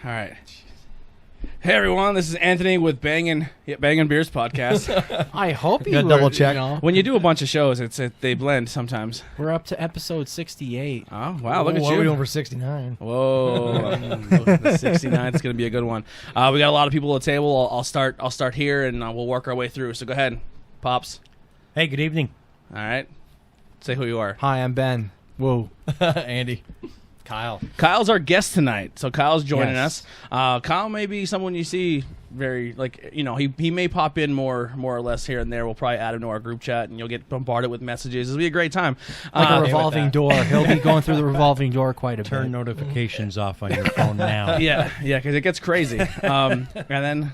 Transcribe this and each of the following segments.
right. Hey everyone, this is Anthony with Bangin Beers podcast. I hope you double check. When you do a bunch of shows, they blend sometimes. We're up to episode 68. Oh wow, look at Are you! we over 69? Whoa, the 69 is going to be a good one. We got a lot of people at the table. I'll start here, and we'll work our way through. So go ahead, Pops. Hey, good evening. All right, say who you are. Hi, I'm Ben. Whoa. Andy. Kyle. Kyle's our guest tonight, so Kyle's joining Yes. us. Kyle may be someone you see very, he may pop in more or less here and there. We'll probably add him to our group chat, and you'll get bombarded with messages. It'll be a great time. Like a revolving door. He'll be going through the revolving door quite a bit. Turn notifications off on your phone now. Yeah, because it gets crazy. And then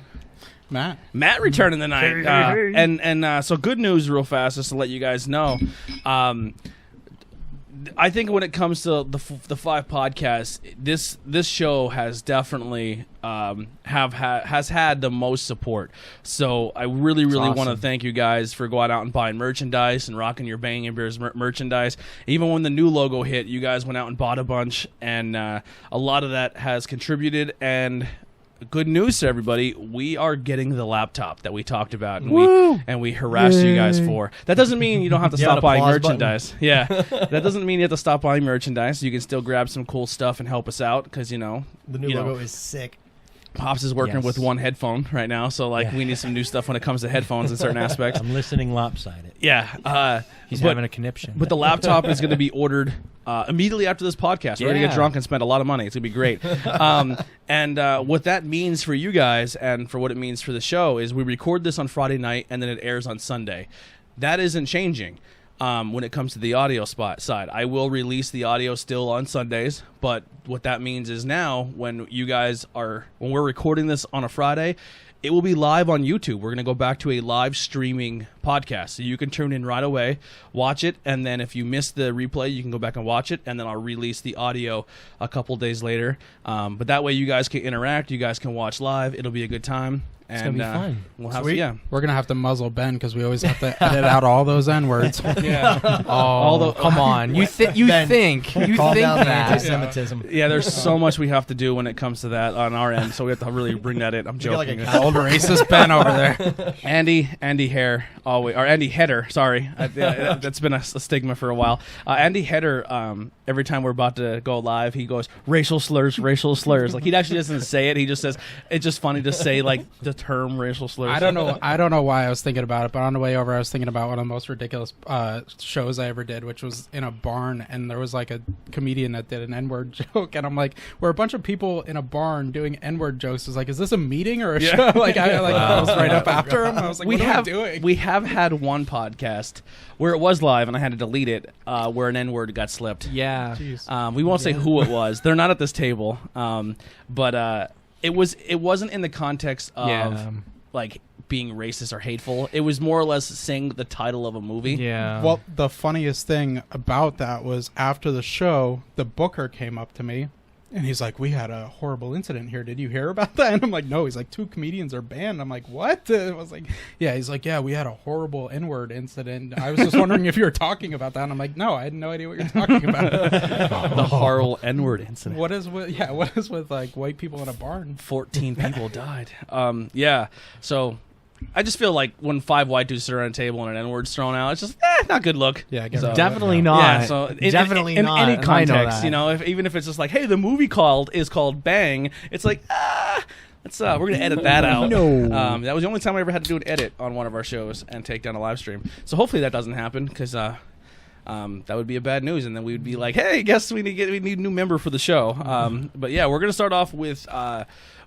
Matt returning tonight. So good news real fast, just to let you guys know. I think when it comes to the five podcasts, this show has definitely has had the most support. So I really awesome. want to thank you guys for going out and buying merchandise and rocking your Bangin Beers merchandise. Even when the new logo hit, you guys went out and bought a bunch, and a lot of that has contributed. And good news to everybody, we are getting the laptop that we talked about and we harassed you guys for. That doesn't mean you don't have to stop buying merchandise. Yeah, that doesn't mean you have to stop buying merchandise. You can still grab some cool stuff and help us out because, The new logo is sick. Pops is working with one headphone right now, so we need some new stuff when it comes to headphones in certain aspects. I'm listening lopsided. Yeah. He's having a conniption. But the laptop is going to be ordered immediately after this podcast. We're going to get drunk and spend a lot of money. It's going to be great. And what that means for you guys and for what it means for the show is we record this on Friday night and then it airs on Sunday. That isn't changing when it comes to the audio side. I will release the audio still on Sundays, but what that means is now when we're recording this on a Friday, it will be live on YouTube. We're going to go back to a live streaming podcast. So you can tune in right away, watch it, and then if you miss the replay, you can go back and watch it, and then I'll release the audio a couple days later. But that way you guys can interact. You guys can watch live. It'll be a good time. It's going to be fun. We're going to have to muzzle Ben because we always have to edit out all those N-words. Yeah. Come on. You think that. Anti-Semitism. Yeah, there's so much we have to do when it comes to that on our end, so we have to really bring that in. I'm joking. Old racist Ben over there. Andy Hair, always, or Andy Header, sorry. That's been a stigma for a while. Andy Header, every time we're about to go live, he goes, racial slurs. Like, he actually doesn't say it. He just says, it's just funny to say, the term racial slurs. I don't know why I was thinking about it, but on the way over I was thinking about one of the most ridiculous shows I ever did, which was in a barn, and there was a comedian that did an N-word joke, and I'm like, we're a bunch of people in a barn doing N-word jokes. It's like, is this a meeting or a show? I was right up after him. I was like, what are we doing? We have had one podcast where it was live and I had to delete it, where an N-word got slipped. Yeah. We won't say who it was. They're not at this table. But it wasn't in the context of being racist or hateful. It was more or less saying the title of a movie. Yeah. Well, the funniest thing about that was after the show, the booker came up to me and he's like, we had a horrible incident here. Did you hear about that? And I'm like, no. He's like, 2 comedians are banned. I'm like, what? I was like, yeah. He's like, yeah, we had a horrible N-word incident. I was just wondering if you were talking about that. And I'm like, no, I had no idea what you're talking about. The horrible N-word incident. What is with white people in a barn? 14 people died. Yeah. So I just feel like when 5 white dudes sit around a table and an N-word's thrown out, it's just not a good look. Yeah, definitely not. Yeah, so definitely in not. any context, even if it's just like, hey, the movie is called Bang, it's like, we're gonna edit that out. No, that was the only time I ever had to do an edit on one of our shows and take down a live stream. So hopefully that doesn't happen because that would be a bad news, and then we would be like, hey, guess we need a new member for the show. But yeah, we're gonna start off with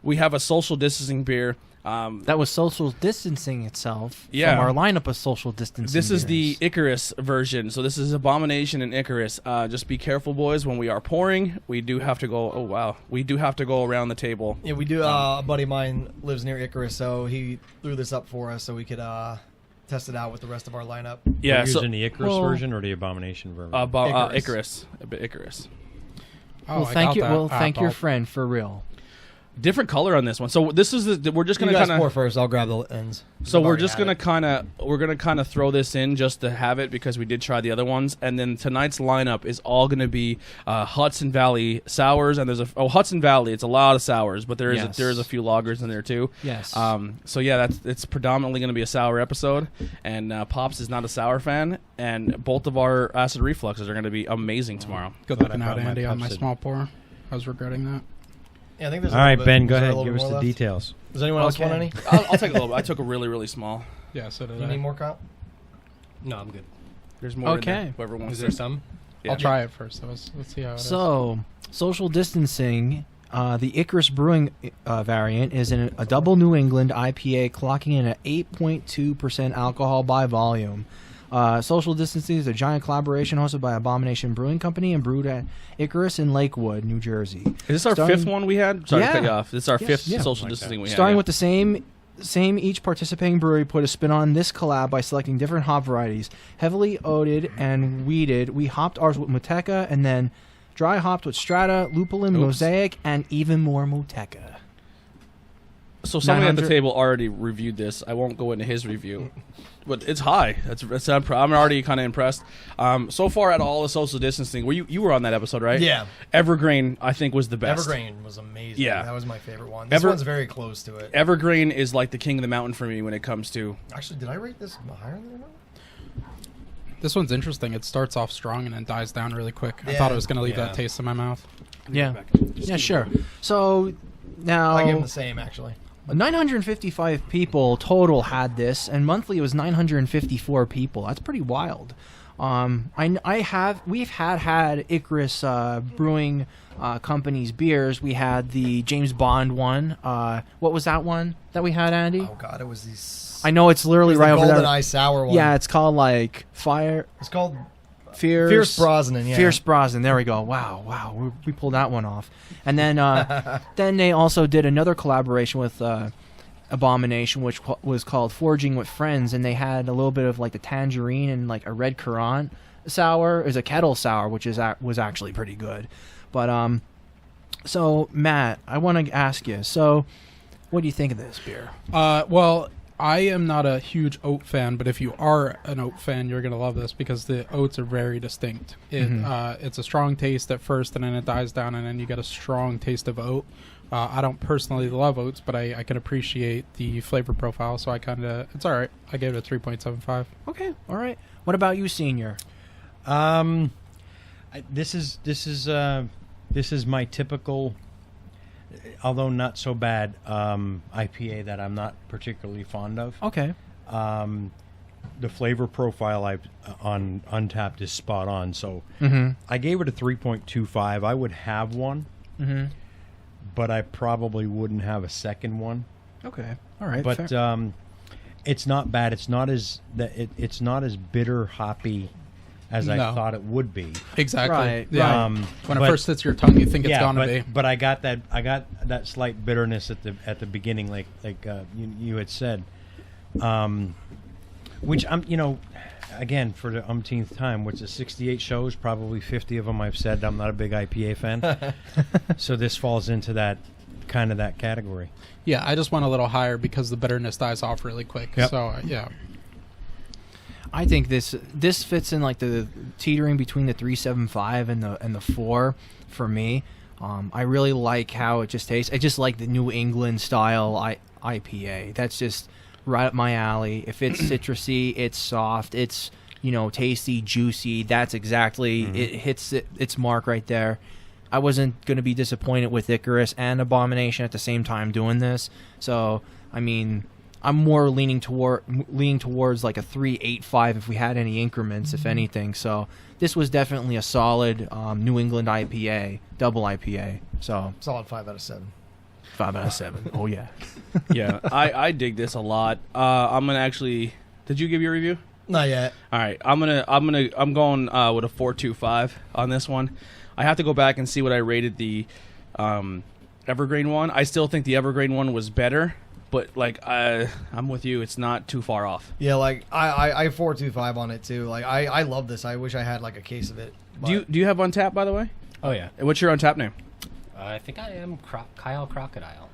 we have a social distancing beer. That was social distancing itself from our lineup of social distancing. This is beers. the Icarus version. So this is Abomination and Icarus. Just be careful, boys. When we are pouring, we do have to go. Oh wow, we do have to go around the table. Yeah, we do. A buddy of mine lives near Icarus, so he threw this up for us so we could test it out with the rest of our lineup. Yeah, You're using the Icarus version or the Abomination version? Icarus. A bit Icarus. Oh, well, thank you. Well, thank your friend for real. different color on this one. So this is we're just gonna kind kind of pour of. first. I'll grab the ends. So we're just gonna kind of throw this in just to have it because we did try the other ones, and then tonight's lineup is all gonna be Hudson Valley sours, and there's Hudson Valley. It's a lot of sours, but there is a few lagers in there too. Yes. So yeah, it's predominantly gonna be a sour episode, and Pops is not a sour fan, and both of our acid refluxes are gonna be amazing tomorrow. Good looking out, Andy, on my small pour. I was regretting that. Yeah, I think there's all right, Ben, go ahead. Give us the details. Does anyone else want any? I'll take a little bit. I took a really, really small. Yeah, so did You I. need more, Kyle? No, I'm good. There's more. Okay. In there. Whoever wants. Is there some? Yeah. I'll try it first. So let's see how it is. So, social distancing. The Icarus Brewing variant is in a double New England IPA, clocking in at 8.2% alcohol by volume. Social Distancing is a giant collaboration hosted by Abomination Brewing Company and brewed at Icarus in Lakewood, New Jersey. Is this our fifth one we had? Sorry to cut you off. This is our fifth Yeah. social distancing we had. Starting with the same, each participating brewery put a spin on this collab by selecting different hop varieties. Heavily oated and weeded, we hopped ours with Moteca and then dry hopped with Strata, Lupulin, Mosaic, and even more Moteca. So somebody at the table already reviewed this. I won't go into his review, but it's high. I'm already kind of impressed. So far at all the social distancing, you were on that episode, right? Yeah. Evergreen, I think, was the best. Evergreen was amazing. Yeah. That was my favorite one. This one's very close to it. Evergreen is like the king of the mountain for me when it comes to... Actually, did I rate this higher than that? This one's interesting. It starts off strong and then dies down really quick. I Yeah. thought it was going to leave that taste in my mouth. Yeah. Yeah, sure. So, now... I give them the same, actually. 955 people total had this, and monthly it was 954 people. That's pretty wild. We've had Icarus Brewing Company's beers. We had the James Bond one. What was that one that we had, Andy? Oh God, it was these. I know it's literally right over there. Golden Eye Sour one. Yeah, it's called like Fire. It's called Fierce Brosnan. Yeah. Fierce Brosnan. There we go. Wow. We pulled that one off. And then then they also did another collaboration with Abomination, which was called Forging with Friends, and they had a little bit of like the tangerine and like a red currant sour. It was a kettle sour, which was actually pretty good. But so Matt, I want to ask you. So, what do you think of this beer? Well, I am not a huge oat fan, but if you are an oat fan, you're going to love this because the oats are very distinct. It's a strong taste at first, and then it dies down, and then you get a strong taste of oat. I don't personally love oats, but I can appreciate the flavor profile, so it's all right. I gave it a 3.75. Okay, all right. What about you, Senior? This is my typical, although not so bad, IPA that I'm not particularly fond of. Okay. The flavor profile on Untapped is spot on, so I gave it a 3.25. I would have one, but I probably wouldn't have a second one. Okay, all right. But it's not bad. It's not as bitter hoppy as I thought it would be. Exactly. Right. Yeah. When it first hits your tongue, you think it's gonna be. But I got that slight bitterness at the beginning, like you had said, which I'm again for the umpteenth time. Which is 68 shows, probably 50 of them I've said I'm not a big IPA fan. So this falls into that category. Yeah, I just went a little higher because the bitterness dies off really quick. Yep. So yeah. I think this fits in like the teetering between the 3.75 and the 4 for me. I really like how it just tastes. I just like the New England style IPA. That's just right up my alley. If it's citrusy, it's soft, it's tasty, juicy. That's exactly it hits its mark right there. I wasn't going to be disappointed with Icarus and Abomination at the same time doing this. So I mean, I'm more leaning towards like a 3.85 if we had any increments, if anything. So this was definitely a solid New England IPA, double IPA. So solid 5 out of 7. 5 out of 7. Oh yeah. Yeah, I dig this a lot. I'm gonna actually. Did you give your review? Not yet. All right, I'm going with a 4.25 on this one. I have to go back and see what I rated the Evergreen one. I still think the Evergreen one was better, but like I'm with you. It's not too far off. Yeah, like I 4.25 on it too. Like I love this. I wish I had like a case of it. Do you have Untapped, by the way? Oh yeah. What's your Untapped name? I think I am Kyle Crocodile.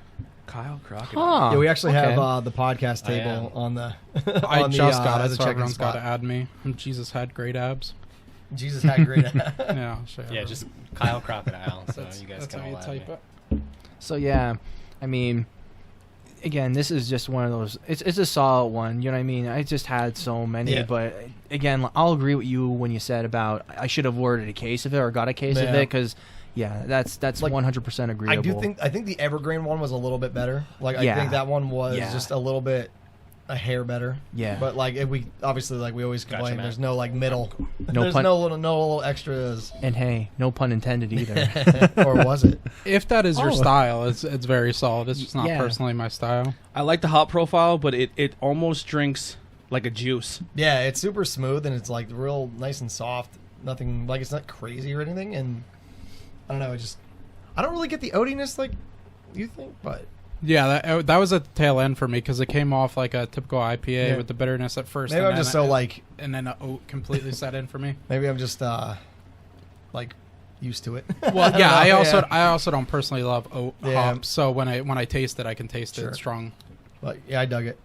Kyle Crocodile. Huh. Yeah, we actually Okay. have the podcast I table on the. I on just the, got as it, a so check-in everyone's got spot. to add me. Jesus had great abs. Jesus had great. Yeah, I'll show you. Yeah, just Kyle Crocodile. So That's, you guys that's can how you all add type me. it. So yeah, I mean, again, this is just one of those. It's a solid one. You know what I mean? I just had so many, Yeah. but again, I'll agree with you when you said about I should have ordered a case of it or got a case of Yeah. it because. Yeah, that's Like, 100% agreeable. I think the Evergreen one was a little bit better. Like I Yeah. think that one was Yeah. just a hair better. Yeah. But like we obviously like we always Gotcha, complain. man. There's no like middle. No There's pun- no little extras. And hey, no pun intended either. Or was it? If that is your Oh. style, it's very solid. It's just not Yeah. personally my style. I like the hop profile, but it almost drinks like a juice. Yeah, it's super smooth and it's like real nice and soft. Nothing like it's not crazy or anything. And I don't know. I don't really get the oatiness like you think, but Yeah, that was at the tail end for me because it came off like a typical IPA Yeah. with the bitterness at first. maybe and I'm then just so like and then the oat completely set in for me. maybe I'm just like used to it. Well, yeah, I don't know, I also don't personally love oat Yeah. hops, so when I taste it, I can taste Sure. it strong. But yeah, I dug it.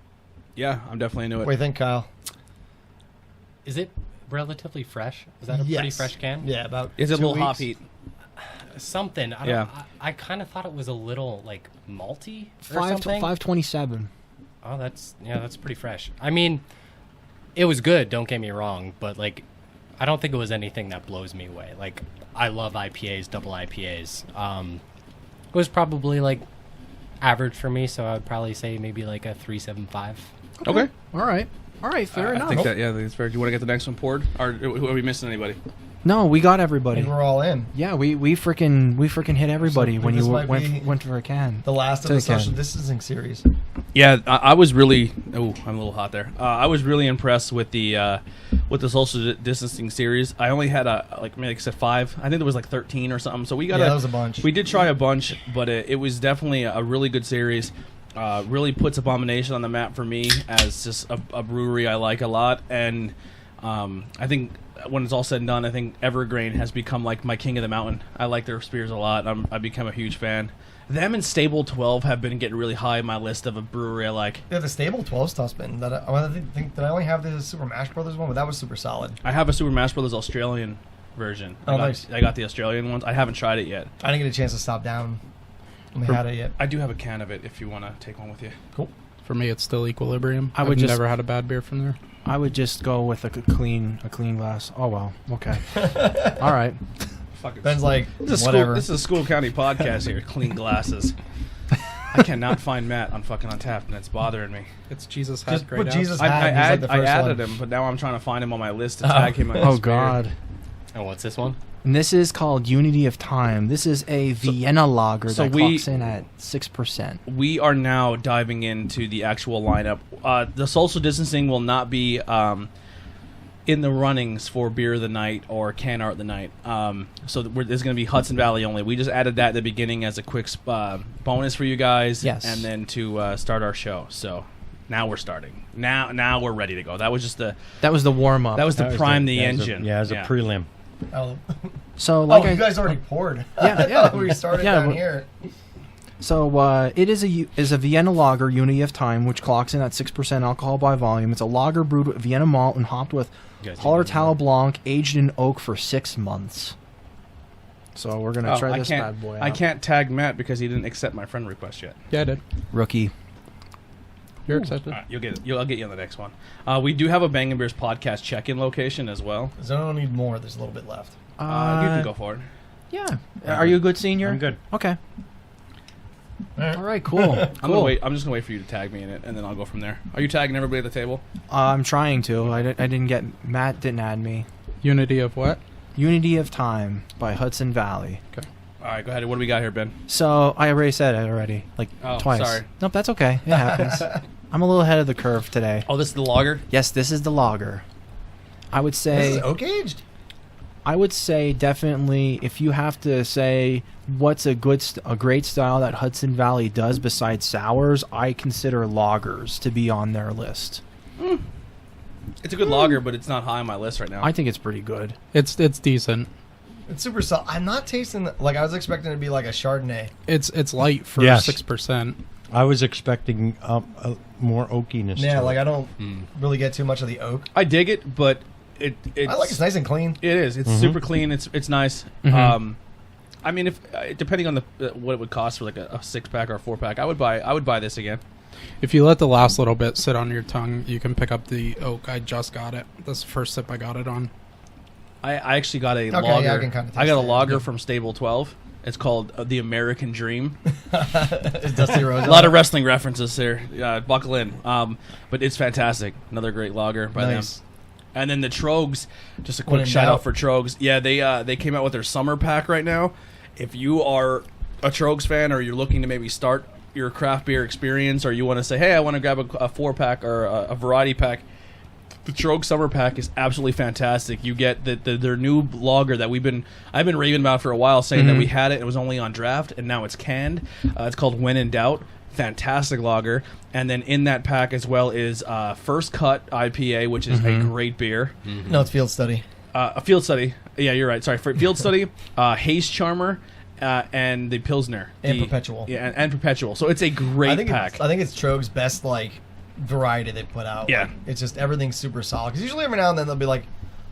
Yeah, I'm definitely into What do you it. think, Kyle? Is it relatively fresh? Is that a pretty Yes. fresh can? Yeah, about Is it a 2 little weeks. hop heat? Something. I don't, Yeah. I kind of thought it was a little like malty or Five something. 527. Oh, that's pretty fresh. I mean, it was good. Don't get me wrong, but like, I don't think it was anything that blows me away. Like, I love IPAs, double IPAs. It was probably like average for me, so I would probably say maybe like a 3.75. Okay. All right, fair I enough. think that, yeah, that's fair. Do you want to get the next one poured? Or are we missing anybody? No, we got I everybody. think we're all in. Yeah, we freaking hit everybody So when this you might be went for a can. The last of Take the a can. social distancing series. Yeah, I was really. Oh, I'm a little hot there. I was really impressed with the social distancing series. I only had maybe like I said 5. I think there was like 13 or something. So we got Yeah, that was a bunch. We did try a bunch, but it was definitely a really good series. Really puts Abomination on the map for me as just a brewery I like a lot, and I think when it's all said and done, I think Evergreen has become like my king of the mountain. I like their beers a lot. I've become a huge fan. Them and Stable 12 have been getting really high in my list of a brewery I like. Yeah, the Stable 12 stuff's been. I think that I only have the Super Mash Brothers one, but that was super solid. I have a Super Mash Brothers Australian version. Oh, nice. I got the Australian ones. I haven't tried it yet. I didn't get a chance to stop down when they had it yet. I do have a can of it if you want to take one with you. Cool. For me, it's still Equilibrium. I would I've just- never had a bad beer from there. I would just go with a clean glass. Oh well, okay. All right. Fucking Ben's like, this is whatever. This is a School County podcast here. Clean glasses. I cannot find Matt on fucking Untapped, and it's bothering me. It's Jesus had Just great put abs. Jesus I hat. He's like the first added one. him, but now I'm trying to find him on my list to tag him. in Oh this beer. God. And what's this one? And this is called Unity of Time. This is a Vienna lager so that we- clocks in at 6%. We are now diving into the actual lineup. The social distancing will not be in the runnings for beer of the night or can art of the night. So there's going to be Hudson Valley only. We just added that at the beginning as a quick bonus for you guys, Yes. and then to start our show. So now we're starting. Now we're ready to go. That was just the That was the warm up. that was to That was prime the- the as a- engine. as a prelim. Oh, So like you guys already poured. Yeah, I yeah. thought we started Yeah, down we- here. So it is a Vienna lager, Unity of Time, which clocks in at 6% alcohol by volume. It's a lager brewed with Vienna malt and hopped with You guys Hallertau Blanc, aged in oak for 6 months. So we're gonna try this bad boy out. I can't tag Matt because he didn't accept my friend request yet. Yeah, I did. Rookie. You're accepted. All right, you'll get it. I'll get you on the next one. We do have a Bangin Beers podcast check-in location as well. Does anyone need more? There's a little bit left. You can go for it. Yeah. Are you a good senior? I'm good. Okay. Alright. All right. Cool. I'm cool. gonna wait. I'm just gonna wait for you to tag me in it, and then I'll go from there. Are you tagging everybody at the table? I'm trying to. I didn't get. Matt didn't add me. Unity of what? Unity of Time by Hudson Valley. All right, go ahead. What do we got here, Ben? So I already said it already, like Oh, twice. sorry. Nope, that's okay. It happens. I'm a little ahead of the curve today. Oh, this is the lager. Yes, this is the lager. I would This say. is oak aged? I would say definitely if you have to say what's a great style that Hudson Valley does besides sours, I consider lagers to be on their list. It's a good lager, but it's not high on my list right now. I think it's pretty good. It's decent. It's super soft. I'm not tasting like I was expecting it to be like a Chardonnay. It's light for Yes. 6%. I was expecting more oakiness. Yeah, to like it. I don't really get too much of the oak. I dig it, but it's It's nice and clean. It is. It's super clean. It's nice. I mean, if depending on the what it would cost for like a 6-pack or a 4-pack, I would buy this again. If you let the last little bit sit on your tongue, you can pick up the oak. I just got it. That's the first sip I got it on. I actually got a Okay, lager. yeah, I can kinda taste I got a that. lager from Stable 12. It's called the American Dream. It's Dusty Rose. A lot of wrestling references there. Buckle in. But it's fantastic. Another great lager by nice. them. And then the Trogs, just a When quick in shout doubt. out for Trogs. Yeah, they came out with their summer pack right now. If you are a Trogs fan or you're looking to maybe start your craft beer experience, or you want to say, hey, I want to grab a 4-pack or a variety pack, the Trogs summer pack is absolutely fantastic. You get their new lager that I've been raving about for a while, saying that we had it. It was only on draft, and now it's canned. It's called When in Doubt. Fantastic lager. And then in that pack as well is First Cut IPA, which is a great beer. No, it's Field Study. A Field Study. Yeah, you're right. Sorry. Field Study, Haze Charmer, and the Pilsner. And Perpetual. Yeah, and Perpetual. So it's a great pack. I think it's Trogue's best variety they put out. Yeah. Like, it's just everything's super solid. Because usually every now and then they'll be like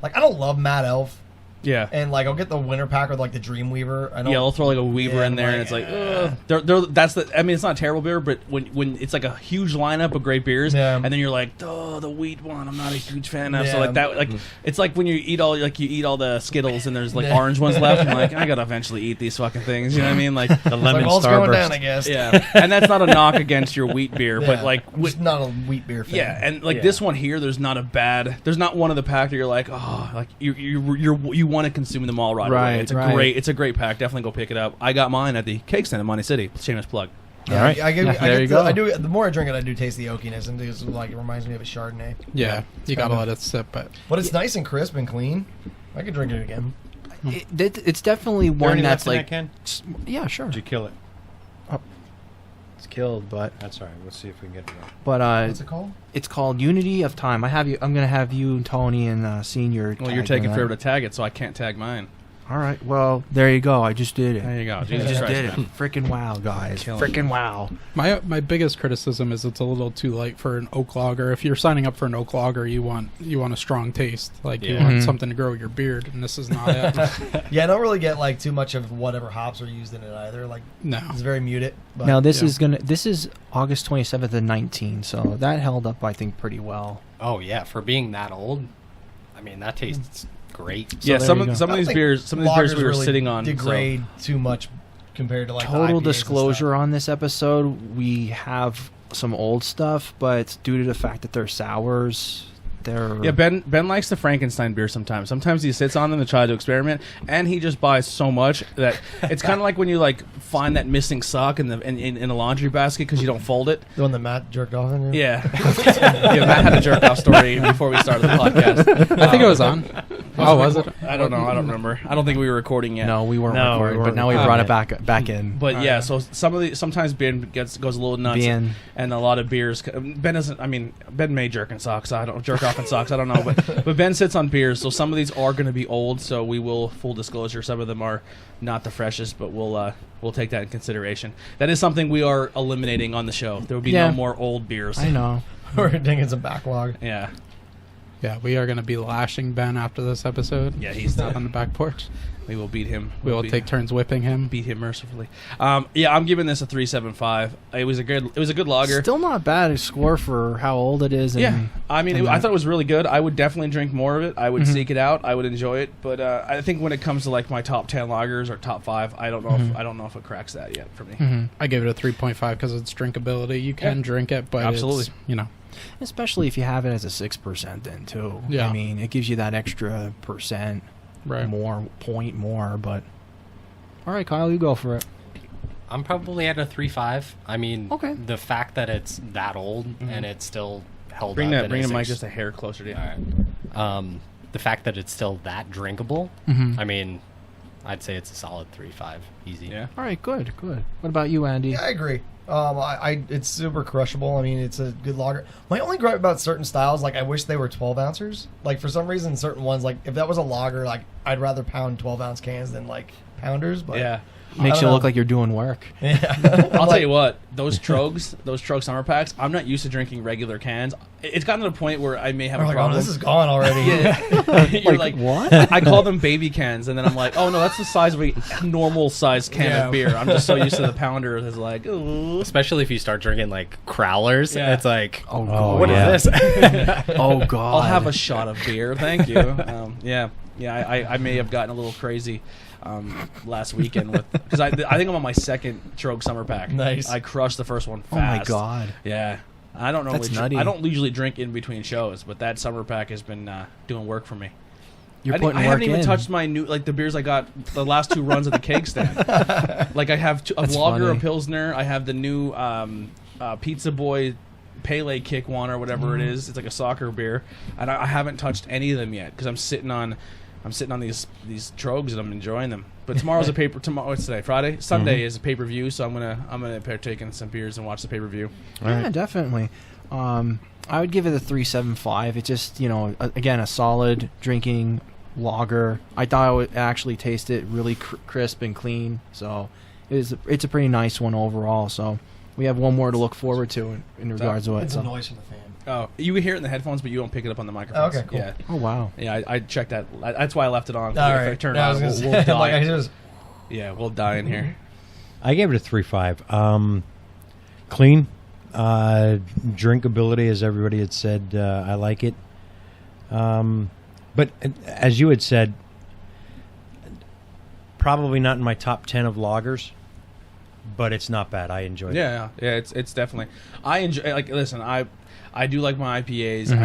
I don't love Mad Elf. Yeah. And I'll get the winter pack with the Dreamweaver. I don't. Yeah, they'll throw a Weaver Yeah, in there, I'm and it's like, that's the. I mean, it's not a terrible beer, but when it's like a huge lineup of great beers, Yeah. and then you're like, oh, the wheat one, I'm not a huge fan of. So Yeah. it's like when you eat all the Skittles, and there's Yeah. orange ones left, and you're like, I gotta eventually eat these fucking things. You know what I mean? Like, the lemon it's going down, I starburst. guess. yeah. And that's not a knock against your wheat beer, Yeah. but like, I'm just not a wheat beer fan. yeah, and this one here, there's not one of the pack that you're like, oh, like you want to consume them all right away. Right, It's right. it's a great pack. Definitely go pick it up. I got mine at the Cake Stand in Monte City. Shameless plug. Yeah, All right. There you go. I do. The more I drink it, I do taste the oakiness, and it reminds me of a Chardonnay. Yeah, you gotta kinda- let it sit. But But it's nice and crisp and clean. I could drink it again. It's definitely There one any that's left in that like, can? yeah, sure. Did you kill it? It's killed, but That's all right. We'll see if we can get it out. What's it called? it's called Unity of Time. I'm gonna have you, Tony, and Senior. Well, you're tag taking that. forever to tag it, so I can't tag mine. All right. Well, there you go. I just did it. There you go. I Jesus just Christ, did it. man. Freaking wow, guys. Killing Freaking wow. my biggest criticism is it's a little too light for an oak lager. If you're signing up for an oak lager, you want a strong taste. Like you Yeah. want Mhm. something to grow your beard, and this is not it. Yeah, I don't really get too much of whatever hops are used in it either. No. It's very muted. But Now this yeah. this is August 27th and 19, so that held up I think pretty well. Oh yeah, for being that old, I mean that tastes great. So Yeah, there some you of go. some of I these don't beers, think some of these beers lagers we were really sitting on. degrade too much compared to Total the IPAs and disclosure stuff. on this episode, we have some old stuff, but due to the fact that they're sours, they're Yeah, Ben likes the Frankenstein beer sometimes. Sometimes he sits on them to try to experiment, and he just buys so much that it's kind of like when you find that missing sock in a laundry basket because you don't fold it. The one that Matt jerked off in. Yeah, yeah. Matt had a jerk off story before we started the podcast. I think it was on. Oh, was it? I don't know. I don't remember. I don't think we were recording yet. no, we weren't No, we recording, but weren't now we recording. brought it back in. But yeah, so sometimes Ben goes a little nuts, Ben. and a lot of beers. Ben doesn't. I mean, Ben may jerk in socks. I don't jerk off in socks. I don't know, but Ben sits on beers. So some of these are going to be old. So we will, full disclosure, some of them are not the freshest, but we'll take that in consideration. That is something we are eliminating on the show. There will be Yeah. no more old beers. I know. We're thinking some backlog. Yeah, Yeah, we are going to be lashing Ben after this episode. yeah. He's on the back porch. We will beat him. We will take turns whipping him. beat him mercifully. Yeah, I'm giving this a 3.75. It was a good lager. Still not bad a score for how old it is. And, Yeah, I mean, and I thought it was really good. I would definitely drink more of it. I would Mhm. seek it out. I would enjoy it. But I think when it comes to my top 10 lagers or top 5, I don't know. Mhm. I don't know if it cracks that yet for me. Mhm. I gave it a 3.5 because it's drinkability. You can Yeah. drink it, but Absolutely. it's, Especially if you have it as a 6% then too. Yeah. I mean, it gives you that extra percent right. point more, but all right, Kyle, you go for it. I'm probably at a 3.5. I mean, Okay. the fact that it's that old and it's still held Bring up. that, and bring the is mic just a hair closer to you. All right. The fact that it's still that drinkable. Mhm. I mean, I'd say it's a solid 3.5. Easy. Yeah. All right, good. What about you, Andy? Yeah, I agree. It's super crushable. I mean, it's a good lager. My only gripe about certain styles, I wish they were 12 ounces. For some reason, certain ones, if that was a lager, I'd rather pound 12-ounce cans than like pounders. But Yeah. Makes you know. look like you're doing work. Yeah. I'll tell you what, those Trog summer packs, I'm not used to drinking regular cans. It's gotten to the point where I may have I'm a like, problem. oh, this is gone already. You're like, what? I call them baby cans, and then I'm like, oh no, that's the size of a normal size can Yeah. of beer. I'm just so used to the pounder. It's like, ooh. Especially if you start drinking like crowlers, Yeah. it's like, Oh, God. what is this? Oh, God. I'll have a shot of beer, thank you. I may have gotten a little crazy last weekend with because I think I'm on my second Trog summer pack. Nice. I crushed the first one Oh, my fast. God. Yeah. I don't normally. That's nutty. I don't usually drink in between shows, but that summer pack has been doing work for me. You're I putting haven't work even in. touched my new the beers I got the last 2 runs of the keg stand. Like I have a That's lager, funny. a pilsner. I have the new Pizza Boy Pele Kick one or whatever it is. It's like a soccer beer, and I haven't touched any of them yet because I'm sitting on these Trogs and I'm enjoying them. But tomorrow's what's today? Friday. Sunday is a pay-per-view, so I'm gonna partake in some beers and watch the pay-per-view. Yeah, definitely. I would give it a 3.75. It's just, again, a solid drinking lager. I thought it would actually taste it really crisp and clean. So it's a pretty nice one overall. So we have one more to look forward to in regards to it. It's So. a noise from the fan. Oh, you can hear it in the headphones, but you don't pick it up on the microphone. Okay, cool. Yeah, Oh, wow. yeah. I checked that. That's why I left it on. All If right. I turn it No, I on, was gonna we'll say, die. like, I just Yeah, we'll die in here. I gave it a 3.5. Clean. Drinkability, as everybody had said, I like it. But as you had said, probably not in my top 10 of lagers, but it's not bad. I enjoy it. Yeah. It's definitely. I enjoy. Like, listen, I do like my IPAs. Mhm.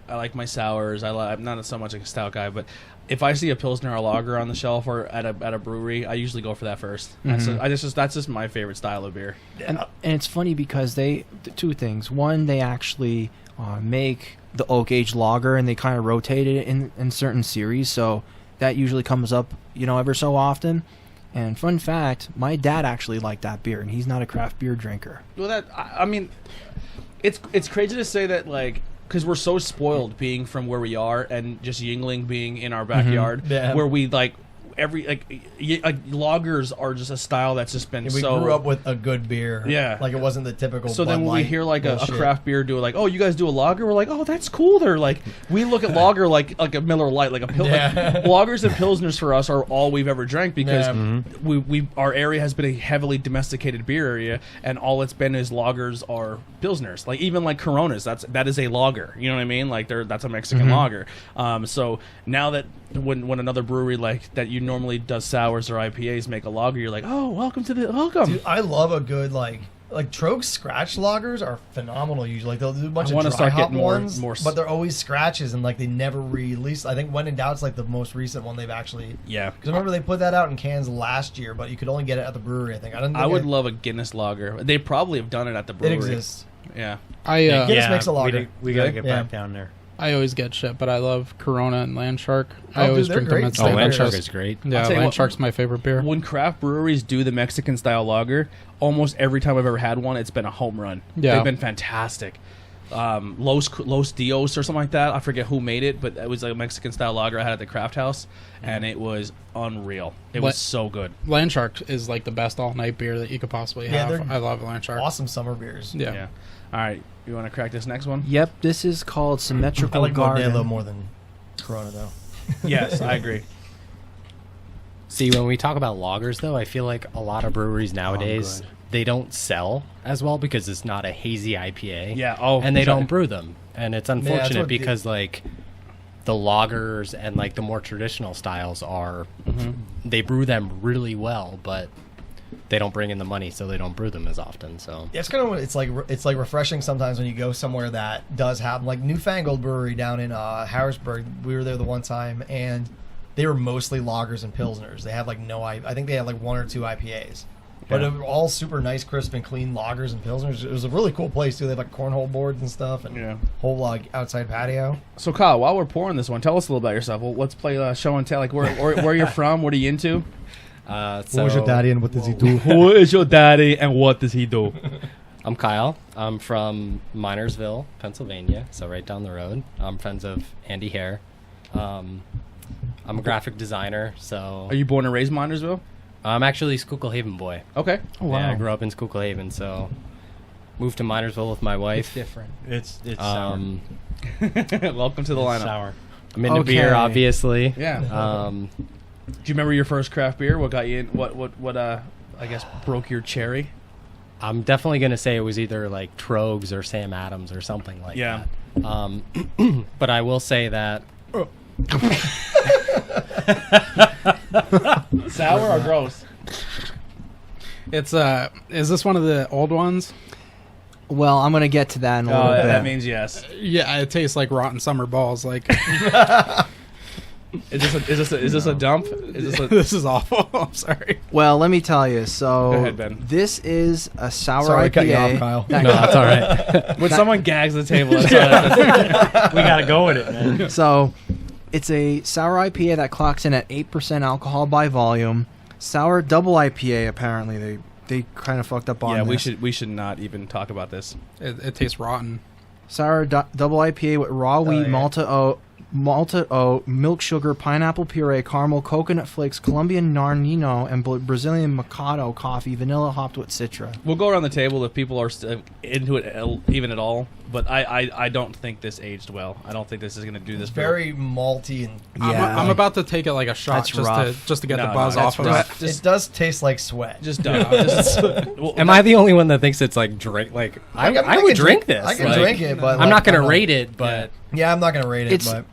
I like my sours. I'm not so much like a stout guy, but if I see a pilsner or a lager on the shelf or at a brewery, I usually go for that first. Mhm. That's just my favorite style of beer. And it's funny because two things. One, they actually make the oak aged lager and they kind of rotate it in certain series. So that usually comes up, ever so often. And fun fact, my dad actually liked that beer, and he's not a craft beer drinker. Well, I mean, it's crazy to say that, like, because we're so spoiled being from where we are and just Yingling being in our backyard, Yeah. where we like lagers are just a style that's just been we so. grew up with a good beer. Yeah. Like it wasn't the typical. So then Bud when we Light hear like a bullshit. craft beer do it, like, oh, you guys do a lager, we're like, oh, that's cool. They're like, we look at lager like a Miller Lite, like a pill. Yeah. Like, lagers and pilsners for us are all we've ever drank because Yeah. we our area has been a heavily domesticated beer area, and all it's been is lagers or pilsners. Like even like Coronas, that is a lager. You know what I mean? Like that's a Mexican lager. So now that when another brewery like that you normally does sours or IPAs make a lager, you're like, oh, welcome. Dude, I love a good like Trogs scratch lagers are phenomenal. Usually, like they'll do a bunch I of wanna dry start hop getting more- ones, more but they're always scratches and like they never release. I think When in Doubt's like the most recent one they've actually. Yeah. Because remember they put that out in cans last year, but you could only get it at the brewery. I think I would love a Guinness lager. They probably have done it at the It brewery. exists. Yeah. Guinness makes a lager. We got to get Yeah. back down there. I always get shit, but I love Corona and Landshark. Oh, I dude, always they're drink them great. at Oh, St. Landshark Patrick's. is great. Yeah, I'll tell you what, Landshark's my favorite beer. When craft breweries do the Mexican style lager, almost every time I've ever had one, it's been a home run. Yeah. They've been fantastic. Los Dios or something like that. I forget who made it, but it was a Mexican style lager I had at the craft house, and it was unreal. It was so good. Landshark is like the best all-night beer that you could possibly Yeah, have. they're I love Landshark. Awesome summer beers. Yeah. All right, you want to crack this next one? Yep, this is called I Symmetrical like Garden. Modelo more than Corona though. Yes, I agree. See, when we talk about lagers, though, I feel like a lot of breweries nowadays, they don't sell as well because it's not a hazy IPA. Yeah. Oh, and they sure. don't brew them. And it's unfortunate what because, like, the lagers and, like, the more traditional styles are, they brew them really well, but they don't bring in the money, so they don't brew them as often. So Yeah, it's kind of it's like refreshing sometimes when you go somewhere that does have like Newfangled Brewery down in Harrisburg. We were there the one time and they were mostly lagers and pilsners. They had like I think they had like 1 or 2 IPAs, but it were all super nice, crisp and clean lagers and pilsners. It was a really cool place too. They have like cornhole boards and stuff and whole like outside patio. So Kyle, while we're pouring this one, tell us a little about yourself. Well, let's play show and tell. Like where you're from, what are you into? so and what does he do? Who is your daddy and what does he do? I'm Kyle. I'm from Minersville, Pennsylvania, so right down the road. I'm friends of Andy Hare. I'm I'm a graphic designer, so Are you born and raised in Minersville? I'm actually a Schuylkill Haven boy. Okay. Oh, wow. Yeah, I grew up in Schuylkill Haven, so moved to Minersville with my wife. different. It's sour. Welcome to the lineup. Sour. I'm into Okay. beer, obviously. Yeah. Do you remember your first craft beer? What got you in? What I guess broke your cherry? I'm definitely gonna say it was either like Trogs or Sam Adams or something like Yeah. that. But I will say that Sour or gross? It's is this one of the old ones? Well, I'm gonna get to that in a little bit. That means yes. Yeah, it tastes like rotten summer balls. Like Is this a dump? Is this a this is awful. I'm sorry. Well, let me tell you. So Go ahead, Ben. this is a sour Sorry, I IPA. cut you off, Kyle. no, that's all right. when someone gags the table? That's We gotta go with it, man. So it's a sour IPA that clocks in at 8% alcohol by volume. Sour double IPA. Apparently, they kind of fucked up on yeah, this. we should not even talk about this. It tastes rotten. Sour double IPA with raw wheat, yeah. malted oat, milk sugar, pineapple puree, caramel, coconut flakes, Colombian Narnino, and Brazilian Macado coffee, vanilla hopped with Citra. We'll go around the table if people are into it even at all. But I don't think this aged well. I don't think this is going to do this. Very malty and Yeah. I'm about to take it like a shot That's rough. just to get No, the buzz no, off that's of rough. it. it does taste like sweat. Just don't. Well, Am I the only one that thinks it's like drink? Like I can would drink this. I can like, drink it, but I'm like, not gonna I'm rate it, but Yeah, I'm not gonna rate it, but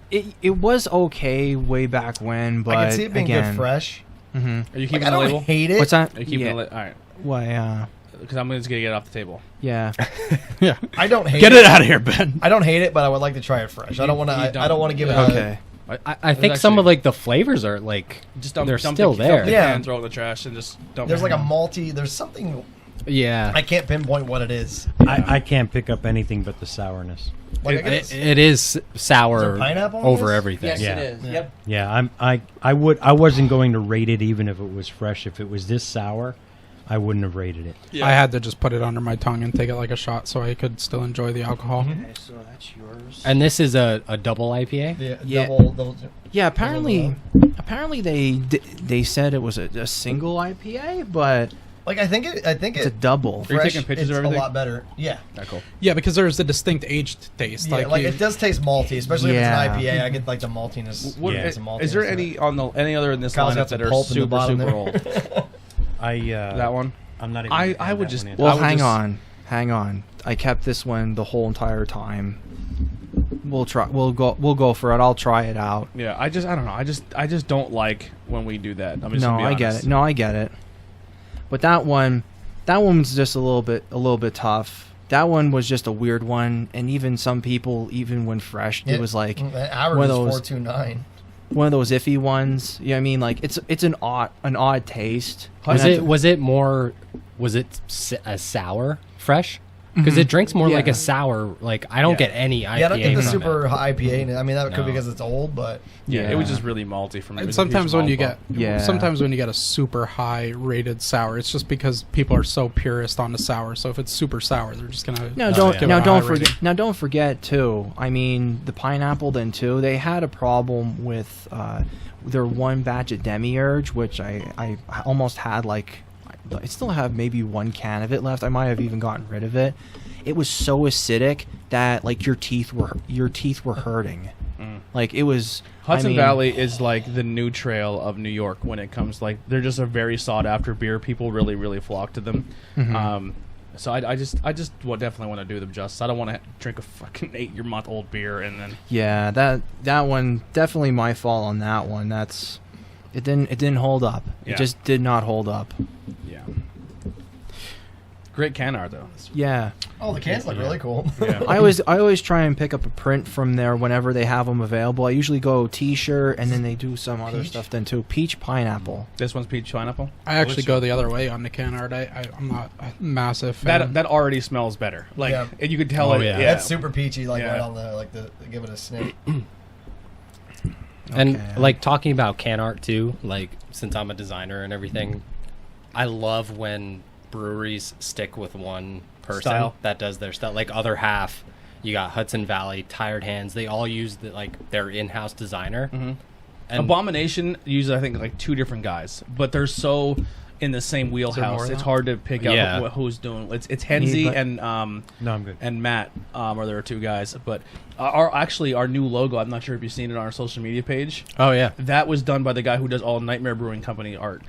It was okay way back when, but I can see it being again, good fresh. Mhm. Are you Like, keeping I the don't label? hate it. What's that? Are you keeping yeah. the All right. Why? Because I'm just going to get it off the table. Yeah. Yeah. I don't hate Get it. it out of here, Ben. I don't hate it, but I would like to try it fresh. I don't want to. You don't. I don't want to give it. Okay. I think some of like the flavors are like Just dump, they're dump still the, there. Dump the Yeah. can, throw it in the trash, and just dump There's it. like a malty. There's something Yeah. I can't pinpoint what it is. I can't pick up anything but the sourness. Like I guess It is sour Is there pineapple in over this? everything. Yes, Yeah. it is. Yeah. Yep. Yeah, I wasn't going to rate it even if it was fresh. If it was this sour, I wouldn't have rated it. Yeah. I had to just put it under my tongue and take it like a shot so I could still enjoy the alcohol. Okay, so that's yours. And this is a double IPA. Yeah. Double, Yeah, apparently they said it was a single IPA, but like I think it's a it double. Are you fresh, taking pictures it's of everything? a lot better. Yeah. Not cool. Yeah, because there's a distinct aged taste. Yeah, like you- it does taste malty, especially Yeah. if it's an IPA. I get like the maltiness. What, Yeah. is, some maltiness is there to any it. on the any other in this Kyle's lineup got some that are pulp in the super bottom super there. old? That one. I'm not even. I gonna add would that just- one in. Well, I would hang just- hang on. I kept this one the whole entire time. We'll try. We'll go for it. I'll try it out. Yeah, I don't know. I just don't like when we do that. I'm just No, gonna be I get honest. it. No, I get it. But that one's just a little bit tough. That one was just a weird one, and even some people, even when fresh, it was like the average one is of those- 429. one of those iffy ones. You know what I mean? Like it's an odd taste. Was And it a sour fresh? Because it drinks more like Yeah. a sour. Like I don't Yeah. get any IPA. Yeah, I don't get the from super it. high IPA. In it. I mean, that could be No. because it's old, but Yeah, it was Yeah. just really malty for me. It And was a huge sometimes when malt you bump. get Yeah. sometimes when you get a super high rated sour, it's just because people are so purist on the sour. So if it's super sour, they're just gonna No, Oh, don't yeah. give now it a don't high forget rating. now don't forget too. I mean, the pineapple then too. They had a problem with their one batch of Demiurge, which I almost had like I still have maybe one can of it left. I might have even gotten rid of it. It was so acidic that like your teeth were hurting. Like it was Hudson I mean, Valley is like the new trail of New York when it comes like they're just a very sought after beer. People really flock to them. So I just definitely want to do them justice. I don't want to drink a fucking 8-year-old beer and then Yeah, that one definitely my fault on that one. It didn't hold up. Yeah. It just did not hold up. yeah. Great can art though. Yeah. oh, the cans look really cool. Yeah. I always try and pick up a print from there whenever they have them available. I usually go T-shirt and then they do some other Peach? stuff then too. Peach pineapple. This one's peach pineapple. I actually go the other way on the can art. I'm not a massive fan. That already smells better. Like Yeah. and you could tell Oh, it. yeah. Yeah. That's super peachy, like Yeah. right on the give it a sniff. And Okay. like talking about can art too, like since I'm a designer and everything, I love when breweries stick with one person Style. that does their stuff. Like other half, you got Hudson Valley, Tired Hands. They all use their in-house designer. And Abomination uses, I think, like 2 different guys, but they're so in the same wheelhouse. It's hard to pick out who's doing. It's Henzi and No, I'm good. and Matt are there 2 guys. But our new logo. I'm not sure if you've seen it on our social media page. Oh yeah. That was done by the guy who does all Nightmare Brewing Company art.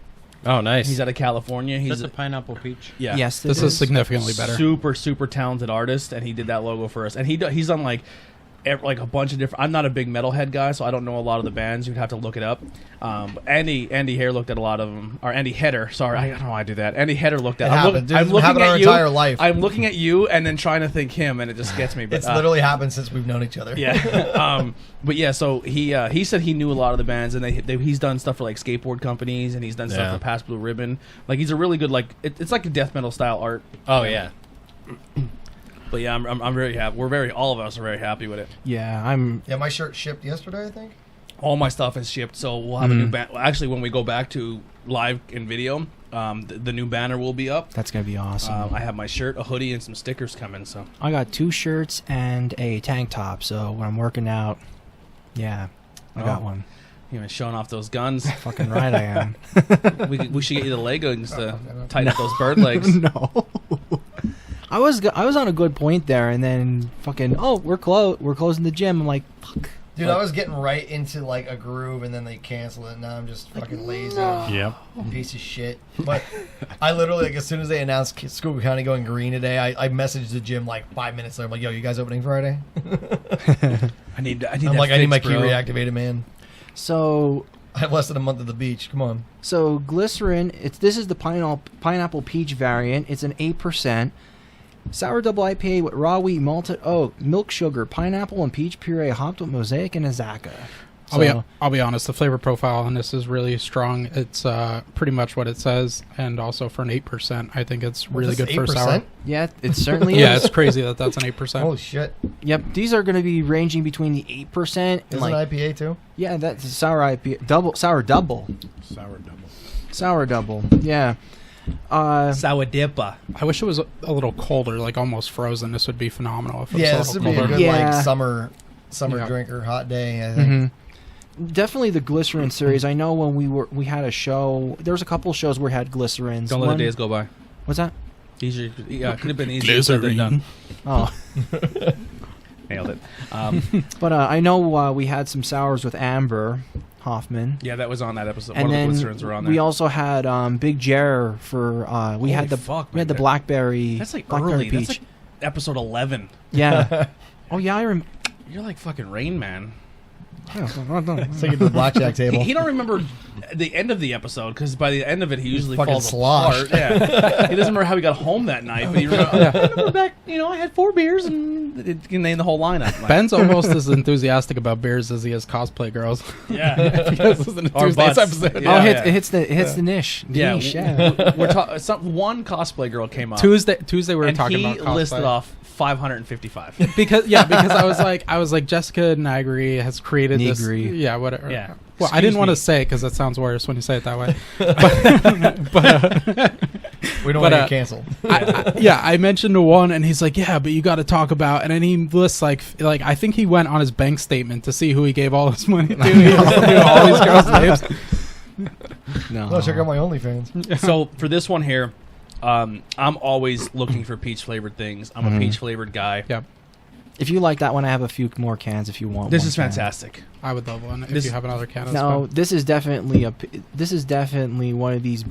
Oh nice. He's out of California. He's That's a pineapple peach. yeah. Yes, This is significantly better. Super talented artist, and he did that logo for us. And he's done like a bunch of different. I'm not a big metalhead guy, so I don't know a lot of the bands. You'd have to look it up. But Andy Hare looked at a lot of them, or Andy Header. Sorry, I don't know why I do that. Andy Header looked at. I'm looking at our entire life. I'm looking at you, and then trying to think him, and it just gets me. But, It's literally happened since we've known each other. Yeah. But yeah, so he said he knew a lot of the bands, and he's done stuff for like skateboard companies, and he's done stuff for Past Blue Ribbon. Like he's a really good it's like a death metal style art. Oh yeah. But yeah, I'm very happy. All of us are very happy with it. Yeah, Yeah, my shirt shipped yesterday, I think. All my stuff is shipped, so we'll have a new banner. Actually, when we go back to live in video, the new banner will be up. That's gonna be awesome. I have my shirt, a hoodie, and some stickers coming. So I got 2 shirts and a tank top. So when I'm working out, I got one. you know, showing off those guns. Fucking right, I am. we should get you the leggings to tighten up those bird legs. No. I was on a good point there, and then fucking we're closing the gym. I'm like, fuck. Dude, I was getting right into like a groove, and then they canceled it. Now I'm just fucking lazy. Yep. Piece of shit. But I literally, like, as soon as they announced Schuylkill County going green today, I messaged the gym like 5 minutes later. I'm like, yo, you guys opening Friday? I need. I'm like, I need my key bro. reactivated, man. So I have less than a month at the beach. Come on. So glycerin, this is the pineapple peach variant. It's an 8%. Sour double IPA with raw wheat, malted oak, milk sugar, pineapple, and peach puree, hopped with mosaic and Azaka. I'll be honest. The flavor profile on this is really strong. It's pretty much what it says, and also for an 8%, I think it's really good for sour. Yeah, it certainly is. Yeah, it's crazy that's an 8%. Holy shit! Yep, these are going to be ranging between the 8% and Is it IPA too? Yeah, that's a sour IPA, sour double. Yeah. Sour Ipa. I wish it was a little colder, like almost frozen. This would be phenomenal if it Yeah, was this a would little be a colder. good like summer Yeah. drinker, hot day. I think. Definitely the glycerin series. I know when we had a show. There was a couple shows where we had glycerins. Don't let the days go by. What's that? Easier. Yeah, could have been easier said than done. Oh. Nailed it. But I know we had some sours with Amber Hoffman. Yeah, that was on that episode. And One then of the glycerins were on there. we also had Big Jer for we had the blackberry. That's like blackberry early. peach. That's like episode 11. Yeah. Oh yeah, I remember. You're like fucking Rain Man. It's like at the blackjack table. He don't remember the end of the episode because by the end of it he usually fucking falls sloshed. apart. Yeah, he doesn't remember how he got home that night, but he remember, I remember back. You know, I had 4 beers and it can name the whole lineup. Like, Ben's almost as enthusiastic about beers as he is cosplay girls. yeah, Because this is a Or Tuesday's butts. episode. Yeah. It hits the niche. yeah. Niche, yeah. We're one cosplay girl came up. Tuesday we were and talking he about cosplay. listed off 555. because I was like Jessica Nagri has created this. Nigri. Yeah, whatever. Yeah. Well, I Excuse didn't want me. to say it because it sounds worse when you say it that way. We don't But, want to get canceled. I mentioned one, and he's like, "Yeah, but you got to talk about." And then he lists like I think he went on his bank statement to see who he gave all his money to. He also knew all these girls' names. No, check out my OnlyFans. So for this one here, I'm always looking for peach flavored things. I'm a peach flavored guy. Yep, If you like that one, I have a few more cans if you want. This one is can. fantastic. I would love one if This- you have another can. No, this is definitely one of these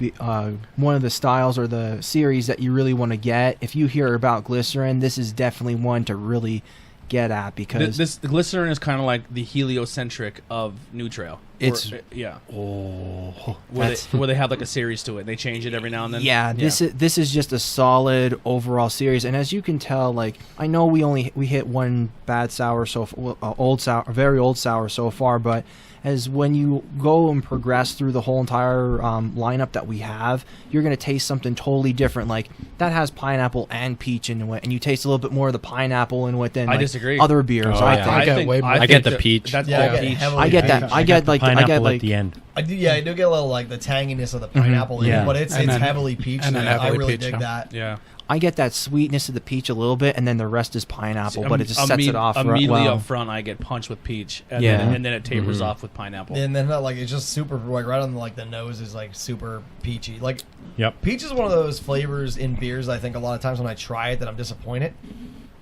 one of the styles or the series that you really want to get. If you hear about glycerin, this is definitely one to really get at because This glycerin is kind of like the heliocentric of New Trail. It's- Where they have like a series to it. They change it every now and then. this is just a solid overall series. And as you can tell, like I know we hit one bad sour very old sour so far, but as when you go and progress through the whole entire lineup that we have, you're going to taste something totally different. Like that has pineapple and peach in it, and you taste a little bit more of the pineapple in it than I like, disagree. other beers. Oh, I yeah. think. I get way more. I get the peach. That's Yeah, all peach. I get that. I get like pineapple like at the end. I do get a little like the tanginess of the pineapple in Yeah. it, but it's And then- heavily peach. and then I heavily really peach, dig yeah. that. Yeah. I get that sweetness of the peach a little bit, and then the rest is pineapple, but it just sets it off immediately well. up front. I get punched with peach, and, Yeah. then, and then it tapers off with pineapple. And then like it's just super like right on like the nose is like super peachy. Like Yep. peach is one of those flavors in beers. I think a lot of times when I try it, that I'm disappointed.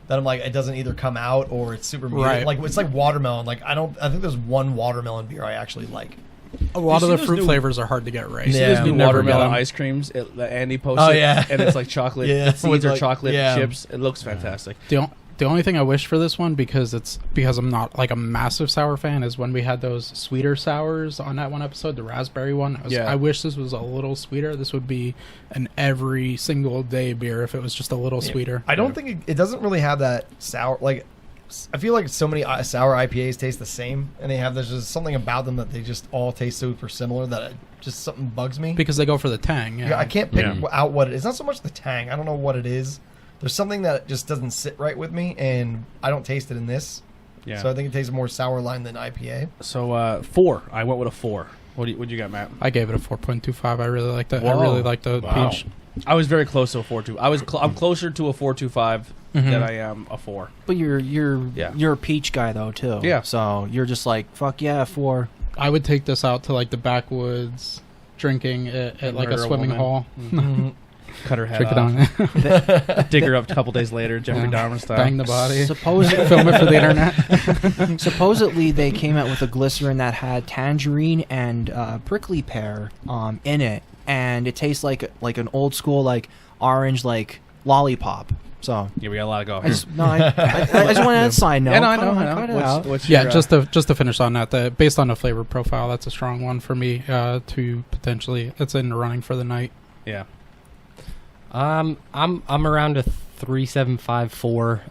That I'm like it doesn't either come out or it's super muted. Right. Like it's like watermelon. Like I think there's one watermelon beer I actually like. A lot You of the see those fruit new- flavors are hard to get right. You see Yeah. those new You never get watermelon 'em. ice creams that Andy posted? Oh, yeah. And it's like chocolate Yeah, seeds with or like- chocolate yeah. chips. It looks fantastic. The only thing I wish for this one, because I'm not like a massive sour fan, is when we had those sweeter sours on that one episode, the raspberry one. Yeah. I wish this was a little sweeter. This would be an every single day beer if it was just a little sweeter. I don't think it doesn't really have that sour. Like I feel like so many sour IPAs taste the same, and there's just something about them that they just all taste super similar that just something bugs me. Because they go for the tang. Yeah. Yeah, I can't pick Yeah. out what it is. It's not so much the tang. I don't know what it is. There's something that just doesn't sit right with me, and I don't taste it in this. Yeah. So I think it tastes more sour lime than IPA. So 4. I went with a 4. What you got, Matt? I gave it a 4.25. I really liked it. Whoa. I really liked the Wow. peach. I was very close to a 4.2. I'm closer to a 4.25 than I am a 4. But you're Yeah. you're a peach guy though too. Yeah. So you're just like fuck yeah 4. I would take this out to like the backwoods, drinking it at like a Murder a swimming woman. hall. Cut her head Drink it off. on. Dig her up a couple days later, Jeffrey Yeah. Dahmer style. Bang the body. Supposedly, Film it for the internet. supposedly they came out with a glycerin that had tangerine and prickly pear in it, and it tastes like an old school like orange like lollipop. So Yeah, we got a lot to go. I just I just want to side note. Yeah, no, I know. Cut it out. What's Yeah, your, just to finish on that, based on the flavor profile, that's a strong one for me to potentially. It's in the running for the night. yeah. I'm around a 3.75-4.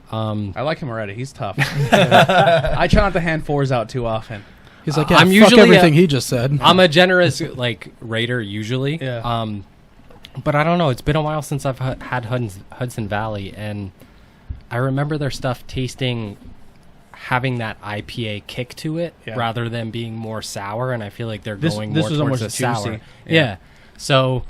I like him already. He's tough. I try not to hand 4s out too often. He's like, yeah, I'm fuck usually everything he just said. I'm a generous like rater usually. Yeah. But I don't know. It's been a while since I've had Hudson Valley, and I remember their stuff having that IPA kick to it Yeah. rather than being more sour. And I feel like they're This going was more towards almost the sour. juicy. Yeah. So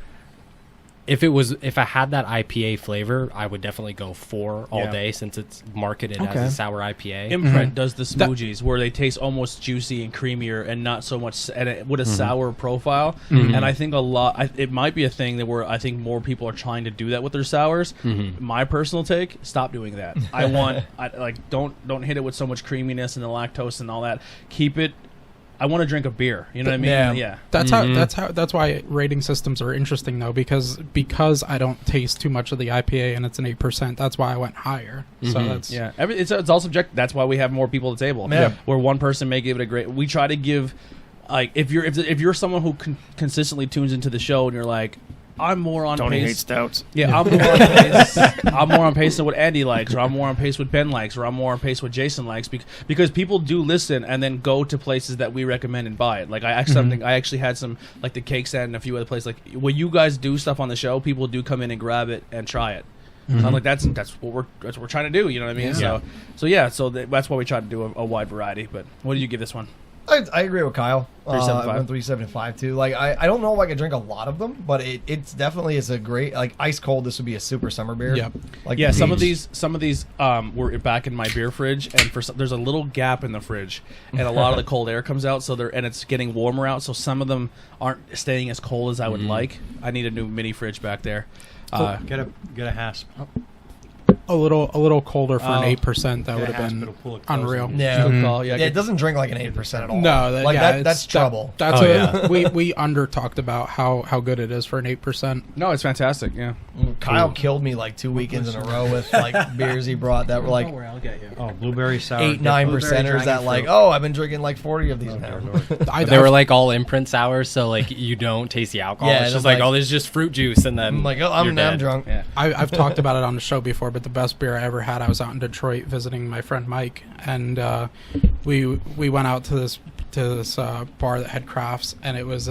if I had that IPA flavor, I would definitely go 4 all Yeah. day since it's marketed as Okay. a sour IPA. Imprint does the smoothies where they taste almost juicy and creamier and not so much with a sour profile. And I think it might be a thing that where I think more people are trying to do that with their sours. My personal take: stop doing that. Don't hit it with so much creaminess and the lactose and all that. Keep it. I want to drink a beer. You know what I mean? Yeah. That's why rating systems are interesting though, because I don't taste too much of the IPA and it's an 8%. That's why I went higher. So that's Yeah, it's all subjective. That's why we have more people at the table. Yeah. Where one person may give it a great. We try to give, like, if you're someone who consistently tunes into the show and you're like, I'm more on pace. stouts. Yeah, I'm more on pace. I'm more on pace than what Andy likes, or I'm more on pace with Ben likes, or I'm more on pace with Jason likes, because people do listen and then go to places that we recommend and buy it. Like I actually had some like the Cake Stand and a few other places. Like when you guys do stuff on the show, people do come in and grab it and try it. So I'm like, that's what we're trying to do. You know what I mean? Yeah. So that's why we try to do a wide variety. But what do you give this one? I agree with Kyle. 375? I went 375 too. Like I don't know if I could drink a lot of them, but it's definitely is a great like ice cold. This would be a super summer beer. Yep. Like Yeah, the some of peach. these were back in my beer fridge, and there's a little gap in the fridge, and a lot of the cold air comes out. And it's getting warmer out, so some of them aren't staying as cold as I would like. I need a new mini fridge back there. Get a hasp. a little colder for an Oh. 8%. That would have Hospital been pull it closer. unreal. Yeah. Good call. Yeah, Yeah, it doesn't drink like an 8% at all. No, like yeah, that's trouble. That's Oh, what we under talked about how good it is for an 8%. no, it's fantastic. Yeah, Kyle killed me like 2 weekends in a row with like beers he brought that were like I'll get you. Oh, blueberry sour. 8-9 Blueberry percenters dragon that like, fruit. oh, I've been drinking like 40 of these now. They were like all imprint sours, so like you don't taste the alcohol. Yeah, it's it's just like, like- oh, there's just fruit juice, and then I'm like, oh, you're I'm dead. drunk. Yeah. I've talked about it on the show before, but the best beer I ever had, I was out in Detroit visiting my friend Mike, and we went out to to this bar that had crafts, and it was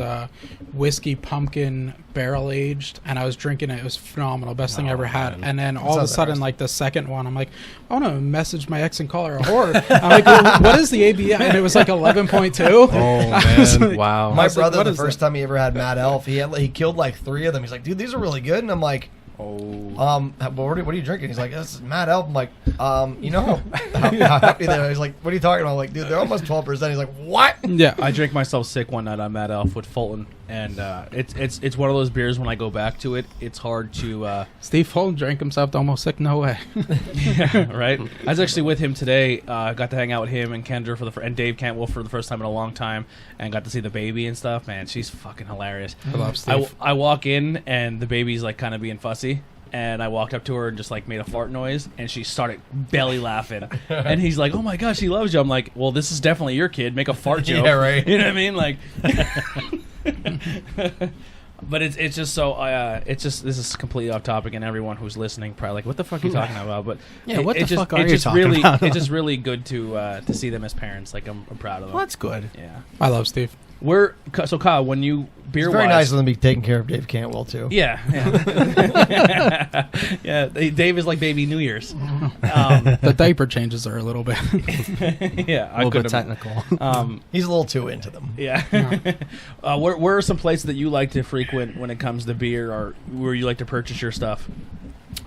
whiskey pumpkin barrel aged, and I was drinking it. It was phenomenal, best thing I ever had. And then all of a sudden, like the second one, I'm like, I want to message my ex and call her a whore. I'm like, well, what is the ABI? And it was like 11.2. Oh man, like, wow. My brother, the is first time he ever had Mad Elf, he killed like 3 of them. He's like, dude, these are really good. And I'm like, well, what are you drinking? He's like, this is Mad Elf. I'm like, you know how happy they are. He's like, what are you talking about? I'm like, dude, they're almost 12%. He's like, what? Yeah, I drank myself sick one night on Mad Elf with Fulton, and it's one of those beers when I go back to it, it's hard to. Steve Fulton drank himself to almost sick. No way. Yeah, right. I was actually with him today. Got to hang out with him and Kendra and Dave Cantwell for the first time in a long time, and got to see the baby and stuff. Man, she's fucking hilarious. I love Steve. I walk in and the baby's like kind of being fussy. And I walked up to her and just like made a fart noise, and she started belly laughing. And he's like, "Oh my gosh, he loves you." I'm like, "Well, this is definitely your kid. Make a fart joke." Yeah, right. You know what I mean? Like, but it's just so this is completely off topic, and everyone who's listening probably like, "What the fuck are you talking about?" But Yeah, what the fuck are it's you just talking really, about? It's just really good to see them as parents. Like I'm proud of them. Well, that's good. Yeah. I love Steve. So Kyle, when you beer It's very wise, nice of them to be taking care of Dave Cantwell, too. yeah. Yeah, Dave is like baby New Year's. The diaper changes are a little bit. Yeah, A little bit technical. He's a little too into them. Yeah. Where are some places that you like to frequent when it comes to beer, or where you like to purchase your stuff?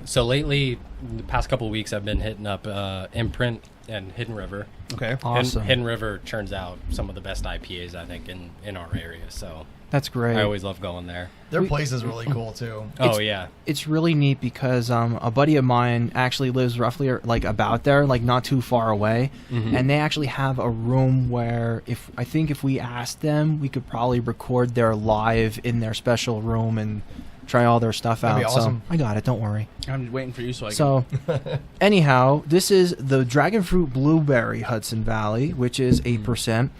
So lately, the past couple of weeks, I've been hitting up Imprint and Hidden River. Okay. Awesome. Hidden River churns out some of the best IPAs, I think, in our area. So That's great. I always love going there. Their place is really cool, too. Oh, yeah. It's really neat because a buddy of mine actually lives roughly like about there, like not too far away, and they actually have a room where if we asked them, we could probably record their live in their special room and try all their stuff That'd out. be awesome. So I got it. Don't worry. I'm waiting for you so I can. So, anyhow, this is the Dragon Fruit Blueberry Hudson Valley, which is 8%.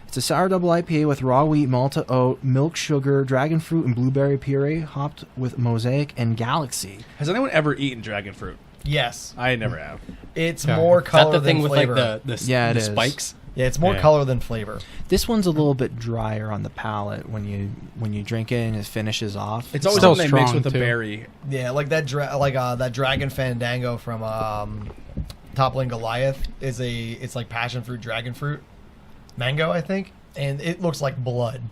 It's a sour double IPA with raw wheat, malted oat, milk sugar, dragon fruit, and blueberry puree, hopped with Mosaic and Galaxy. Has anyone ever eaten dragon fruit? Yes. I never have. It's Yeah. more Is that color the than thing with flavor. like the Yeah, it the is. spikes? Yeah, it's more Yeah. color than flavor. This one's a little bit drier on the palate when you drink it and it finishes off. It's always Still something they mix strong, with a too. berry. Yeah, like that that Dragon Fandango from Toppling Goliath it's like passion fruit, dragon fruit, mango, I think, and it looks like blood.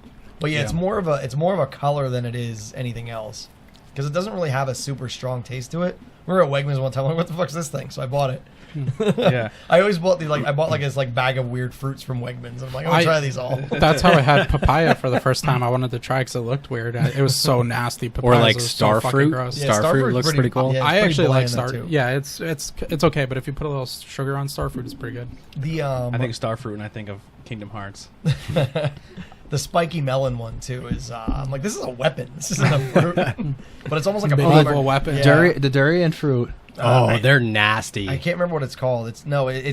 But yeah, Yeah. it's more of a color than it is anything else, because it doesn't really have a super strong taste to it. We were at Wegmans one time. I'm like, what the fuck's this thing? So I bought it. Yeah. I always bought this bag of weird fruits from Wegmans. I'm like, I'm gonna try these all. That's how I had papaya for the first time. I wanted to try because it looked weird. It was so nasty. Or Papayas like are so fucking starfruit. gross. Yeah, Starfruit starfruit's looks pretty cool. yeah, it's I pretty actually like bland, star. too. Yeah, it's okay, but if you put a little sugar on starfruit, it's pretty good. The I think starfruit, and I think of Kingdom Hearts. the spiky melon one too is I'm like, this is a weapon. This isn't a fruit, but it's almost like a Medieval pomegranate. weapon. Yeah. The durian fruit. Oh, they're nasty. I can't remember what it's called. It's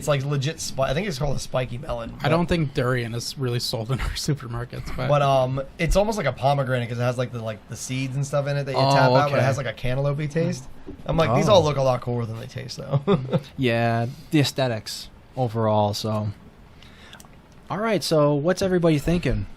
like legit. I think it's called a spiky melon. I don't think durian is really sold in our supermarkets, But it's almost like a pomegranate because it has like the seeds and stuff in it that you Oh, tap out, but it okay. has like a cantaloupe taste. I'm like, these all look a lot cooler than they taste though. Yeah, the aesthetics overall. So, all right. So, what's everybody thinking?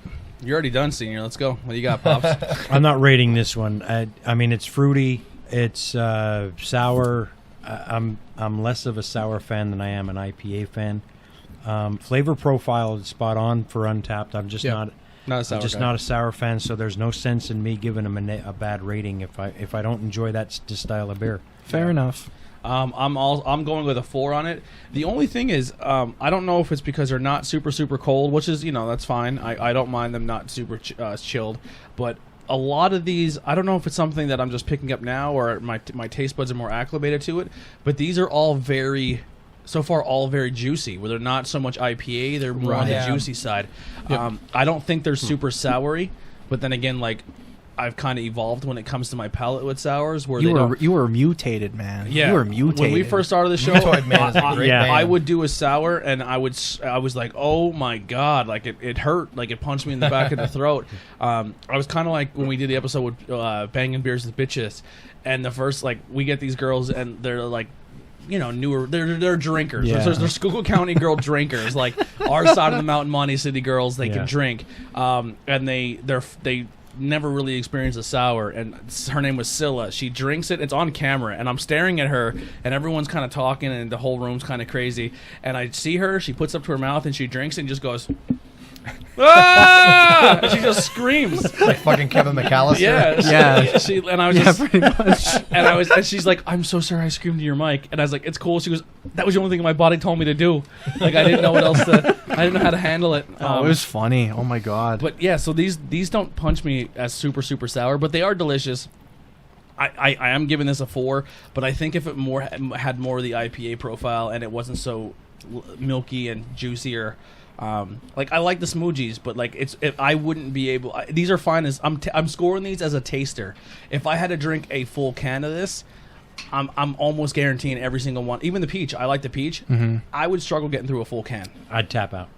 You're already done, Senior. Let's go. What do you got, Pops? I'm not rating this one. I mean, it's fruity. It's sour. I'm less of a sour fan than I am an IPA fan. Flavor profile is spot on for Untapped. I'm just not Not a sour guy. not a sour fan. So there's no sense in me giving them a bad rating if I don't enjoy that style of beer. Fair enough. I'm going with a 4 on it. The only thing is, I don't know if it's because they're not super cold, which is, that's fine. I don't mind them not super chilled, but a lot of these, I don't know if it's something that I'm just picking up now or my taste buds are more acclimated to it, but these are all very juicy, where they're not so much IPA, they're more on the Yeah. juicy side. Yep. I don't think they're super soury, but then again, like, I've kind of evolved when it comes to my palate with sours, where You were mutated, man. yeah, You were mutated. When we first started the show, Mutoid Man is a great band. I would do a sour, and I was like, oh my god, like it hurt, like it punched me in the back of the throat. I was kind of like when we did the episode with Bangin beers with bitches, and the first, like, we get these girls and they're like newer. They're drinkers. Yeah. They're Schuylkill County girl drinkers. Like our side of the mountain, Monty City girls, they can drink, and they never really experienced a sour. And her name was Scylla. She drinks it. It's on camera, and I'm staring at her, and everyone's kind of talking, and the whole room's kind of crazy. And I see her. She puts up to her mouth, and she drinks it and just goes. Ah! And she just screams Like fucking Kevin McAllister. Yeah. She and I was just pretty much. and she's like, I'm so sorry I screamed to your mic. And I was like, it's cool. She goes, that was the only thing my body told me to do. Like I didn't know what else to. I didn't know how to handle it. It was funny. Oh my god. But yeah, so these don't punch me as super sour, but they are delicious. I am giving this a 4, but I think if it had more of the IPA profile and it wasn't so milky and juicier. Like I like the smoothies, but like I wouldn't be able. These are fine as I'm scoring these as a taster. If I had to drink a full can of this, I'm almost guaranteeing every single one. Even the peach, I like the peach. Mm-hmm. I would struggle getting through a full can. I'd tap out.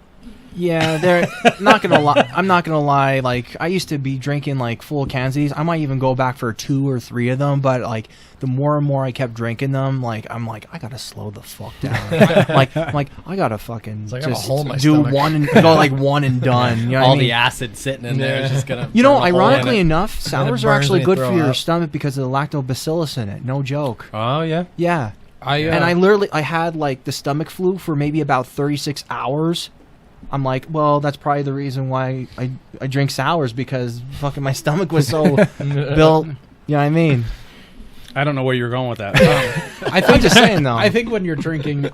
Yeah, they're not gonna lie. I'm not gonna lie. Like I used to be drinking like full cans of these. I might even go back for 2 or 3 of them. But like the more and more I kept drinking them, I'm like I gotta slow the fuck down. like I gotta fucking like I have a just hole in my do stomach. one and go like one and done. You know what All I mean? the acid sitting in there is just gonna. You know, burn a hole in ironically it. enough, sours are burns actually when you good throw for your up. stomach because of the lactobacillus in it. No joke. Oh yeah. Yeah. And I had like the stomach flu for maybe about 36 hours. I'm like, well, that's probably the reason why I drink sours because fucking my stomach was so built. You know what I mean? I don't know where you're going with that. I'm just saying though. I think when you're drinking,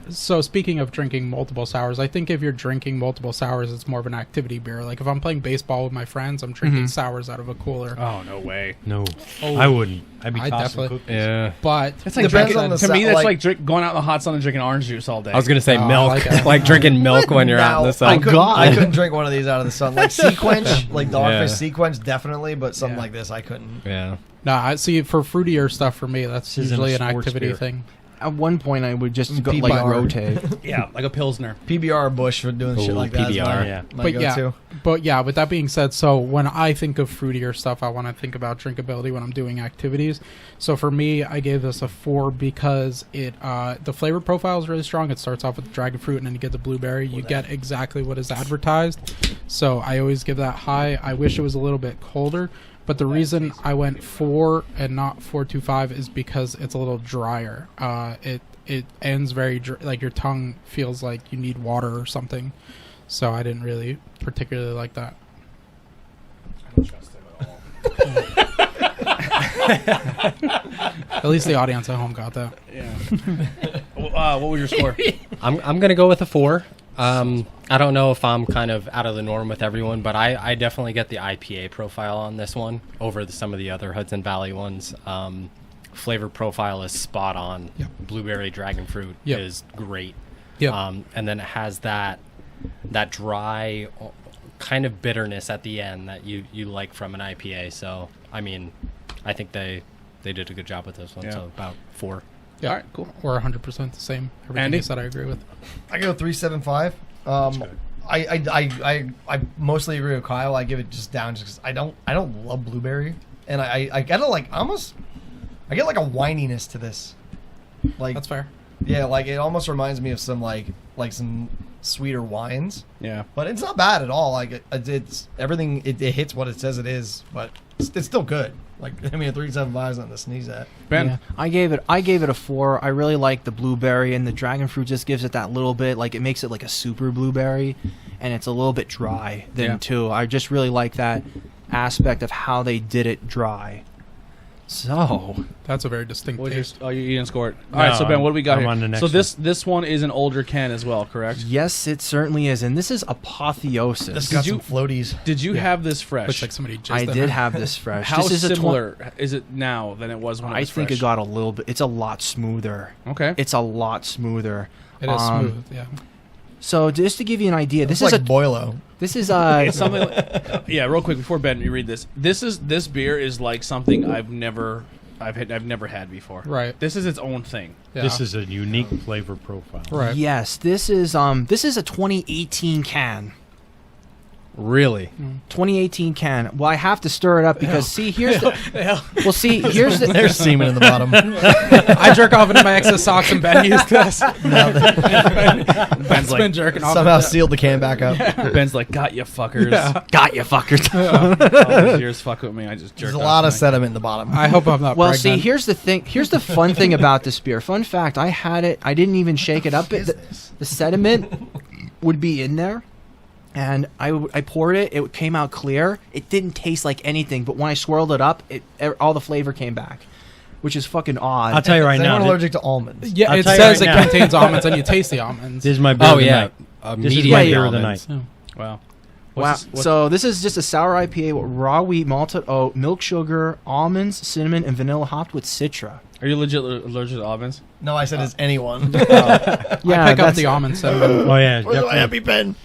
so speaking of drinking multiple sours, I think if you're drinking multiple sours, it's more of an activity beer. Like if I'm playing baseball with my friends, I'm drinking sours out of a cooler. Oh no way! No, Oh. I wouldn't. I'd be I tossing definitely- cookies. Yeah. But It's like Depends drinking, on the to me. sa- That's like- like going out in the hot sun and drinking orange juice all day. I was gonna say Oh, I milk, like it. like drinking milk when you're out in the sun. I couldn't drink one of these out of the sun. Like Sequench, like Dogfish Yeah. Sequench, definitely, but something Yeah. like this, I couldn't. Yeah. no, I see for fruitier stuff for me, that's This isn't usually a an sports activity beer. thing. at one point I would just go, PBR. like rotate. yeah, like a pilsner. PBR Bush for doing shit Ooh, like that. is PBR. my- Yeah. my But go-to. with that being said, so when I think of fruitier stuff, I want to think about drinkability when I'm doing activities. So for me, I gave this a 4 because the flavor profile is really strong. It starts off with dragon fruit and then you get the blueberry. You get exactly what is advertised. So I always give that high. I wish it was a little bit colder. But the reason I went 4 and not 4.25 is because it's a little drier. It ends very like your tongue feels like you need water or something. So I didn't really particularly like that. I don't trust him at all. At least the audience at home got that. Yeah. What was your score? I'm gonna go with a 4. I don't know if I'm kind of out of the norm with everyone, but I definitely get the IPA profile on this one over some of the other Hudson Valley ones. Flavor profile is spot on. Yep. Blueberry dragon fruit Yep. is great. Yep. And then it has that dry kind of bitterness at the end that you like from an IPA. So I mean, I think they did a good job with this one. Yeah. So about 4. Yeah. All right, cool. We're 100% the same. Everything Andy? you said I agree with. I go 3.75. I mostly agree with Kyle. I give it just down just because I don't love blueberry, and I get a, like almost I get like a whininess to this. Like That's fair. yeah, like it almost reminds me of some like some sweeter wines, Yeah. but it's not bad at all. Like it's everything. It hits what it says it is, but it's still good. Like I mean, a 3.75 is nothing to sneeze at. Ben. Yeah. I gave it a 4. I really like the blueberry, and the dragon fruit just gives it that little bit, like it makes it like a super blueberry, and it's a little bit dry then Yeah. too. I just really like that aspect of how they did it dry. So That's a very distinct What taste. you didn't score it. All No, right, so Ben, what do we got I'm here? on the next so one. this one is an older can as well, correct? yes, it certainly is, and this is Apotheosis. This got you- some floaties. Did you have this fresh? Looks like somebody just I did have this fresh. How this is similar is it now than it was when it I was think fresh? it got a little bit. It's a lot smoother. Okay. It's a lot smoother. It is smooth, yeah. So just to give you an idea, this It's is like Boilo. this is It's something. Yeah, real quick before Ben, you read this. This beer is like something I've never had before. Right. This is its own thing. Yeah. This is a unique flavor profile. right. Yes, this is a 2018 can. Really? 2018 can. Well, I have to stir it up because here's the. Well, here's the. There's semen in the bottom. I jerk off into my excess socks and Ben used this. Ben's Been like, jerking off. Somehow into sealed the can back up. Ben's like, got you fuckers. Yeah. Got you, fuckers. All those years fuck with me. I just jerked There's a off lot of tonight. sediment in the bottom. I hope I'm not Well, pregnant. see, here's the thing. Here's the fun thing about this beer. Fun fact: I had it. I didn't even shake it up. The sediment would be in there, and I poured it. It came out clear. It didn't taste like anything, but when I swirled it up, all the flavor came back, which is fucking odd. I'll tell you right Is now. anyone allergic to almonds? Yeah, I'll it tell you says right it now. contains almonds, and you taste the almonds. This is my beer Oh of the yeah, night. This is medium my beer of the almonds. night. Wow. Wow. So this is just a sour IPA with raw wheat, malted oat, milk sugar, almonds, cinnamon, and vanilla hopped with Citra. Are you legit allergic to almonds? No, I said is anyone. Yeah, I pick up that's- the almond cinnamon. Oh yeah, Where's my definitely. happy pen?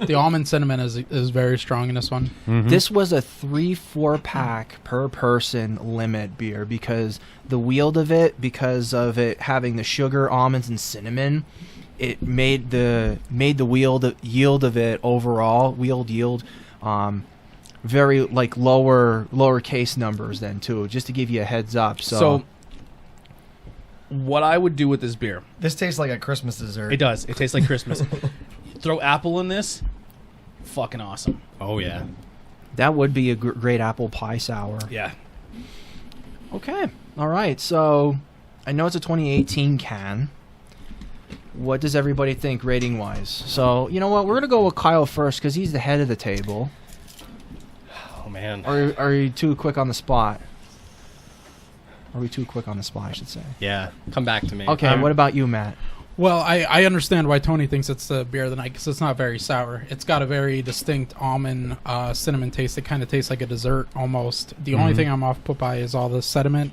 The almond cinnamon is very strong in this one. Mhm. This was a 3-4 pack per person limit beer because the yield of it, because of it having the sugar, almonds, and cinnamon, it made the yield of it overall yield very like lower case numbers then too, just to give you a heads up. So what I would do with this beer, This tastes like a Christmas dessert. it does. It tastes like Christmas. Throw apple in this, fucking awesome. Oh yeah. that would be a great apple pie sour. Yeah. Okay. All right. So I know it's a 2018 can. What does everybody think rating wise? So, you know what? We're going to go with Kyle first because he's the head of the table. Oh man. Or are you too quick on the spot? Are we too quick on the spot, I should say? Yeah. Come back to me. Okay. What about you, Matt? Well, I understand why Tony thinks it's the beer of the night because it's not very sour. It's got a very distinct almond cinnamon taste. It kind of tastes like a dessert almost. The only thing I'm off put by is all the sediment.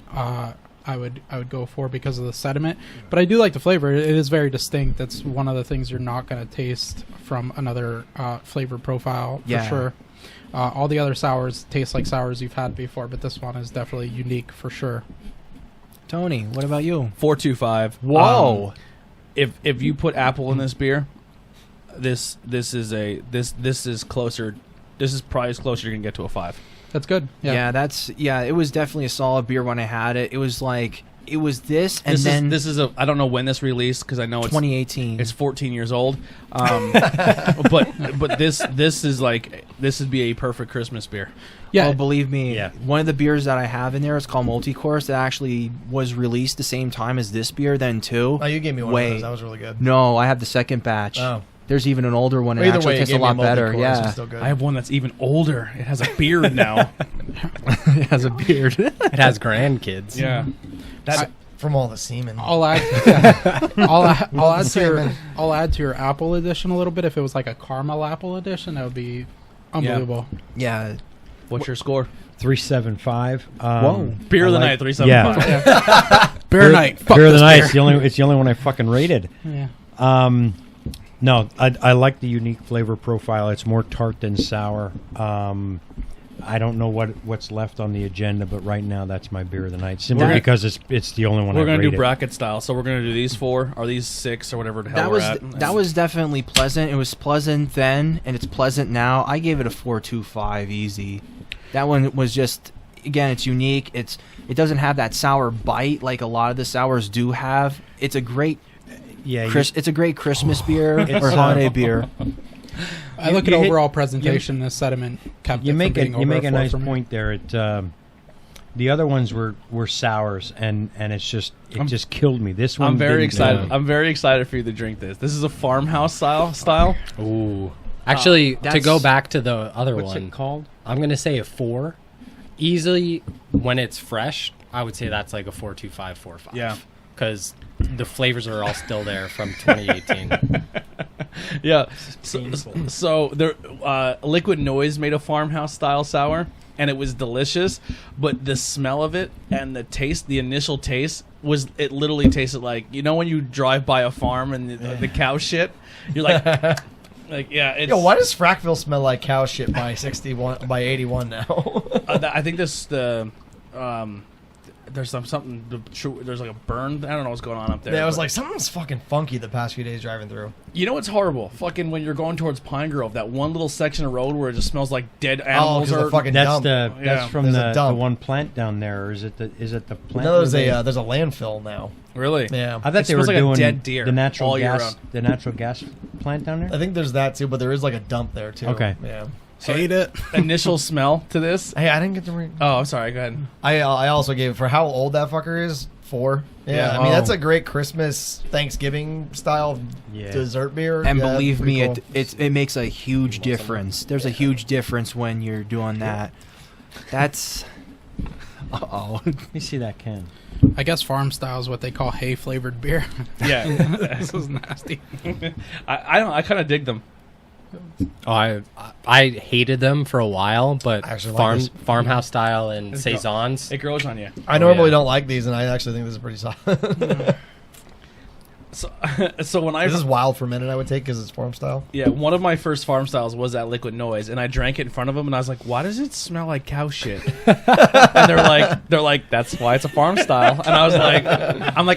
I would go for because of the sediment, but I do like the flavor. It is very distinct. That's one of the things you're not going to taste from another flavor profile for Yeah. sure. All the other sours taste like sours you've had before, but this one is definitely unique for sure. Tony, what about you? 4.25. Whoa. If you put apple in this beer, this is closer. This is probably as close you're gonna get to a 5. That's good. Yeah, it was definitely a solid beer when I had it. It was like it was this, and then this is a. I don't know when this released because I know it's 2018. It's 14 years old. But this is like this would be a perfect Christmas beer. Yeah. Oh, believe me, Yeah. one of the beers that I have in there is called Multicourse. That actually was released the same time as this beer then too. Oh, you gave me one Wait. of those. That was really good. No, I have the second batch. Oh. There's even an older one. It Either actually way, you tastes a gave me lot better. multi-course. Yeah, It's still good. I have one that's even older. It has a beard now. it has a beard. It has grandkids. Yeah. That From all the semen. I'll add I'll add to your apple edition a little bit. If it was like a caramel apple edition, that would be unbelievable. Yeah. what's your score? 375. Whoa. Beer of the night, 375. Beer night. Fuck Beer of the this night. beer. It's the only one I fucking rated. Yeah. No, I like the unique flavor profile. It's more tart than sour. I don't know what's left on the agenda, but right now that's my beer of the night. Simply We're gonna- because it's the only one We're I've gonna do rated. bracket style, so we're gonna do these 4 or these 6 or whatever the hell That was definitely pleasant. It was pleasant then, and it's pleasant now. I gave it a 4.25 easy. That one was just, again, it's unique. It doesn't have that sour bite like a lot of the sours do have. It's a great it's a great Christmas beer or holiday beer. I look at you hit- overall presentation as sediment kept You it make from being it. You over make a 4 nice for me. point there. The other ones were sours, and it's just just killed me. This one, I'm very didn't. excited. I'm very excited for you to drink this. This is a farmhouse style. Ooh. Actually, to that's- go back to the other What's one, it called? I'm gonna say a 4. Easily, when it's fresh, I would say that's like a 4.25, 4.5. Yeah. Because the flavors are all still there from 2018. Yeah. So there, Liquid Noise made a farmhouse style sour, and it was delicious. But the smell of it and the taste, the initial taste, it literally tasted like, you know when you drive by a farm and the cow shit, you're like, yeah. It's, Yo, why does Frackville smell like cow shit by 81 now? I think there's something. There's like a burn. I don't know what's going on up there. Yeah, I was like, something's fucking funky the past few days driving through. You know what's horrible? Fucking when you're going towards Pine Grove, that one little section of road where it just smells like dead animals. Oh, or fucking That's dump. that's from There's a the dump. one plant down there, or is it the plant? No, there's a landfill now. Really? Yeah, I thought It they were smells like a doing dead deer the natural all year gas, the natural gas plant down there. I think there's that too, but there is like a dump there too. Okay. Yeah. Hate it. Initial smell to this. Hey, I didn't get to read. Oh, I'm sorry. Go ahead. I also gave it for how old that fucker is. 4. Yeah, Yeah. I mean Oh. that's a great Christmas, Thanksgiving style Yeah. dessert beer. And Yeah, believe pretty me, cool. it makes a huge difference. There's a huge difference when you're doing that. That's. Uh-oh. Let me see that can. I guess farm style is what they call hay flavored beer. Yeah. This is nasty. I kind of dig them. Oh, I hated them for a while, but I actually like this. farmhouse style and It's saisons. It grows on you. I normally yeah. don't like these, and I actually think this is pretty solid. So when I This is wild for a minute, I would take because it's farm style. yeah, one of my first farm styles was that Liquid Noise, and I drank it in front of them, and I was like, "Why does it smell like cow shit?" And they're like, "That's why it's a farm style." And I was like,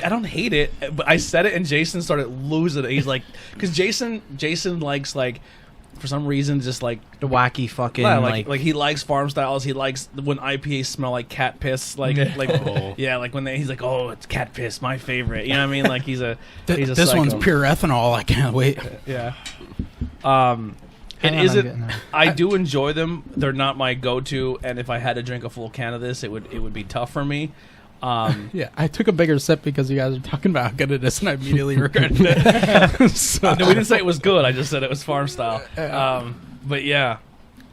I don't hate it, but I said it, and Jason started losing it. He's like, because Jason likes like, for some reason, just like. The wacky fucking Yeah, like he likes farm styles. He likes when IPAs smell like cat piss. Like Oh. yeah, like when he's like, oh, it's cat piss, my favorite. You know what I mean? Like he's a This psycho. one's pure ethanol. I can't wait. Yeah. It Hang on, I'm isn't. getting there. I do enjoy them. They're not my go-to, and if I had to drink a full can of this, it would be tough for me. Yeah, I took a bigger sip because you guys were talking about how good it is, and I immediately regretted it. So, No, we didn't say it was good. I just said it was farm style. But yeah,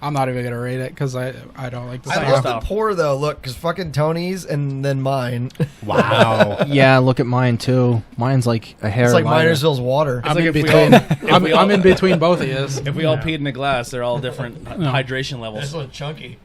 I'm not even gonna rate it because I don't like the I Same love style. the pour though. Look, because fucking Tony's and then mine. Wow. Yeah, look at mine too. Mine's like a hair. It's like lighter. Minersville's water. I'm like in if we between. all- if we all- I'm in between both of yous. if we all peed in a glass, they're all different hydration levels. one's chunky.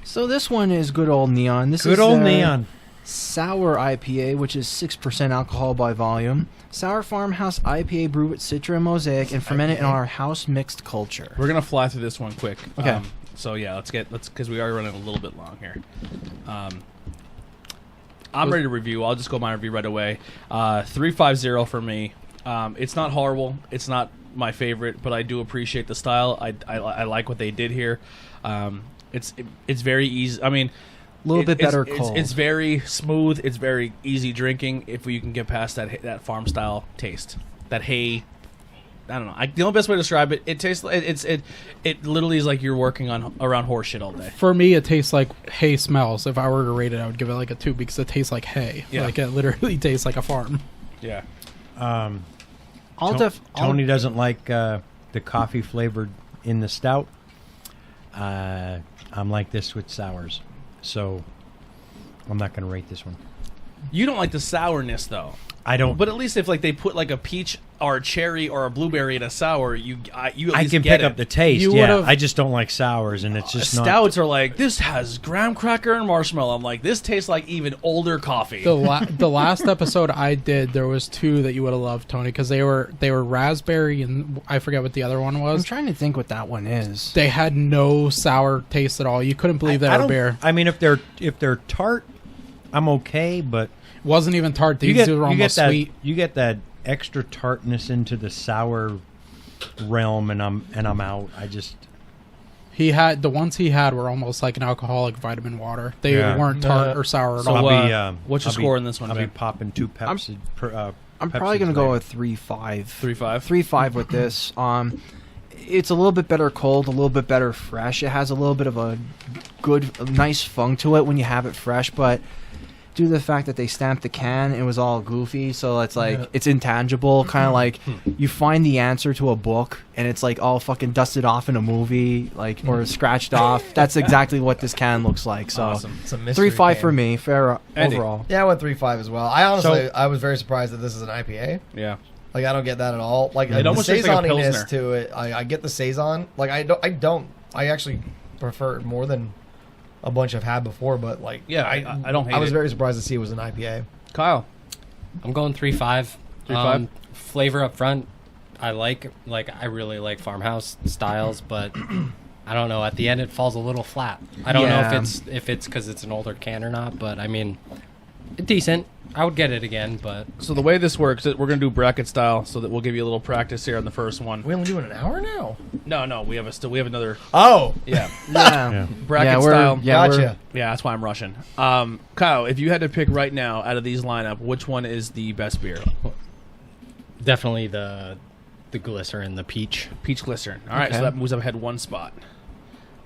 So this one is good old neon. This Good is old neon. Sour IPA, which is 6% alcohol by volume. Sour Farmhouse IPA brewed with Citra and Mosaic and fermented in our house mixed culture. We're gonna fly through this one quick. Okay. So yeah, let's because we are running a little bit long here. I'm ready to review. I'll just go my review right away. 350 for me. It's not horrible. It's not my favorite, but I do appreciate the style. I like what they did here. It's very easy. I mean, A little bit better it's, cold. It's very smooth. It's very easy drinking if you can get past that farm style taste. That hay. I don't know. The only best way to describe it, it tastes. It literally is like you're working around horse shit all day. For me, it tastes like hay smells. If I were to rate it, I would give it like a 2 because it tastes like hay. Yeah. Like it literally tastes like a farm. Yeah. Tony doesn't like the coffee flavored in the stout. I'm like this with sours, so I'm not going to rate this one. You don't like the sourness though. I don't. But at least if like they put like a peach or a cherry or a blueberry in a sour, you at I least can get pick it. up the taste. You Yeah, would've- I just don't like sours, and it's just not. Stouts are like, this has graham cracker and marshmallow. I'm like, this tastes like even older coffee. The last episode I did, there was 2 that you would have loved, Tony, because they were raspberry and I forget what the other one I'm was. trying to think what that one is. They had no sour taste at all. You couldn't believe they I were don't- beer. I mean, if they're tart, I'm okay, but Wasn't even tart. These were you almost get that sweet. you get that extra tartness into the sour realm, and I'm out. I just He had the ones he had were almost like an alcoholic vitamin water. They Yeah. weren't tart or sour at So, all. what's your I'll score in this one, I'll be Ben? popping 2 Pepsi. I'm probably gonna go with 3.5. 3.5. 3.5 with this. It's a little bit better cold, a little bit better fresh. It has a little bit of a nice funk to it when you have it fresh, but due to the fact that they stamped the can, it was all goofy, so it's like it's intangible, kind of like you find the answer to a book and it's like all fucking dusted off in a movie, like or scratched off. That's exactly what this can looks like. So Awesome. It's a mystery 3.5 can. for me, fair Andy. overall. Yeah, I went 3.5 as well. I honestly, So- I was very surprised that this is an IPA. Yeah. Like I don't get that at all. Like It the almost tastes like a saisoniness Pilsner. to it. I get the saison. Like I actually prefer it more than a bunch I've had before. But like Yeah, I don't hate I was it. very surprised to see it was an IPA. Kyle. I'm going 3.5. 3.5? Flavor up front, I really like farmhouse styles, but I don't know. At the end, it falls a little flat. I don't know if it's because it's an older can or not, but I mean, decent. I would get it again, but So the way this works, we're going to do bracket style, so that we'll give you a little practice here on the first one. We only doing an hour now. No, we have another. Oh, Yeah, Yeah. bracket style. gotcha. Yeah, that's why I'm rushing. Kyle, if you had to pick right now out of these lineup, which one is the best beer? definitely the glycerin, the peach. Peach Glycerin. All right, Okay. so that moves up ahead one spot.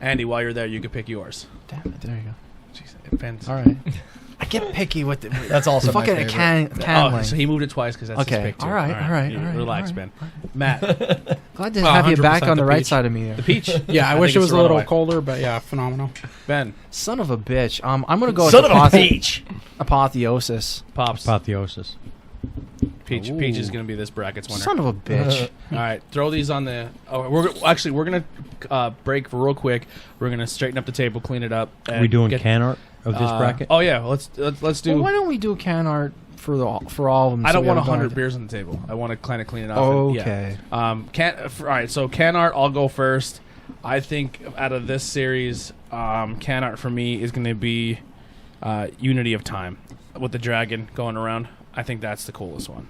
Andy, while you're there, you can pick yours. Damn it, there you go. Jeez, it depends. All right. I get picky with the That's also my fucking favorite. can Oh, lane. so he moved it twice because that's Okay, his pick too. all right, all right, You all right, relax, all right. Ben. Matt, Glad to have you back 100% on the the right peach. side of me the there. peach. Yeah, I think wish it it's was the a little runaway. colder, but yeah, phenomenal. Ben, Son of a bitch. I'm gonna go Son with of a peach. Apotheosis. Pops. Apotheosis. Peach. Ooh. Peach is going to be this bracket's winner. Son of a bitch. All right, throw these on the. Oh, we're gonna break for real quick. We're gonna straighten up the table, clean it up. And We doing get, can art of this bracket? Oh yeah, let's do. Well, why don't we do can art for all of them? I so don't we want haven't 100 gone- beers on the table. I want to kind of clean it up. and- yeah. Okay. All right. So can art, I'll go first. I think out of this series, can art for me is going to be Unity of Time with the dragon going around. I think that's the coolest one.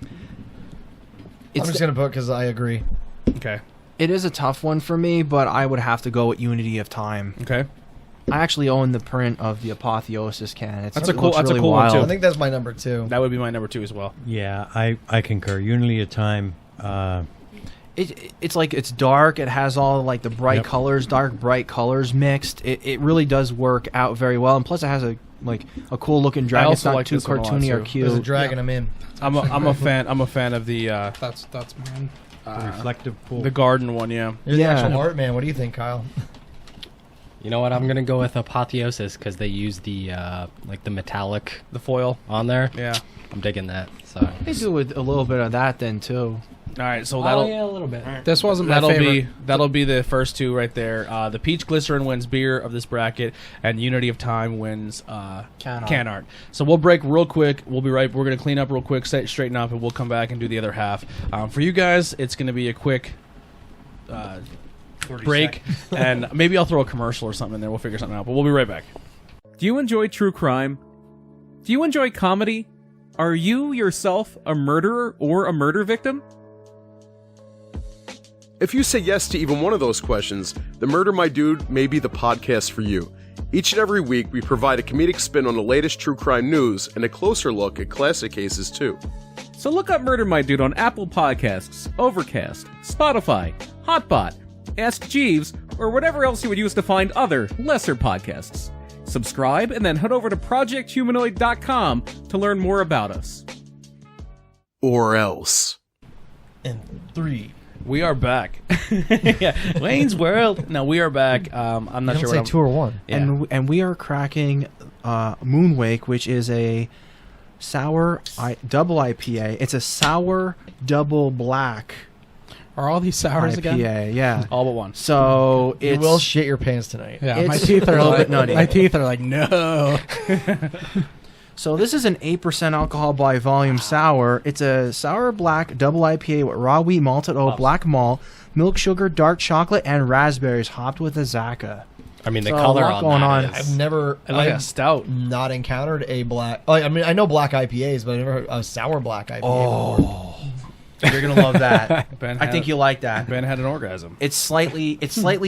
I'm just gonna put because I agree. Okay. It is a tough one for me, but I would have to go with Unity of Time. Okay. I actually own the print of the Apotheosis can. It That's a looks cool really one, wild. too. I think that's my number 2. That would be my number 2 as well. Yeah, I concur. Unity of Time. It's like it's dark. It has all like the bright Yep. colors, dark bright colors mixed. It really does work out very well, and plus it has a cool looking dragon. It's also not like too this one a lot, cartoony or too. There's a cute. dragon. I'm in. I'm a fan. I'm a fan of the That's mine. reflective pool. the garden one. Yeah. You're Yeah. the actual art man. What do you think, Kyle? You know what? I'm gonna go with Apotheosis because they use the the metallic The foil. on there. Yeah. I'm digging that. So They do with a little bit of that then too. All right. So that'll. a little bit. This wasn't my favorite. That'll be the first two right there. The Peach Glycerin wins beer of this bracket, and Unity of Time wins can art. So we'll break real quick. We'll be right. We're gonna clean up real quick, straighten up, and we'll come back and do the other half. For you guys, it's gonna be a quick break, and maybe I'll throw a commercial or something in there. We'll figure something out. But we'll be right back. Do you enjoy true crime? Do you enjoy comedy? Are you yourself a murderer or a murder victim? If you say yes to even one of those questions, the Murder My Dude may be the podcast for you. Each and every week, we provide a comedic spin on the latest true crime news and a closer look at classic cases, too. So look up Murder My Dude on Apple Podcasts, Overcast, Spotify, Hotbot, Ask Jeeves, or whatever else you would use to find other, lesser podcasts. Subscribe and then head over to ProjectHumanoid.com to learn more about us. Or else. And 3. We are back. Yeah, Wayne's World. No, we are back. I'm not Don't sure say what 2 or 1. Yeah. And we are cracking Moonwake, which is a sour double IPA. It's a sour double black Are all these sours IPA. again? Yeah. all but one. So You it's will shit your pants tonight. Yeah, It's my teeth are a little like bit nutty. My teeth are like no. So this is an 8% alcohol by volume sour. It's a sour black double IPA with raw wheat malted oat, black malt, milk sugar, dark chocolate, and raspberries, hopped with a Zacca. I mean, the So a color lot on going that on. is- I've never. I like I've stout. not encountered a black. I mean, I know black IPAs, but I never heard a sour black IPA. before. You're gonna love that. Ben I had- think you like that. Ben had an orgasm. It's slightly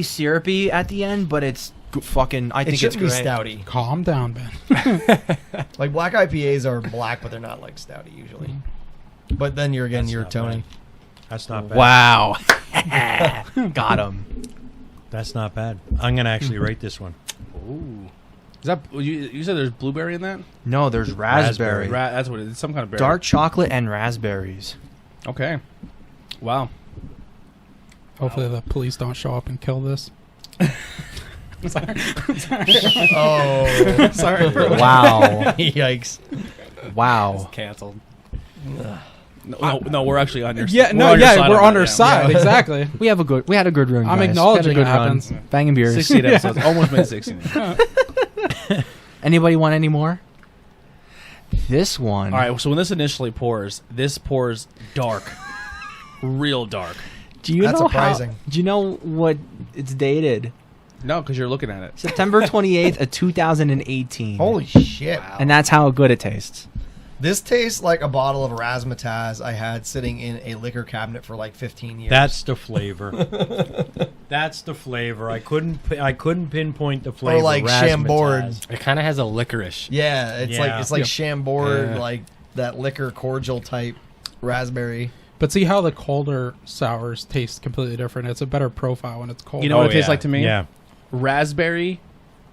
syrupy at the end, but it's fucking. I It think it's shouldn't be great. stouty. Calm down, Ben. Like black IPAs are black, but they're not like stouty usually. But then you're not Tony. That's not bad. Wow. Got him. That's not bad. I'm going to actually rate this one. Ooh. Is that you said there's blueberry in that? No, there's raspberry. That's what it is. It's some kind of berry. Dark chocolate and raspberries. Okay. Wow. Hopefully the police don't show up and kill this. Oh, Sorry. Wow. yikes! Wow. canceled. No, we're actually on your. Yeah, we're on we're side on that, her side. Exactly. We had a good run. I'm guys. acknowledging We had a it good run. happens. Banging beers. 68 episodes. Almost made 16. Anybody want any more? This one. All right. So when this initially pours dark, real dark. Do you That's know surprising. Do you know what it's dated? No, because you're looking at it. September 28th of 2018. Holy shit! And that's how good it tastes. This tastes like a bottle of razzmatazz I had sitting in a liquor cabinet for like 15 years. That's the flavor. That's the flavor. I couldn't pinpoint the flavor. Or like Chambord. Razzmatazz. It kind of has a licorice. Yeah, it's like Chambord, Yeah. like that liquor cordial type raspberry. But see how the colder sours taste completely different. It's a better profile when it's cold. You know what it tastes like to me? Yeah. Raspberry,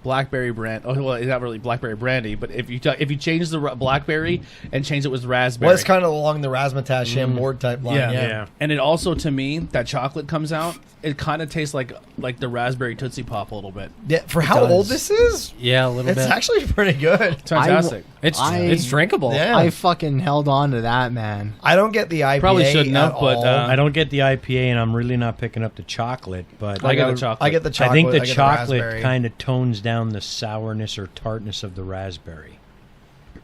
blackberry brand. Oh well, it's not really blackberry brandy, but if you change the blackberry and change it with raspberry, Well, it's kind of along the razzmatazz Chambord type line. Yeah. Yeah. and it also to me that chocolate comes out. It kind of tastes like the raspberry Tootsie Pop a little bit. Yeah, for how does. old this is, Yeah, a little it's bit. actually pretty good. It's fantastic. It's drinkable. Yeah. I fucking held on to that, man. I don't get the IPA Probably shouldn't have, at but, all. uh, I don't get the IPA, and I'm really not picking up the chocolate. But I got the chocolate. I get the chocolate. I think the get chocolate raspberry. kind of tones down the sourness or tartness of the raspberry.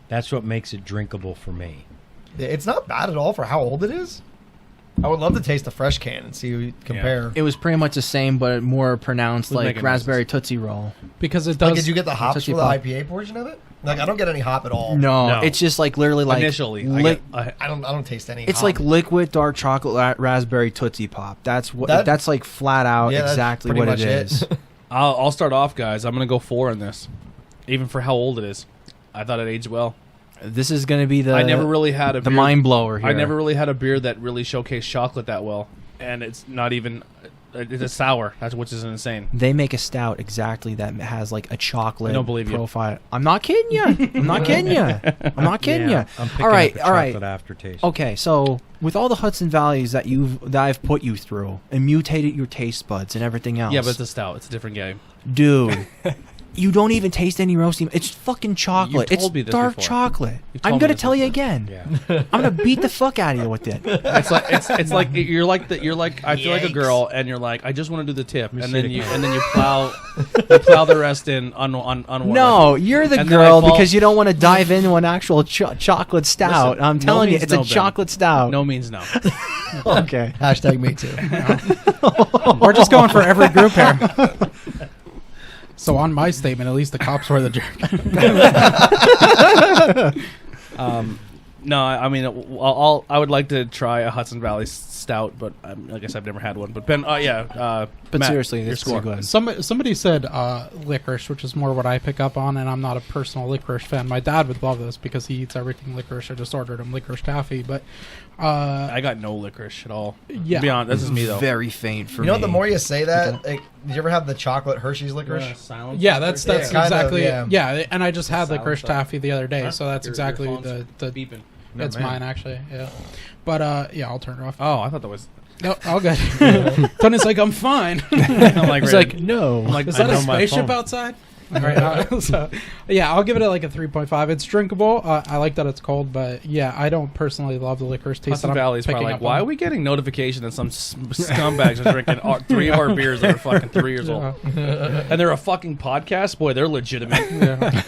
That's what makes it drinkable for me. It's not bad at all for how old it is. I would love to taste the fresh can and see we compare. It was pretty much the same, but more pronounced, Who's like making raspberry Tootsie Roll. because it Like, does. did you get the hops Tootsie for the Pop. IPA portion of it? Like, I don't get any hop at all. No, No. it's just like literally like Initially, I I don't taste any. it's hop. like liquid dark chocolate raspberry Tootsie Pop. That's what. That- that's like flat out Yeah, that's exactly pretty what it much is. I'll start off, guys. I'm gonna go 4 on this, even for how old it is. I thought it aged well. This is gonna be the. I never really had a the beer, mind blower here. I never really had a beer that really showcased chocolate that well, and it's not even. It's a sour, which is insane. They make a stout exactly that has like a chocolate I don't believe you. profile. I'm not kidding you. I'm not kidding you. I'm not kidding Yeah, you. I'm picking All right, up the all right. chocolate aftertaste. Okay, so with all the Hudson Valleys that I've put you through and mutated your taste buds and everything else. Yeah, but it's a stout. It's a different game. Dude, you don't even taste any roasting. It's fucking chocolate. You've told It's me this dark before. chocolate. You've I'm told me gonna this tell you before. again. Yeah. I'm gonna beat the fuck out of you with it. It's like it's like you're like I feel like a Yikes. girl, and you're like I just want to do the tip, and see then the you plow the rest in on No, you're the And then I girl fall- because you don't want to dive into an actual chocolate stout. Listen, I'm no telling you, means it's no, a Ben. chocolate stout. No means no. Okay. Hashtag me too. We're just going for every group here. So on my statement, at least the cops were the jerk. No, I mean, I would like to try a Hudson Valley stout, but I guess I've never had one. But Ben, But Matt, seriously, your it's score. good. Somebody said licorice, which is more what I pick up on, and I'm not a personal licorice fan. My dad would love this because he eats everything licorice. I just ordered him licorice taffy, but I got no licorice at all. Yeah. To be honest, this is me though. Very faint for You know me. what? The more you say that, like, did you ever have the chocolate Hershey's licorice? yeah, that's Yeah, kind of, exactly yeah. yeah. And I just had Silent licorice stuff. taffy the other day, Huh? so that's Your exactly phone's the beeping. it's man. mine actually. Yeah, but yeah, I'll turn it off. Oh, I thought that was. No, all good. Tony's like, I'm fine. I'm like, It's ready. like no. I'm like, Is that I a know my spaceship phone. outside? All right, so, yeah, I'll give it like a 3.5. It's drinkable. I like that it's cold, but yeah, I don't personally love the licorice taste. Hudson that I'm Valley's probably picking like, up why on. are we getting notification that some scumbags are drinking 3 of our beers that are fucking 3 years old? And they're a fucking podcast? Boy, they're legitimate. Yeah.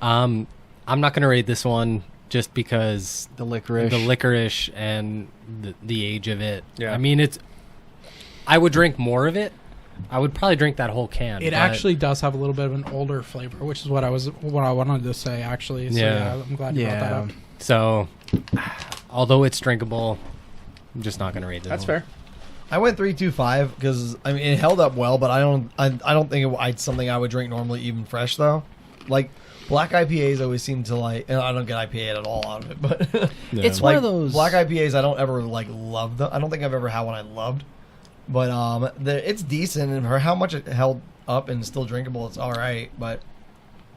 I'm not gonna rate this one just because The licorice. the licorice and the age of it. Yeah. I mean, I would drink more of it. I would probably drink that whole can. It but- actually does have a little bit of an older flavor, which is what I wanted to say actually. So Yeah. yeah, I'm glad you brought that up. So, although it's drinkable, I'm just not gonna rate it. That's fair. I went 3.25 because I mean it held up well, but I don't think it's something I would drink normally, even fresh though. Like black IPAs always seem to like, and I don't get IPA at all out of it, but It's like one of those black IPAs I don't ever like love them. I don't think I've ever had one I loved, but it's decent, and for how much it held up and still drinkable, it's all right. But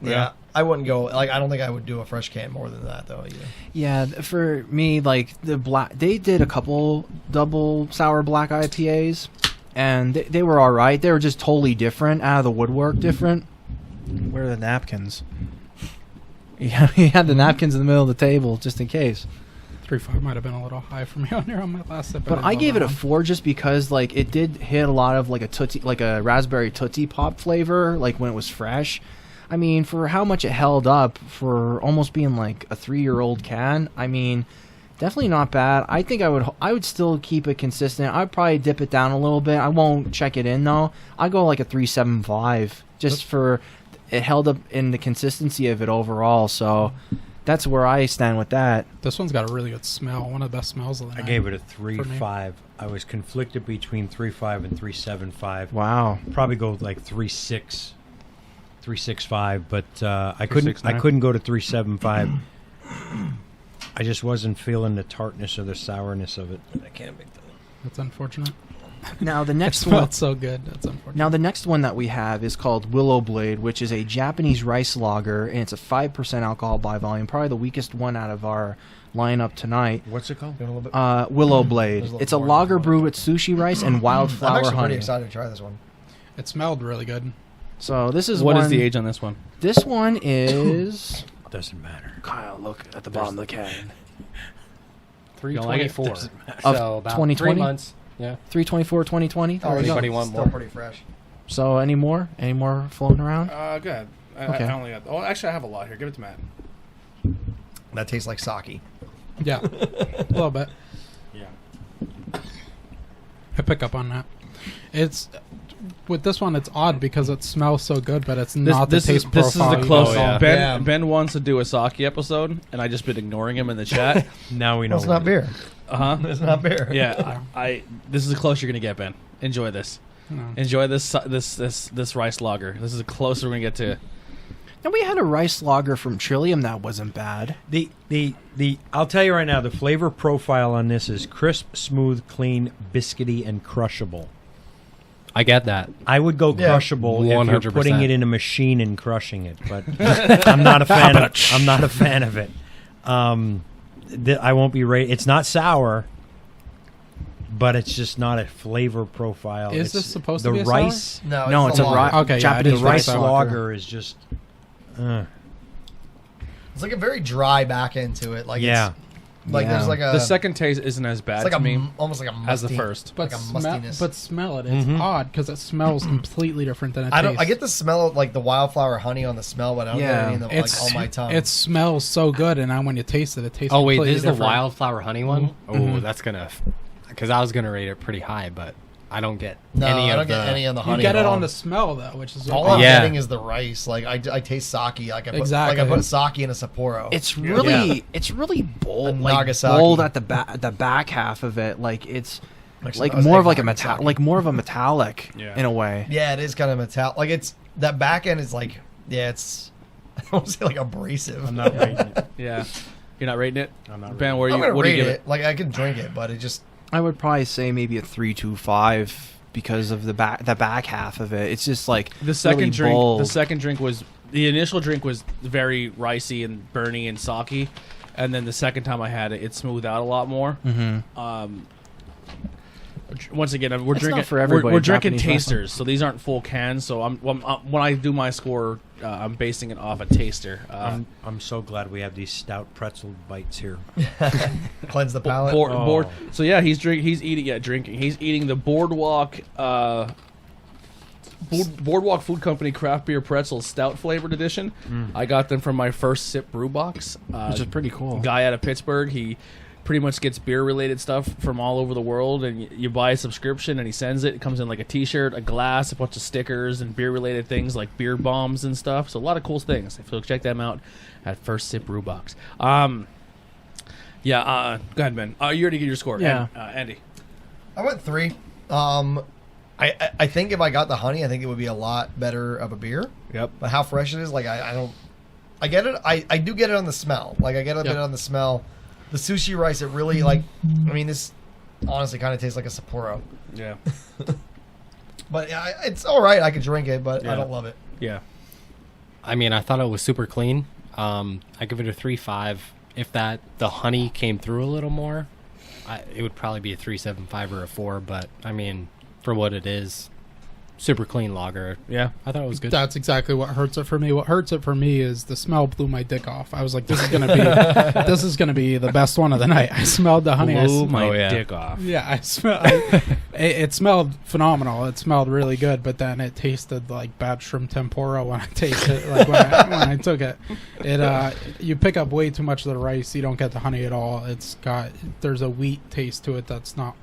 yeah, I wouldn't go like I don't think I would do a fresh can more than that though either. Yeah, for me, like they did a couple double sour black IPAs, and they were all right. They were just totally different, out of the woodwork, different. Where are the napkins? Yeah, he had the napkins in the middle of the table just in case. 3.5 might have been a little high for me on here on my last sip. But I gave it a 4 just because like it did hit a lot of like a raspberry Tootsie Pop flavor, like when it was fresh. I mean, for how much it held up for almost being like a 3-year-old can, I mean, Definitely not bad. I think I would still keep it consistent. I'd probably dip it down a little bit. I won't check it in though. I'd go like a 3.75 just for it held up in the consistency of it overall. So that's where I stand with that. This one's got a really good smell. One of the best smells of the night. I gave it a 3.5. I was conflicted between 3.5 and 3.75. Wow. Probably go like 3.6, 3.65, but I couldn't go to 3.75. I just wasn't feeling the tartness or the sourness of it. I can't make that. That's unfortunate. Now the next It one. smelled so good. That's unfortunate. Now the next one that we have is called Willow Blade, which is a Japanese rice lager, and it's a 5% alcohol by volume. Probably the weakest one out of our lineup tonight. What's it called? Willow Blade. It's a lager brewed with sushi rice and I'm wildflower actually honey. pretty excited to try this one. It smelled really good. So this is What one, is the age on this one? This one is. Doesn't matter. Kyle, look at the bottom of the can. 324. Of So about 2020? 3 months. Yeah. 3/24, 2020. There we go. Anybody want Still more? pretty fresh. So any more? Any more floating around? Go ahead. Okay. I only got. Oh, actually, I have a lot here. Give it to Matt. That tastes like sake. Yeah. A little bit. Yeah. I pick up on that. It's with this one. It's odd because it smells so good, but it's not the taste this is profile. the you closest. want. Ben Yeah. Ben wants to do a sake episode, and I just been ignoring him in the chat. Now we know. Well, it's not beer. Uh huh. It's not beer. Yeah, I this is the closest you're gonna get, Ben. Enjoy this. No. Enjoy this rice lager. This is the closest we're gonna get to. And we had a rice lager from Trillium that wasn't bad. The I'll tell you right now, the flavor profile on this is crisp, smooth, clean, biscuity, and crushable. I get that. I would go Yeah. crushable if you're 100%. putting it in a machine and crushing it, but I'm not a fan. I'm not a fan of it. I won't be It's not sour, but it's just not a flavor profile. Is It's this supposed the to be a sour? rice? No, it's a lager. Okay, yeah, Japanese it is The rice sour. lager is just. It's like a very dry back end to it. Like Yeah. It's, like Yeah. there's like a. The second taste isn't as bad It's like to a me almost like a musty, as the first. But like a smell, mustiness. but smell it. It's odd because it smells completely different than it I tastes. don't. I get the smell of like the wildflower honey on the smell, but I don't Yeah. get any of the, like It's on my tongue. It smells so good, and then when you taste it, it tastes. Oh wait, completely this is the different. wildflower honey one. Oh, that's gonna. Because I was gonna rate it pretty high, but I don't get no, any I of don't the. get any of the You honey. get at it all. on the smell though, which is All I'm Yeah. getting is the rice. Like I taste sake. Like I put, Exactly. Like I put sake in a Sapporo. It's really bold, And like Nagasaki. bold at the back half of it. Like it's Actually, like that was more of like a Nagasaki. metal, like more of a metallic Yeah. in a way. Yeah, it is kind of metallic. Like it's that back end is like it's. I don't say like abrasive. I'm not rating it. Yeah, you're not rating it. I'm not Ben, where I'm you? gonna What do you rate give it. it? Like I can drink it, but it just. I would probably say maybe a 3.25 because of the back half of it. It's just like The second really drink. bold. The second drink was the initial drink was very ricey and burny and sake, and then the second time I had it, it smoothed out a lot more. Mm-hmm. Once again, we're It's drinking not for everybody, We're drinking Japanese tasters, so these aren't full cans. So when I do my score, I'm basing it off a taster. I'm so glad we have these stout pretzel bites here. Cleanse the palate. Board. So yeah, he's drinking. He's eating the Boardwalk Boardwalk Food Company craft beer pretzel stout flavored edition. I got them from my first sip brew box, which is pretty cool. Guy out of Pittsburgh. He pretty much gets beer related stuff from all over the world, and you buy a subscription and he sends it. It comes in like a t-shirt, a glass, a bunch of stickers, and beer related things like beer bombs and stuff. So a lot of cool things. So check them out at First Sip Brew Box. Go ahead, Ben. You already get your score. Yeah. Andy. I went 3. I think if I got the honey, I think it would be a lot better of a beer. Yep. But how fresh it is, like I don't. I get it. I do get it on the smell. Like I get a bit on the smell. The sushi rice, it really like. I mean, this honestly kind of tastes like a Sapporo. Yeah. But it's all right. I could drink it, but I Yeah. don't love it. Yeah. I mean, I thought it was super clean. I give it a 3.5. If the honey came through a little more, it would probably be a 3.75 or a 4. But I mean, for what it is, super clean lager. Yeah. I thought it was good. That's exactly what hurts it for me. What hurts it for me is the smell blew my dick off. I was like, this is gonna be the best one of the night. I smelled the honey. Blew my dick off. Yeah, it smelled phenomenal. It smelled really good, but then it tasted like bad shrimp tempura when I tasted it. Like when I took it. You pick up way too much of the rice. You don't get the honey at all. There's a wheat taste to it that's not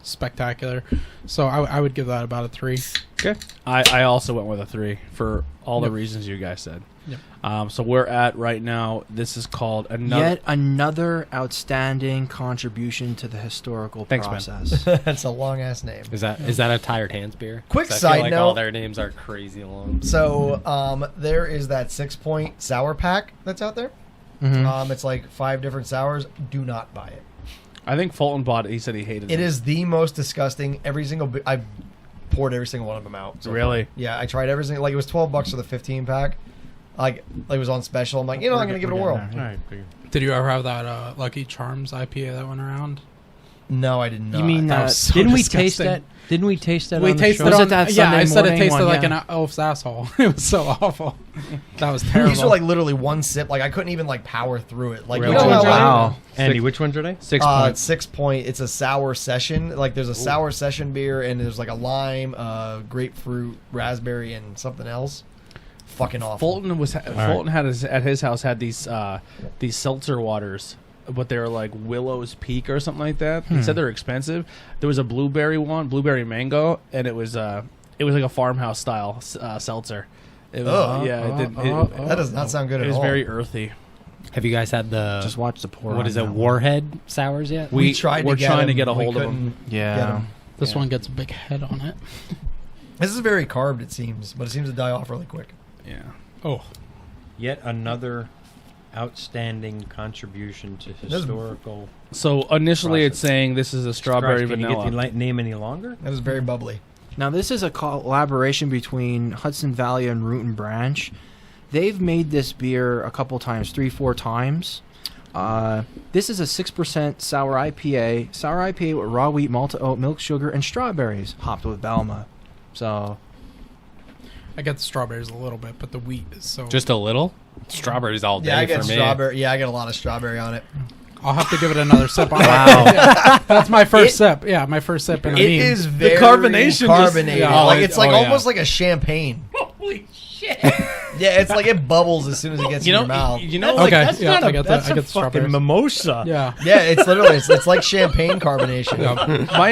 spectacular. So I would give that about a 3. Okay. I also went with a 3 for all the reasons you guys said. Yep. So we're at right now, this is called Yet another outstanding contribution to the historical process. That's a long ass name. Is that a Tired Hands beer? Quick 'Cause I side feel like note. all their names are crazy long. So there is that 6-point sour pack that's out there. It's like 5 different sours. Do not buy it. I think Fulton bought it. He said he hated it. It is the most disgusting. Every single I poured every single one of them out. So Really? Yeah, I tried every single. Like it was $12 for the 15 pack. Like it was on special. I'm like, I'm gonna give it a whirl. All right. Did you ever have that Lucky Charms IPA that went around? No, I did not. You mean That was so didn't we disgusting. taste that? Didn't we taste that? We on the tasted show? it Was on it that yeah. I Sunday said it morning tasted one, like yeah. an elf's asshole. It was so awful. That was terrible. These were like literally one sip. Like I couldn't even like power through it. Like Really? you know how, Wow. Andy, which ones are they? 6 It's points. 6 point. It's a sour session. Like there's a sour session beer, and there's like a lime, grapefruit, raspberry, and something else. Fucking awful. Fulton had at his house had these seltzer waters, but they were like Willow's Peak or something like that. He said they're expensive. There was a blueberry one, blueberry mango, and it was like a farmhouse style seltzer. It was, That does not sound good it at was all. very earthy. Have you guys had the Just watch the pour. what on is it, that one. Warhead Sours yet? We tried. We're to get trying to them. get a We hold of them. couldn't get Yeah. 'em. This one gets a big head on it. This is very carved, it seems, but it seems to die off really quick. Yeah. Oh, Yet another outstanding contribution to historical. So initially, it's Process. saying this is a strawberry Christ, can vanilla. you get the name any longer? That was very bubbly. Now, this is a collaboration between Hudson Valley and Root and Branch. They've made this beer a couple times, 3-4 times. This is a 6% sour IPA. Sour IPA with raw wheat, malted oat, milk, sugar, and strawberries, hopped with Belma. So, I get the strawberries a little bit, but the wheat is so. Just a little? Strawberries all day Yeah, I get for me. strawberry. Yeah, I get a lot of strawberry on it. I'll have to give it another sip. Wow, that's my first sip. Yeah, my first sip. In a It meme. is very carbonation just- carbonated. Yeah. Like it's like Oh, yeah. almost like a champagne. Holy shit! Yeah, it's like it bubbles as soon as it gets in your mouth. You know, Okay, like, yeah, I get the Fucking strawberries. mimosa. Yeah. Yeah, it's literally it's like champagne carbonation. my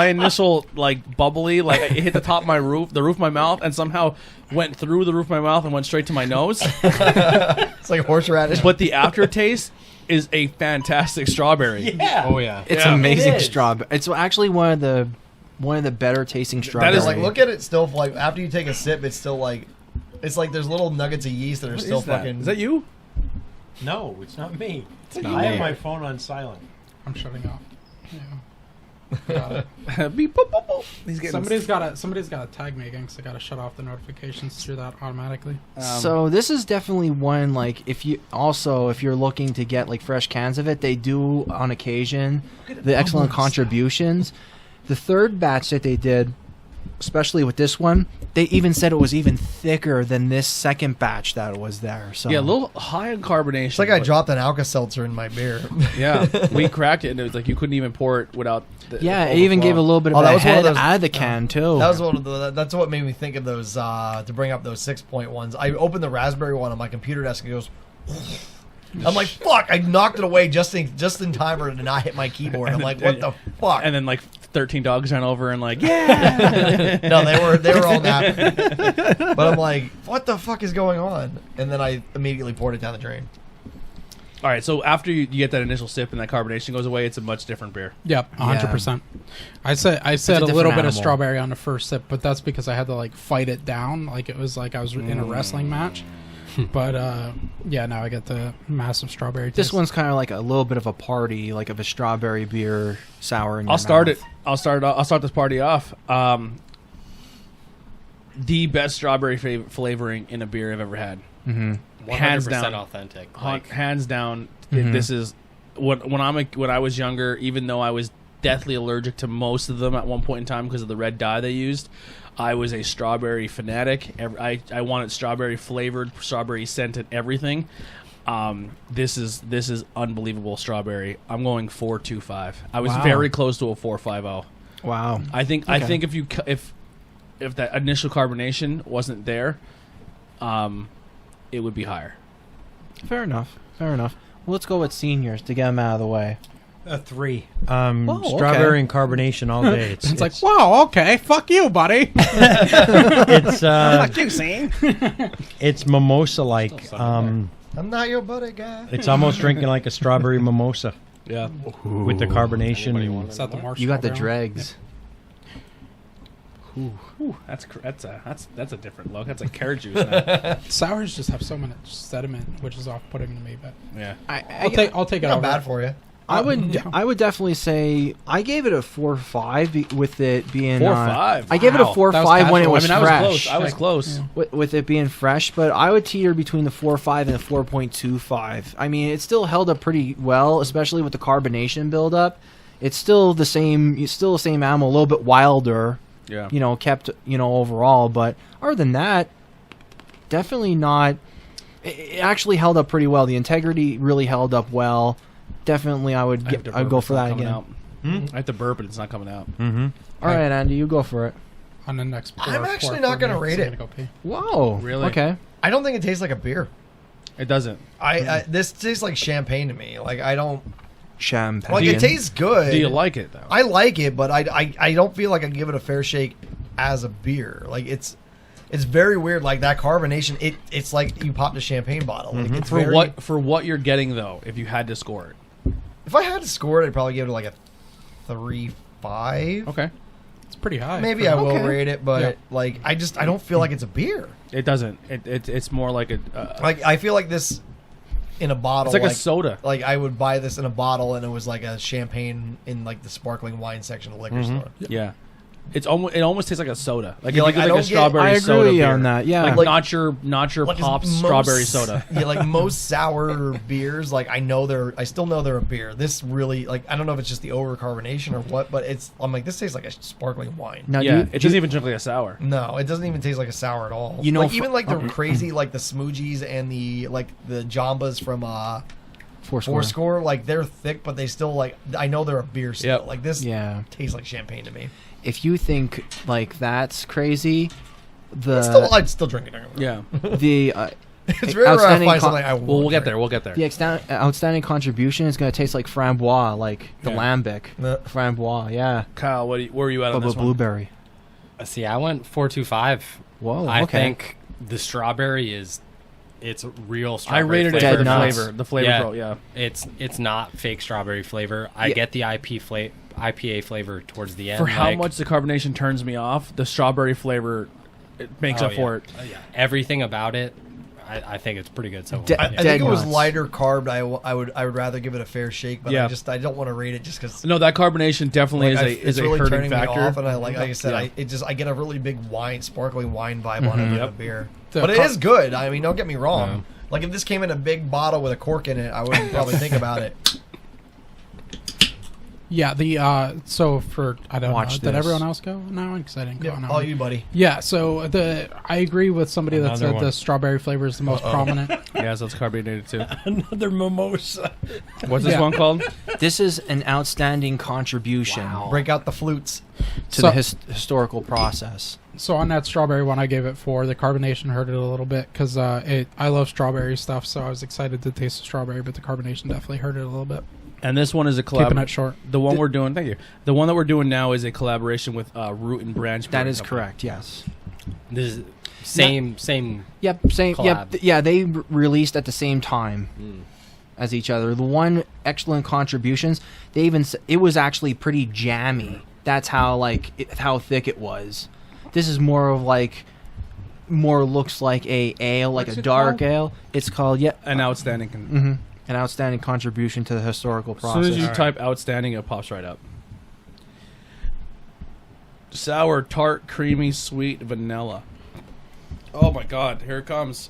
initial like bubbly, like it hit the top of the roof of my mouth, and somehow went through the roof of my mouth and went straight to my nose. It's like horseradish. But the aftertaste is a fantastic strawberry. yeah, Oh yeah. it's Yeah. amazing It is. strawberry. It's actually one of the better tasting strawberries. It's like look at it still. Like after you take a sip, it's still like it's like there's little nuggets of yeast that are still fucking. Is that you? No, it's not me. not I have me. my phone on silent. I'm shutting off. Yeah. Beep, boop, boop, boop. He's getting Somebody's got to tag me again, so I got to shut off the notifications to do that automatically. So this is definitely one, like, if you're looking to get like fresh cans of it, they do on occasion the excellent contributions. The third batch that they did, especially with this one, they even said it was even thicker than this second batch that was there. So yeah, a little high in carbonation. It's like I but- dropped an Alka-Seltzer in my beer. Yeah, we cracked it, and it was like you couldn't even pour it without. yeah, it even gave a little bit of Oh, that a was one of head those- out of the can too. That was one of the. That's what made me think of those. To bring up those 6-point ones. I opened the raspberry one on my computer desk and it goes. I'm like, fuck! I knocked it away just in time for it to not hit my keyboard. I'm like, what the fuck? And then like 13 dogs ran over and like, yeah. No, they were all napping. But I'm like, what the fuck is going on? And then I immediately poured it down the drain. All right, so after you get that initial sip and that carbonation goes away, it's a much different beer. Yep, 100%. I said a different little bit animal. of strawberry on the first sip, but that's because I had to like fight it down, like it was like I was in a wrestling match. But yeah, now I get the massive strawberry taste. This one's kind of like a little bit of a party, like of a strawberry beer sour in your I'll start mouth. it. I'll start this party off. The best strawberry flavoring in a beer I've ever had. Mm-hmm. 100% Hands down. authentic. Like, Hands down, Mhm. this is when I was younger. Even though I was deathly allergic to most of them at one point in time because of the red dye they used, I was a strawberry fanatic. I wanted strawberry flavored, strawberry scented everything. This is unbelievable strawberry. I'm going 4.25. I was very close to a 4.50. Wow. I think if that initial carbonation wasn't there, it would be higher. Fair enough. Well, let's go with seniors to get them out of the way. A 3. okay. Strawberry and carbonation all day. It's like, wow, okay, fuck you, buddy. It's Fuck you, Zane. it's mimosa-like. I'm not your buddy guy. It's almost drinking like a strawberry mimosa Yeah. with the carbonation. Is that the more You got the strawberry one? dregs. Ooh, that's a different look. That's like carrot juice. Now. Sours just have so much sediment, which is off-putting to me. But Yeah. I'll take it Not over. bad for you. I would definitely say I gave it a 4.5 with it being 4.5. I gave it a Wow. 4.5 when it was I fresh. was close. With it being fresh, but I would teeter between the 4.5 and the 4.25. I mean, it still held up pretty well, especially with the carbonation buildup. It's still the same animal, a little bit wilder. Yeah. Kept overall, but other than that, definitely not. It actually held up pretty well. The integrity really held up well. Definitely, I'd go for that again. I have to burp, but it's not coming out. Mm-hmm. All right, Andy, you go for it. On the next. I'm actually not gonna rate it. Whoa, Really? Okay. I don't think it tastes like a beer. It doesn't. This tastes like champagne to me. Like I don't. Champagne. Like it tastes good. Do you like it though? I like it, but I don't feel like I give it a fair shake as a beer. Like it's very weird. Like that carbonation, it's like you popped a champagne bottle. Like it's For what you're getting though, if you had to score it. If I had to score it, I'd probably give it like a 3.5. Okay. It's pretty high. Maybe I will Okay. rate it, but Yeah. like I don't feel like it's a beer. It doesn't. It's more like a. Like I feel like this in a bottle. It's like a soda. Like I would buy this in a bottle, and it was like a champagne in like the sparkling wine section of the liquor store. Yeah. It almost tastes like a soda. Like Yeah, if like, you I get don't a get- strawberry I agree soda with you beer. on that, yeah. Like, Like- not your Like Pops most- strawberry soda. Yeah, like most sour beers, like I still know they're a beer. This really, like, I don't know if it's just the over carbonation or what, but I'm like, this tastes like a sparkling wine. Now, Yeah, it doesn't even drink like a sour. No, it doesn't even taste like a sour at all. You know, like for- even like the crazy, like the smoothies and the jambas from Fourscore, like they're thick, but they still like I know they're a beer still. Yep. Like this Yeah. tastes like champagne to me. If you think like that's crazy, I'd still drink it. Yeah. the It's very rare I outstanding find con- something I Well, won't we'll get drink. there. We'll get there. the outstanding contribution is going to taste like framboise, like the Yeah. lambic. Yeah. Framboise, yeah. Kyle, where are you at on But this one? blueberry. See, I went 4.25. Whoa, I okay. think the strawberry it's real I strawberry rated it flavor. for the Dead nuts. flavor. The flavor Yeah. pro, yeah. It's not fake strawberry flavor. I Yeah. get the IPA flavor towards the end. For how like, much the carbonation turns me off, the strawberry flavor it makes oh, up for it. yeah. Everything about it, I think it's pretty good so De- far. I yeah. think it was nuts. lighter carb. I would rather give it a fair shake, but Yeah. I don't want to rate it just because. No, that carbonation definitely is it's a really hurting turning factor. me off, and like I said, Yeah. I get a really big sparkling wine vibe on it with Yep. a beer. The But it car- is good. I mean, don't get me wrong. Like if this came in a big bottle with a cork in it, I wouldn't probably think about it. Yeah, so for I don't Watch know. this. Did everyone else go now? Because I didn't go. Yeah, now. all you, buddy. Yeah, so I agree with somebody that Another said one. the strawberry flavor is the most prominent. Yeah, so it's carbonated too. Another mimosa. What's this Yeah. one called? This is an outstanding contribution Break out the flutes. to So- the historical process. So on that strawberry one, I gave it 4. The carbonation hurt it a little bit because I love strawberry stuff, so I was excited to taste the strawberry, but the carbonation definitely hurt it a little bit. And this one is a Keeping collab. it short. The one we're doing, thank you. The one that we're doing now is a collaboration with Root and Branch. That Brewing is Company. correct. Yes. This is same. Yep. Same. Collab. Yep. Yeah. They released at the same time as each other. The one excellent contributions. They even it was actually pretty jammy. That's how how thick it was. This is more of more looks like a ale, like What's a it dark called? ale. It's called An outstanding. an outstanding contribution to the historical As soon process. as you type outstanding, it pops right up. Sour, tart, creamy, sweet, vanilla. Oh my god, here it comes.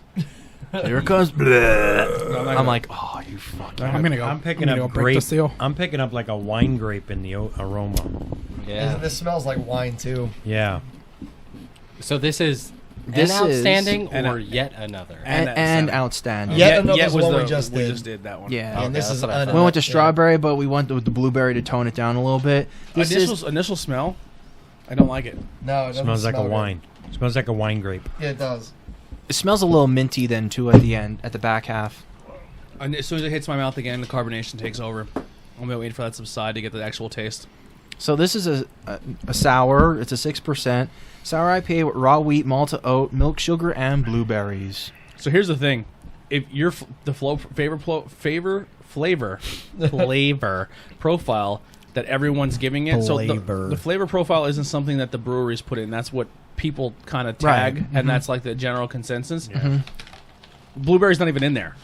Here it comes. I'm like, oh, you fucking. I'm gonna go. I'm picking I'm gonna up go break the grape. seal. I'm picking up like a wine grape in the aroma. Yeah. This smells like wine too. Yeah. So this is This an is- outstanding and or a- yet another. and outstanding. Yeah. another Yet one was we the just we did. just did that one. Yeah. And this that's is what I thought. We went to yeah. strawberry, but we went with the blueberry to tone it down a little bit. This is Initial smell, I don't like it. No, it doesn't Smells like a smell good. wine. Smells like a wine grape. Yeah, it does. it smells a little minty then too at the end, at the back half. And as soon as it hits my mouth again, the carbonation takes over. I'm gonna wait for that to subside to get the actual taste. So this is a sour. It's a 6% sour IPA with raw wheat, malted oat, milk sugar, and blueberries. So here's the thing: if your flavor profile that everyone's giving it, so Flavor. the flavor profile isn't something that the breweries put in. That's what people kind of tag, Right. and that's like the general consensus. Mm-hmm. Blueberry's not even in there.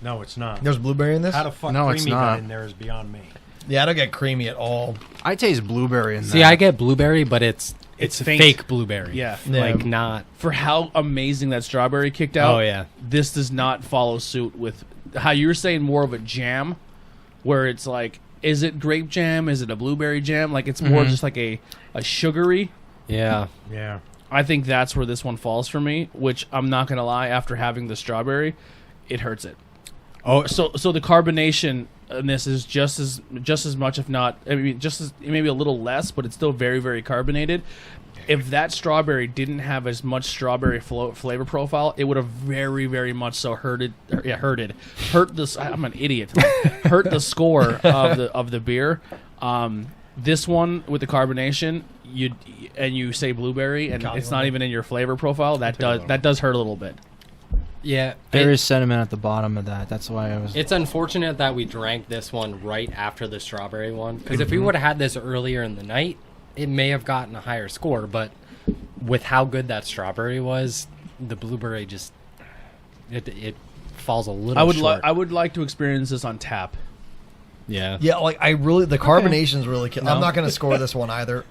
No, it's not. There's blueberry in this? How the fuck No, it's creamy not. got in there is beyond me. Yeah, I don't get creamy at all. I taste blueberry in See, that. I get blueberry, but it's faint. fake blueberry. Yeah. Like not. For how amazing that strawberry kicked out. Oh, yeah. This does not follow suit with how you were saying more of a jam, where it's like, is it grape jam? Is it a blueberry jam? Like it's more just like a sugary. Yeah. Yeah. I think that's where this one falls for me, which I'm not gonna lie, after having the strawberry, it hurts it. Oh, So the carbonation in this is just as much, if not, I mean, just as maybe a little less, but it's still very, very carbonated. If that strawberry didn't have as much strawberry flavor profile, it would have very, very much so hurt this. I'm an idiot. Hurt the score of the beer. This one with the carbonation, you say blueberry, and it's not even in your flavor profile. That does hurt a little bit. Yeah. There is sediment at the bottom of that. That's why I was. It's unfortunate that we drank this one right after the strawberry one, because if we would have had this earlier in the night, it may have gotten a higher score. But with how good that strawberry was, the blueberry just it falls a little. short. I would like to experience this on tap. Yeah. Yeah, like the carbonation's really killing. I'm not going to score this one either.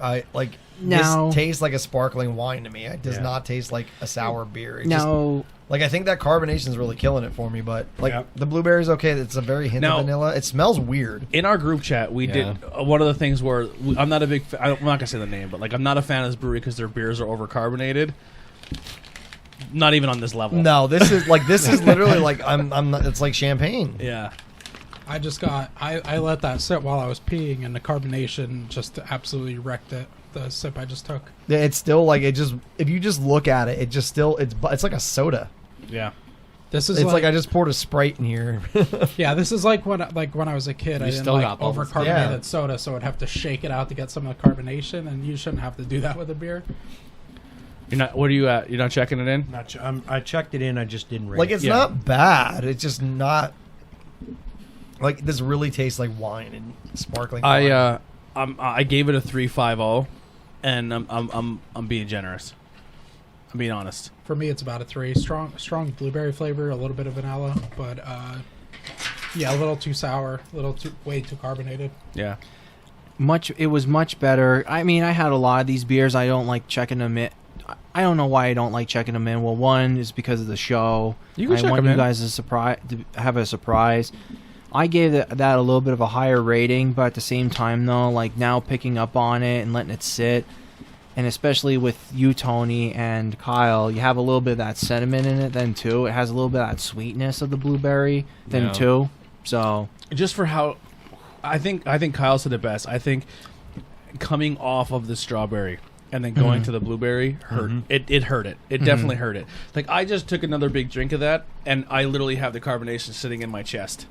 No. This tastes like a sparkling wine to me. It does not taste like a sour beer. It No. I think that carbonation's really killing it for me, but Yep. the blueberry's okay. It's a very hint Now- of vanilla. It smells weird. In our group chat, we did one of the things where I'm not a big. I'm not gonna say the name, but like I'm not a fan of this brewery because their beers are overcarbonated. Not even on this level. No, this is literally like I'm not, it's like champagne. Yeah. I just got I let that sit while I was peeing, and the carbonation just absolutely wrecked it. The sip I just took. Yeah, it's still like it just if you just look at it, it just still it's like a soda. Yeah. This is It's like I just poured a Sprite in here. yeah. This is like when I was a kid. I didn't still like got bubbles. overcarbonated Yeah. soda, so I'd have to shake it out to get some of the carbonation, and you shouldn't have to do that with a beer. You're not. What are you at? You're not checking it in. I checked it in. I just didn't rate Like it. it's Yeah. not bad. It's just not like this really tastes like wine and sparkling wine. I gave it a 3.50, and I'm being generous. I'm being honest. For me, it's about a 3. Strong blueberry flavor, a little bit of vanilla, but yeah, a little too sour, way too carbonated. Yeah. It was much better. I mean, I had a lot of these beers. I don't like checking them in. I don't know why I don't like checking them in. Well, one is because of the show. You can I check want them you in. guys to have a surprise. I gave that a little bit of a higher rating, but at the same time, though, like now picking up on it and letting it sit, and especially with you, Tony, and Kyle, you have a little bit of that sediment in it then, too. It has a little bit of that sweetness of the blueberry then, Yeah. too. So, Just for how, I think Kyle said it best. I think coming off of the strawberry and then going to the blueberry hurt. It hurt it. It definitely hurt it. Like I just took another big drink of that, and I literally have the carbonation sitting in my chest.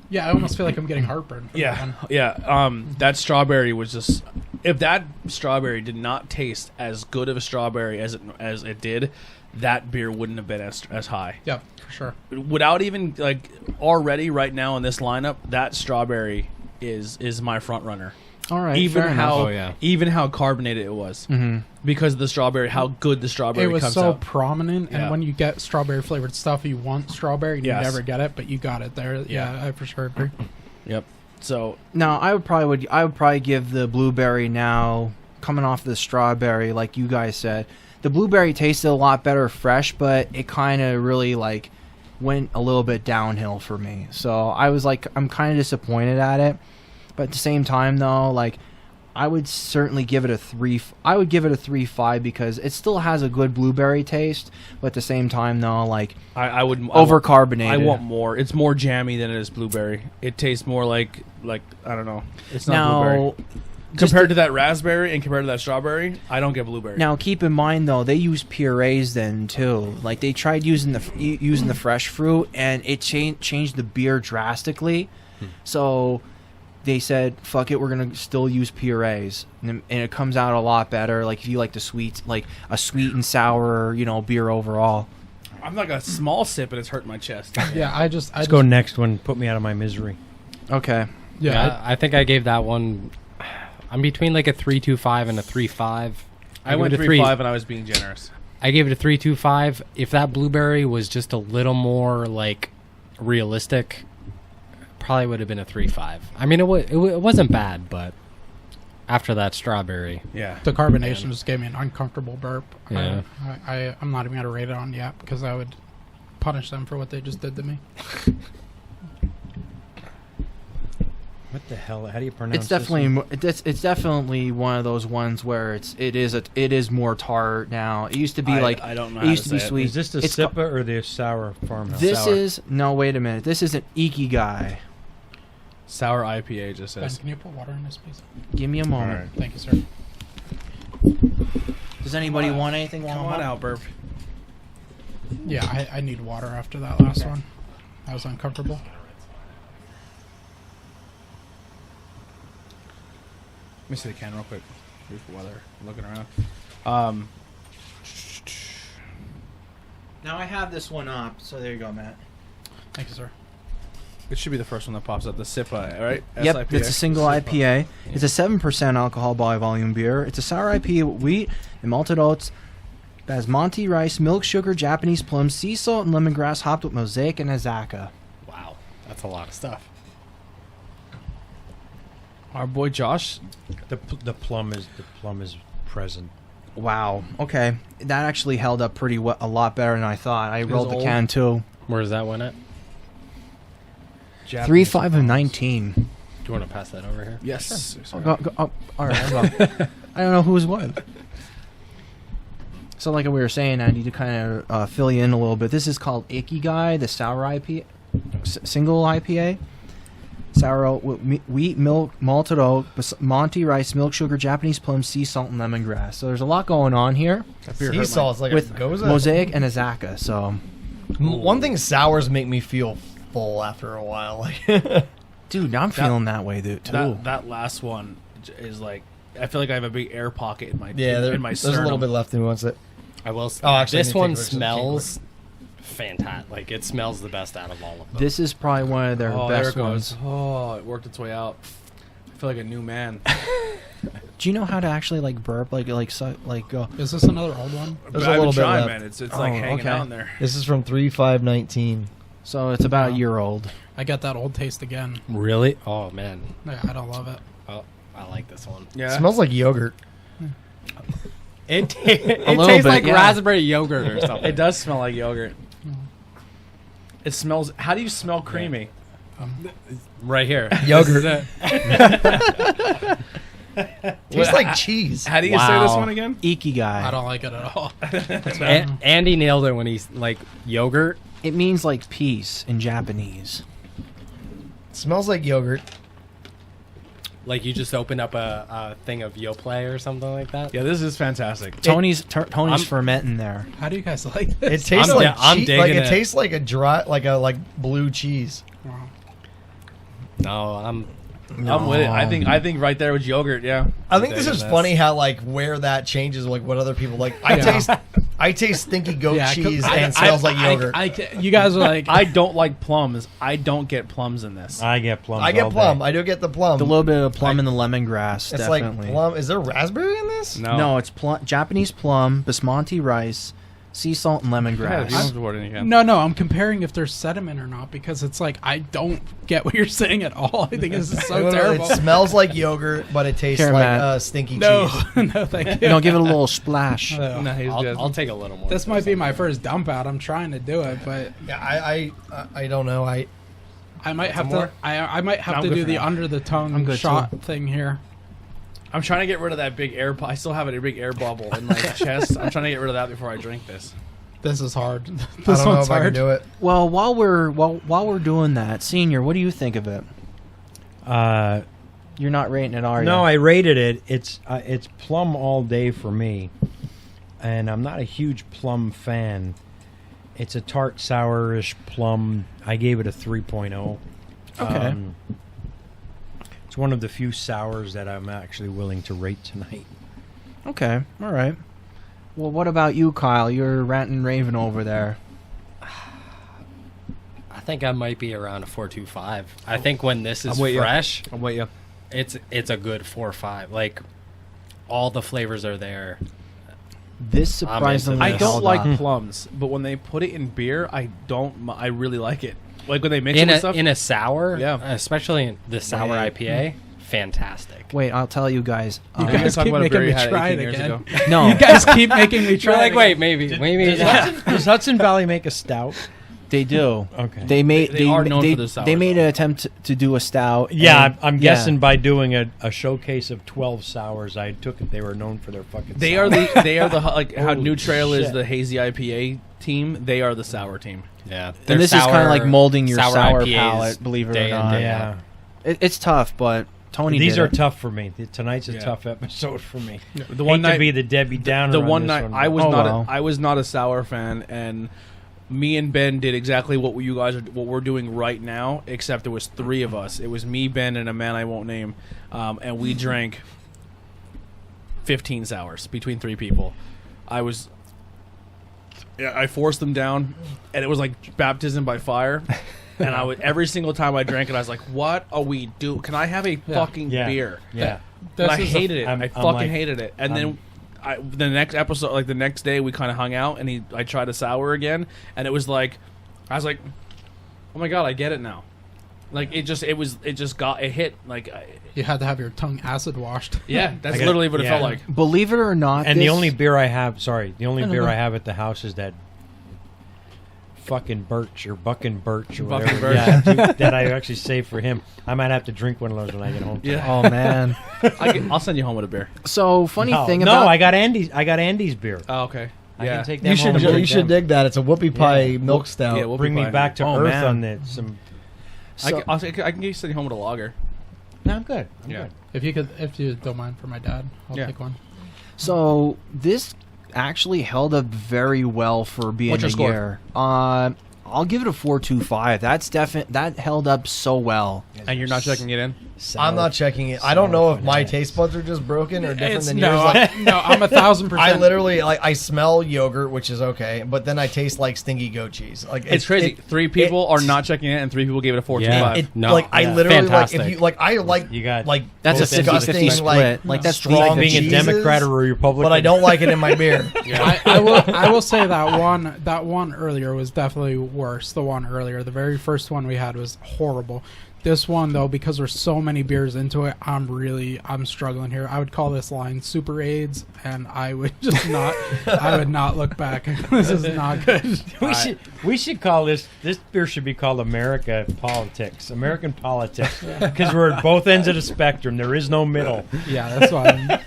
Yeah, I almost feel like I'm getting heartburn. From that one. Yeah. That strawberry was just. If that strawberry did not taste as good of a strawberry as it did, that beer wouldn't have been as high. Yeah, for sure. Without even like already right now in this lineup, that strawberry is my front runner. all right. Even fair how enough. even how carbonated it was because of the strawberry, how good the strawberry It was comes so out. prominent, and Yeah. when you get strawberry flavored stuff, you want strawberry, and Yes. you never get it, but you got it there. Yeah, I for sure agree. Yep. So No, I would probably give the blueberry now coming off the strawberry, like you guys said. The blueberry tasted a lot better fresh, but it kind of really like went a little bit downhill for me. So I was like, I'm kind of disappointed at it, but at the same time though, like I would certainly give it a 3. I would give it a 3.5 because it still has a good blueberry taste, but at the same time, though, like I would over-carbonated. I want more. It's more jammy than it is blueberry. It tastes more like I don't know. It's not blueberry. Compared to that raspberry and compared to that strawberry, I don't get blueberry. Now, keep in mind though, they use purees then too. Like they tried using the fresh fruit, and it changed the beer drastically. So they said, "Fuck it, we're gonna still use purees," and it comes out a lot better. Like if you like the sweets, like a sweet and sour, beer overall. I'm like a small sip, and it's hurting my chest. Yeah, I just Let's go next one. Put me out of my misery. Okay. Yeah, I think I gave that one. I'm between like a 3.25 and a 3.5. I went 3.5, and I was being generous. I gave it a 3.25. If that blueberry was just a little more like realistic, probably would have been a 3.5. I mean, it wasn't bad, but after that strawberry, yeah, the carbonation just gave me an uncomfortable burp. Yeah. I'm not even gonna rate it on yet because I would punish them for what they just did to me. What the hell? How do you pronounce It's definitely one of those ones where it is more tart now. It used to be I don't know. It used to be sweet. Is this the Sipa or the Sour Farmhouse? This Sour. is no. Wait a minute. This is an Ikigai. Sour IPA just Ben, says. can you put water in this, please? Give me a moment. All right. Thank you, sir. Does anybody want anything while Come I'm on up? out, Burp. Yeah, I need water after that last one. That was uncomfortable. Let me see the can real quick. While they're looking around. Now I have this one up, so there you go, Matt. Thank you, sir. It should be the first one that pops up. The Sipa, right? Yep, SIPA. it's a single IPA. It's a 7% alcohol by volume beer. It's a sour IPA with wheat and malted oats, basmati rice, milk sugar, Japanese plum, sea salt, and lemongrass, hopped with mosaic and azaka. wow, that's a lot of stuff. Our boy Josh. The plum is present. Wow. Okay, that actually held up pretty well, a lot better than I thought. I rolled the old. can too. Where's that one at? 3, 5, and 19. Do you want to pass that over here? Yes. All right. I don't know who was what. So, like we were saying, Andy, to kind of fill you in a little bit, this is called Ikigai, the sour IPA, single IPA. Sour oat, wheat, milk, malted oat, Monty rice, milk sugar, Japanese plum, sea salt, and lemongrass. So there's a lot going on here Sea salt's like with a goza. mosaic and azaka. So, One thing, sours make me feel full after a while. Like, dude, now I'm feeling that way, dude, too. That last one is like, I feel like I have a big air pocket in my yeah, in my there's a little bit left in once it. I will. Oh, actually, this I need to one take a smells fantastic. Like it smells the best out of all of them. This is probably one of their there best it ones. goes. Oh, it worked its way out. I feel like a new man. Do you know how to actually like burp, go? Is this another old one? There's I've a been little bit trying, left. man. It's like hanging okay. out in there. This is from 3/5/19. So it's about a year old. I got that old taste again. Really? Oh man. Yeah, I don't love it. Oh, I like this one. Yeah. It smells like yogurt. It little tastes bit, like yeah. raspberry yogurt or something. It does smell like yogurt. It smells. How do you smell creamy? Right here. Yogurt. This is it. Tastes like cheese. How do you say this Wow. one again? Ikigai. I don't like it at all. Andy nailed it when he's like yogurt. It means like peace in Japanese. Smells like yogurt. Like you just open up a thing of Yoplait or something like that. Yeah, this is fantastic. Tony's I'm- fermenting there. How do you guys like It this? tastes I'm like di- I'm cheese. digging Like it it. tastes like a dry, like blue cheese. Wow. No, I'm I'm with it. I think right there with yogurt. Yeah. I think this digging is this. funny how like where that changes like what other people like. I taste stinky goat Yeah, cheese and it smells like yogurt. You guys are like, I don't like plums. I don't get plums in this. I get plums. I get all plum. day. I do get the plum. The little bit of plum and the lemongrass. it's Definitely. like plum. Is there raspberry in this? No, it's Japanese plum, basmati rice, sea salt, and Yeah, if you lemongrass. want to order it, you can. no, I'm comparing if there's sediment or not because it's like I don't get what you're saying at all. I think this is so terrible. It smells like yogurt, but it tastes Here, like Matt. stinky No, cheese. no, thank you. You know, give it a little splash. No. No, he's good. I'll take a little more. This might be my first dump out. I'm trying to do it, but Yeah, I don't know. I I might have more? to. I might have I'm to good do for the now. under the tongue I'm good, shot thing here. I'm trying to get rid of that big air. I still have a big air bubble in my chest. I'm trying to get rid of that before I drink this. This is hard. I don't know if I can do it. Well, while we're doing that, Senior, what do you think of it? You're not rating it, are you? No, I rated it. It's plum all day for me, and I'm not a huge plum fan. It's a tart, sourish plum. I gave it a 3.0. Okay. It's one of the few sours that I'm actually willing to rate tonight. Okay, all right. Well, what about you, Kyle? You're ranting and raving over there. I think I might be around a 4.25. I think when this is fresh, I'm with you. it's a good 4.5. Like, all the flavors are there. This surprisingly, I don't held like up. plums, but when they put it in beer, I really like it. Like when they mix it with stuff. In a sour, Yeah. especially in the sour IPA, fantastic. Wait, I'll tell you guys. You guys talking keep about a beer making you me had try 18 it years again. ago. No, You guys keep making me You're try. like, it wait, again. maybe. Does Hudson Valley make a stout? they do. Okay. They are known for their sours, They made though. an attempt to do a stout. Yeah, and- I'm guessing by doing a showcase of 12 sours, I took it they were known for their fucking They sours. are the like how Holy New Trail is shit. the hazy IPA team. They are the sour team. Yeah, And this is kind of like molding your sour IPAs palate, believe it day or in, not. day Yeah. out. It's tough, but Tony These did are it. tough for me. Tonight's a Yeah. tough episode for me. The one Hate night, to be the Debbie Downer. the on one this night one, I was Oh, not wow. I was not a sour fan, and me and Ben did exactly what what we're doing right now, except there was 3 of us. It was me, Ben, and a man I won't name, and we drank 15 sours between 3 people. I forced them down, and it was like baptism by fire. And I would every single time I drank it, I was like, "What are we do? Can I have a fucking Yeah. beer?" Yeah. And I This is hated it. I'm I fucking like- hated it. And then the next episode, like the next day, we kind of hung out, and I tried a sour again, and it was like, I was like, "Oh my god, I get it now." Like it just hit. Like, You had to have your tongue acid washed. yeah, that's I got- literally what it yeah. felt like. Believe it or not, And the this- only beer I have, the only No, no, beer no. I have at the house is that fucking birch or bucking birch or Bucking whatever. birch. Yeah, that I actually saved for him. I might have to drink one of those when I get home. Yeah. Oh man. I'll send you home with a beer. So funny thing no, about I got Andy's beer. Oh, okay. I Yeah. can take them You should home and drink you should them. dig that. It's a whoopie pie Yeah. milk stout. Yeah, we'll Bring me back to Oh, earth man. on this. Some. so, I can get you send you home with a lager. No, I'm good. I'm Yeah. good. If you don't mind for my dad, I'll Yeah. take one. so this actually held up very well for being What's your a score? year. I'll give it a 4.25. That held up so well. And you're not checking it in? I'm not checking it. I don't know if my fanatics. taste buds are just broken or different It's, than no, yours. Like, no, I'm 1,000%. I literally I smell yogurt, which is okay, but then I taste like stinky goat cheese. Like It's crazy. it- 3 people are it- not checking it, and 3 people gave it a 4.25. Yeah. It, No, like I yeah. literally Fantastic. like if you like I like You got like That's a disgusting 50-50 split. like That's strong being a cheeses, Democrat or a Republican. but I don't like it in my beer. I will say that one earlier was definitely worse. The one earlier, the very first one we had was horrible. This one though, because there's so many beers into it, I'm struggling here. I would call this line Super AIDS, and I would just not. I would not look back. This is not good. We should call this beer should be called American politics, because we're at both ends of the spectrum. There is no middle. Yeah, that's why.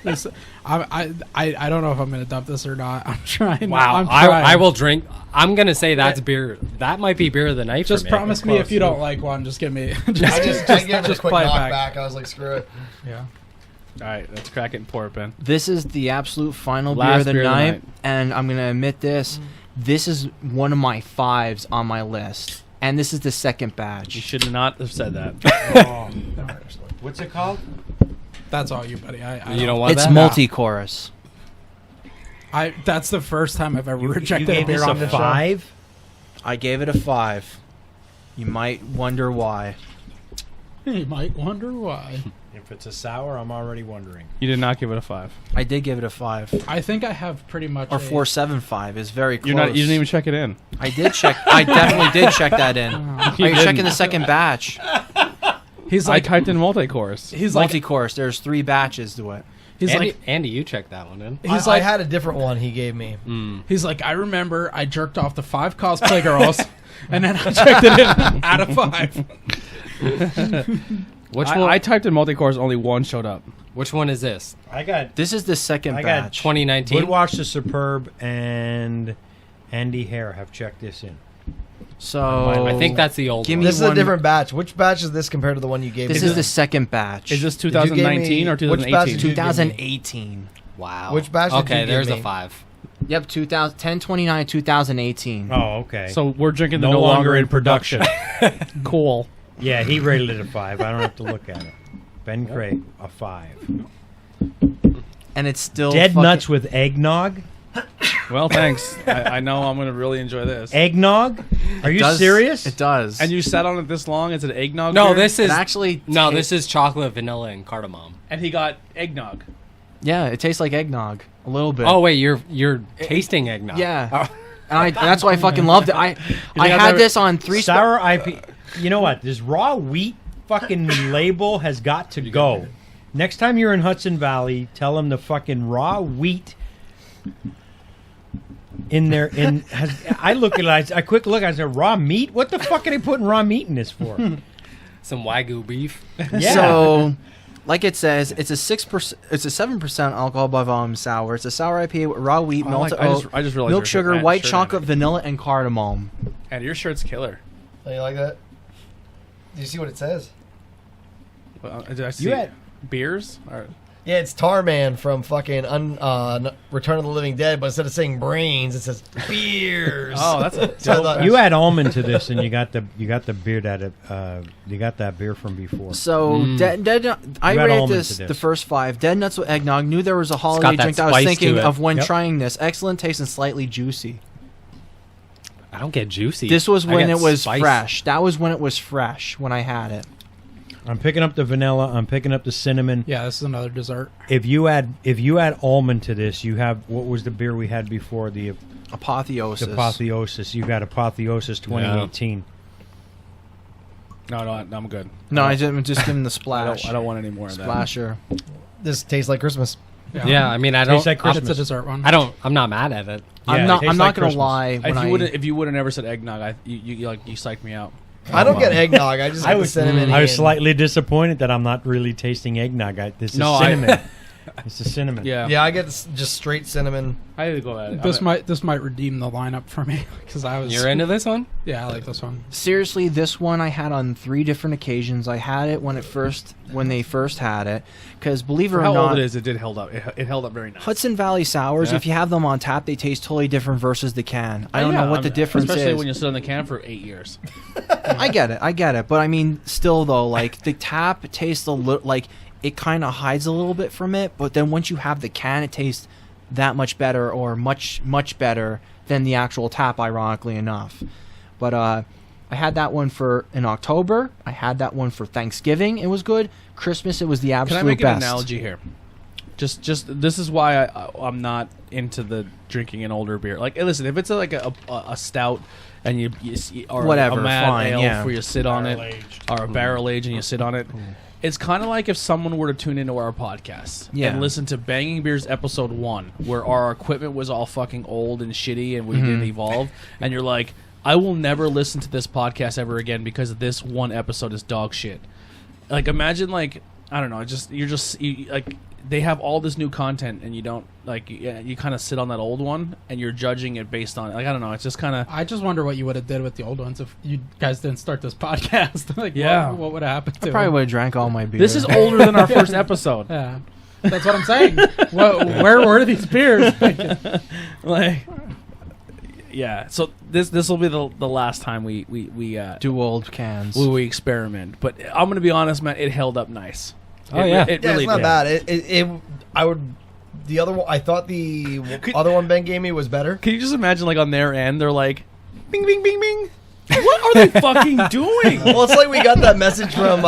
I don't know if I'm going to dump this or not. I'm trying. Wow, I'm trying. I will drink. I'm gonna say that's beer. That might be beer of the night. Just for me. promise me if you don't like one, just give me. I just gave it a quick play it knockback. back. I was like, screw it. Yeah. All right, let's crack it and pour it, Ben. This is the absolute final Last beer of the beer of the night, night. and I'm gonna admit this. This is one of my 5s on my list, and this is the second You batch. should not have said that. What's it called? That's all you, buddy. I You don't want It's that? multi-chorus. That's the first time I've ever You rejected gave a beer this on a the show. 5. I gave it a 5. You might wonder why. You might wonder why. If it's a sour, I'm already wondering. You did not give it a 5. I did give it a 5, I think I have pretty much or a- 4.75 is very close. You didn't even check it in. I did check. I definitely did check that in. Are you didn't. checking the second batch? He's I like, typed in multi-course. he's like, Multi-course. There's 3 batches to it. he's Andy, like, Andy, you checked that one in. he's I like, had a different one he gave me. he's like, I remember I jerked off the 5 cosplay girls, and then I checked it in out of 5. Which I typed in multi-course, only 1 showed up. Which one is this? This is the second I got batch. 2019? Woodwash the Superb and Andy Hare have checked this in. So I think that's the old Give one. me This is a one- different batch. Which batch is this compared to the one you gave me? This is the second batch. Is this you give 2019 me- or which batch 2018? did you- 2018. Wow. Which batch did Okay, you give there's me? a 5. Yep, 10/29, 2018. Oh, okay. So we're drinking the No longer in production. Cool. Yeah, he rated it a 5. I don't have to look at it. Ben Craig, a 5. And it's still Dead fucking- nuts with eggnog? Well, thanks. I know I'm going to really enjoy this. Eggnog? Are you does- serious? It does. And you sat on it this long? It's an eggnog No, beer? this it is actually no, ta- this is chocolate, vanilla, and cardamom. And he got eggnog. Yeah, it tastes like eggnog a little bit. Oh wait, you're tasting eggnog. Yeah. And that's why I fucking loved it. I got had the this on 3 Sour Ipa. You know what? This raw wheat fucking label has got to go. Next time you're in Hudson Valley, tell them the fucking raw wheat in there. I look at it. I quick look. I said, raw meat? What the fuck are they putting raw meat in this for? Some Wagyu beef. Yeah. So, like it says, it's a 6%. It's a 7% alcohol by volume sour. It's a sour IPA with raw wheat, melted I oat, just realized milk, your sugar, shirt- white shirt chocolate, on vanilla, and cardamom. it. And your shirt's killer. Oh, you like that? Do you see what it says? Did I see had- beers? Or, Yeah, it's Tarman from fucking Return of the Living Dead, but instead of saying brains, it says beers. oh, that's a So I dope. thought- You add almond to this, and you got the beer that you got that beer from before. So, I You add rated almond this to this. the first 5. Dead nuts with eggnog. Knew there was a holiday got that drink that I was spice to thinking it. of when Yep. trying this. Excellent taste and slightly juicy. I don't get juicy. This was I when get it was spice. fresh. That was when it was fresh when I had it. I'm picking up the vanilla. I'm picking up the cinnamon. Yeah, this is another dessert. If you add almond to this, you have what was the beer we had before the Apotheosis. Apotheosis? You got Apotheosis 2018. No, I'm good. No, I'm just giving the I splash. don't want any more of that. Splasher. This tastes like Christmas. Yeah, I mean, I don't. Tastes like Christmas. It's a dessert one. I'm not mad at it. Yeah, I'm it not. tastes I'm not like gonna Christmas. lie. When If you would have never said eggnog, you psyched me out. I don't get eggnog. I just I get the was cinnamon. I was and- slightly disappointed that I'm not really tasting eggnog. This is No, I- cinnamon. It's the cinnamon. Yeah, Yeah, I get just straight cinnamon. I had to go at it. This might redeem the lineup for me because I was. You're into this one? Yeah, I like this one. Seriously, this one I had on 3 different occasions. I had it when they first had it, because believe it For or how not, old it is, it did held up. It held up very nice. Hudson Valley sours, Yeah. if you have them on tap, they taste totally different versus the can. I don't know what the difference especially is. when you sit on the can for 8 years. I get it. But I mean, still though, like the tap tastes a little like it kind of hides a little bit from it. But then once you have the can, it tastes that much better, or much better than the actual tap. Ironically enough, but I had that one in October. I had that one for Thanksgiving. It was good. Christmas, it was the absolute Can I make best. an analogy here? Just this is why I'm not into the drinking an older beer. Like, listen, if it's like a stout and you or Whatever, a mad fine, ale yeah. where you sit on it, or a barrel age and you sit on it. It's kind of like if someone were to tune into our podcast Yeah. and listen to Banging Beers episode 1, where our equipment was all fucking old and shitty and we Mm-hmm. didn't evolve, and you're like, I will never listen to this podcast ever again because this one episode is dog shit. Like, imagine, like, I don't know, you like, they have all this new content and you don't, like, you kind of sit on that old one and you're judging it based on, like, I don't know, it's just kind of, I just wonder what you would have did with the old ones if you guys didn't start this podcast. Like, Yeah. what would have happened to I probably them? would have drank all my beer. this is older than our first episode. Yeah, that's what I'm saying. Where were these beers? Like, yeah, so this will be the last time we do old cans. we experiment, but I'm gonna be honest, man, it held up nice. Oh, yeah. it Yeah, really it's not did. bad. I would. The other one, I thought the other one Ben gave me was better. Can you just imagine, like, on their end, they're like, bing, bing, bing, bing. What are they fucking doing? Well, it's like we got that message from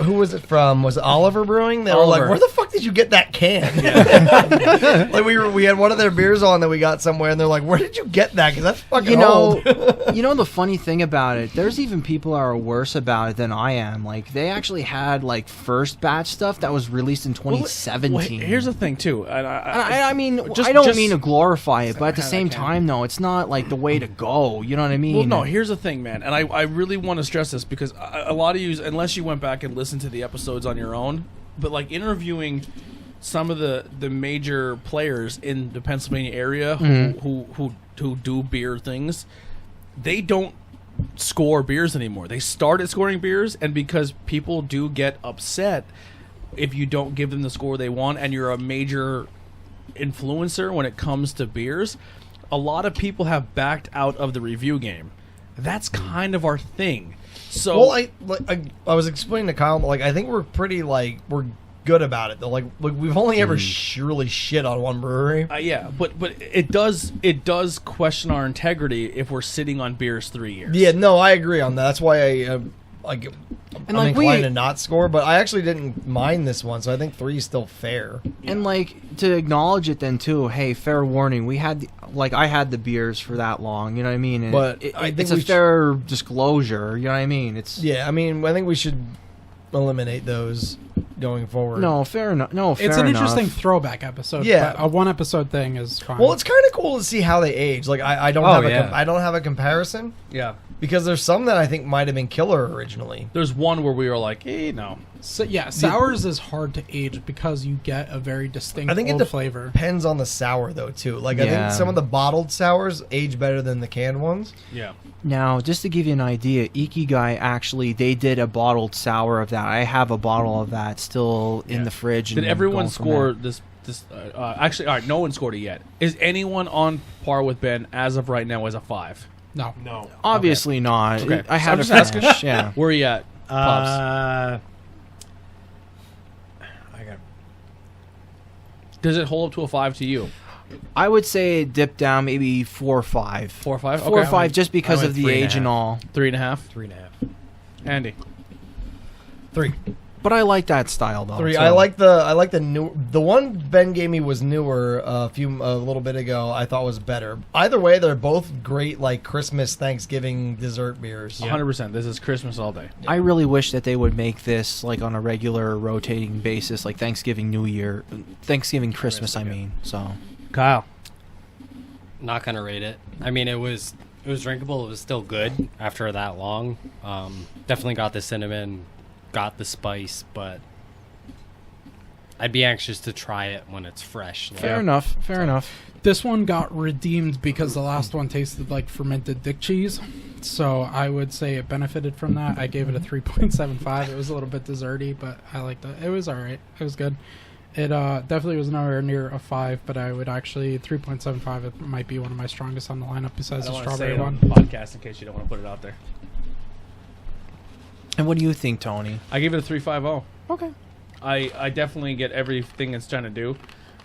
who was it from? Was it Oliver Brewing? They were like, Oliver. "Where the fuck did you get that can?" Like we had one of their beers on that we got somewhere, and they're like, "Where did you get that? Because that's fucking You know, old." you know the funny thing about it. There's even people that are worse about it than I am. Like they actually had like first batch stuff that was released in 2017. Well, here's the thing, too. I mean, Just- I don't just- mean to glorify it, but at the I same can't. time, though, it's not like the way to go. You know what I mean? Well, no, here's the thing, man, and I really want to stress this because a lot of you, unless you went back and listened to the episodes on your own, but like interviewing some of the major players in the Pennsylvania area who do beer things, they don't score beers anymore. They started scoring beers, and because people do get upset if you don't give them the score they want, and you're a major influencer when it comes to beers, a lot of people have backed out of the review game. That's kind of our thing. So, well, I was explaining to Kyle, like, I think we're pretty, like, we're good about it though. Like we've only ever really shit on one brewery. Yeah, but it does question our integrity if we're sitting on beers 3 years. Yeah, no, I agree on that. That's why I'm inclined to not score, but I actually didn't mind this one, so I think 3 is still fair. And like to acknowledge it then too. Hey, fair warning. We had I had the beers for that long. You know what I mean? And but I think it's a fair disclosure. You know what I mean? It's I mean, I think we should eliminate those going forward. No, fair enough. No, fair it's an enough. interesting throwback episode. Yeah, but a one episode thing is fine. Well, it's kind of cool to see how they age. Like I don't have a comparison. Yeah. Because there's some that I think might have been killer originally. There's one where we were like, no. So, yeah, sours is hard to age because you get a very distinct flavor. Depends on the sour, though, too. Like, I think some of the bottled sours age better than the canned ones. Yeah. Now, just to give you an idea, Ikigai actually, they did a bottled sour of that. I have a bottle of that still in the fridge. Did everyone score this? Actually, all right, no one scored it yet. Is anyone on par with Ben as of right now as a 5? No. Obviously not. Okay. I had just a asking. Yeah. Where are you at, Pops? I got. Does it hold up to a 5 to you? I would say it dipped down maybe 4 or 5. 4 or 5? 4 or 5 just because of the age and all. 3.5? 3.5. Andy? 3. But I like that style though. 3. So. I like the new. The one Ben gave me was newer a little bit ago. I thought was better. Either way, they're both great, like Christmas, Thanksgiving dessert beers. 100%. This is Christmas all day. I really wish that they would make this like on a regular rotating basis, like Thanksgiving, New Year, Thanksgiving, Christmas. I mean, so. Kyle? Not gonna rate it. I mean, it was drinkable. It was still good after that long. Definitely got the cinnamon. Got the spice, but I'd be anxious to try it when it's fresh. Fair enough. This one got redeemed because the last one tasted like fermented dick cheese. So I would say it benefited from that. I gave it a 3.75. It was a little bit desserty, but I liked it. It was all right. It was good. It definitely was nowhere near a 5, but I would actually 3.75. It might be one of my strongest on the lineup besides the strawberry one. On the podcast in case you don't want to put it out there. And what do you think, Tony? I gave it a 3.50. Okay. I definitely get everything it's trying to do.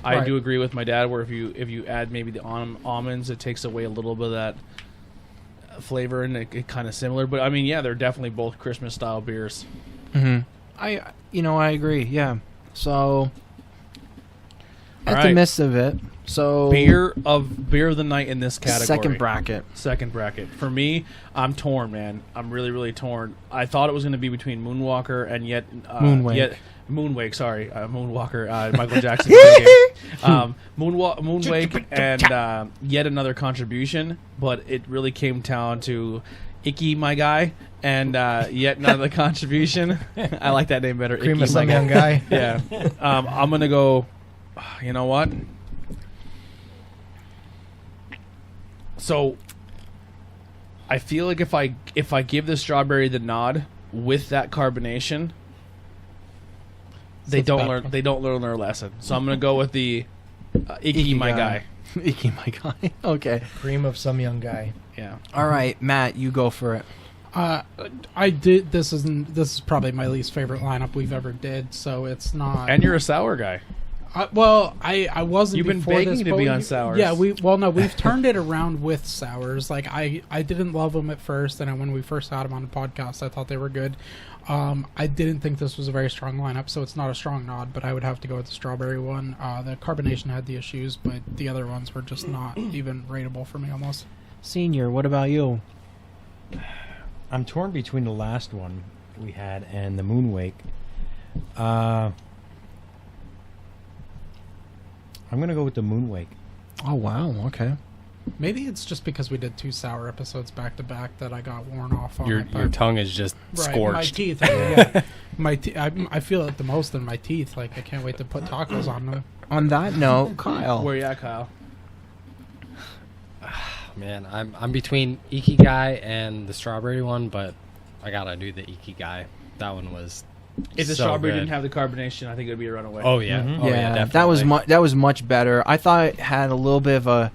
I do agree with my dad where if you add maybe the almonds, it takes away a little bit of that flavor, and it kind of similar. But I mean, yeah, they're definitely both Christmas style beers. Mm-hmm. I agree. Yeah. So at right. the midst of it, so beer of the night in this category. Second bracket. For me, I'm torn, man. I'm really, really torn. I thought it was going to be between Moonwalker and Moonwake. Sorry, Moonwalker. Michael Jackson. Moonwake and yet another contribution, but it really came down to Icky, my guy, and yet another contribution. I like that name better. Cream Icky, of some young guy. Yeah. I'm gonna go. You know what? So I feel like if I give the strawberry the nod with that carbonation, they don't learn their lesson. So I'm gonna go with the Icky my guy. Icky my guy. Okay. Cream of some young guy. Yeah. All right, Matt, you go for it. I did. This is probably my least favorite lineup we've ever did. So it's not. And you're a sour guy. Well, I wasn't. You've been begging to be on sours. Yeah, we've turned it around with sours. Like I didn't love them at first, and when we first had them on the podcast, I thought they were good. I didn't think this was a very strong lineup, so it's not a strong nod. But I would have to go with the strawberry one. The carbonation had the issues, but the other ones were just not even rateable for me almost. Senior, what about you? I'm torn between the last one we had and the Moonwake. I'm going to go with the Moonwake. Oh, wow. Okay. Maybe it's just because we did 2 sour episodes back to back that I got worn off on your tongue is just scorched. My teeth. Yeah. I feel it the most in my teeth. Like I can't wait to put tacos on them. On that note, Kyle. Where you at, Kyle? Man, I'm between Ikigai and the strawberry one, but I gotta do the Ikigai. That one was. If the so strawberry good. didn't have the carbonation, I think it would be a runaway. Oh yeah, Mhm. oh, Yeah, definitely. that was much better. I thought it had a little bit of a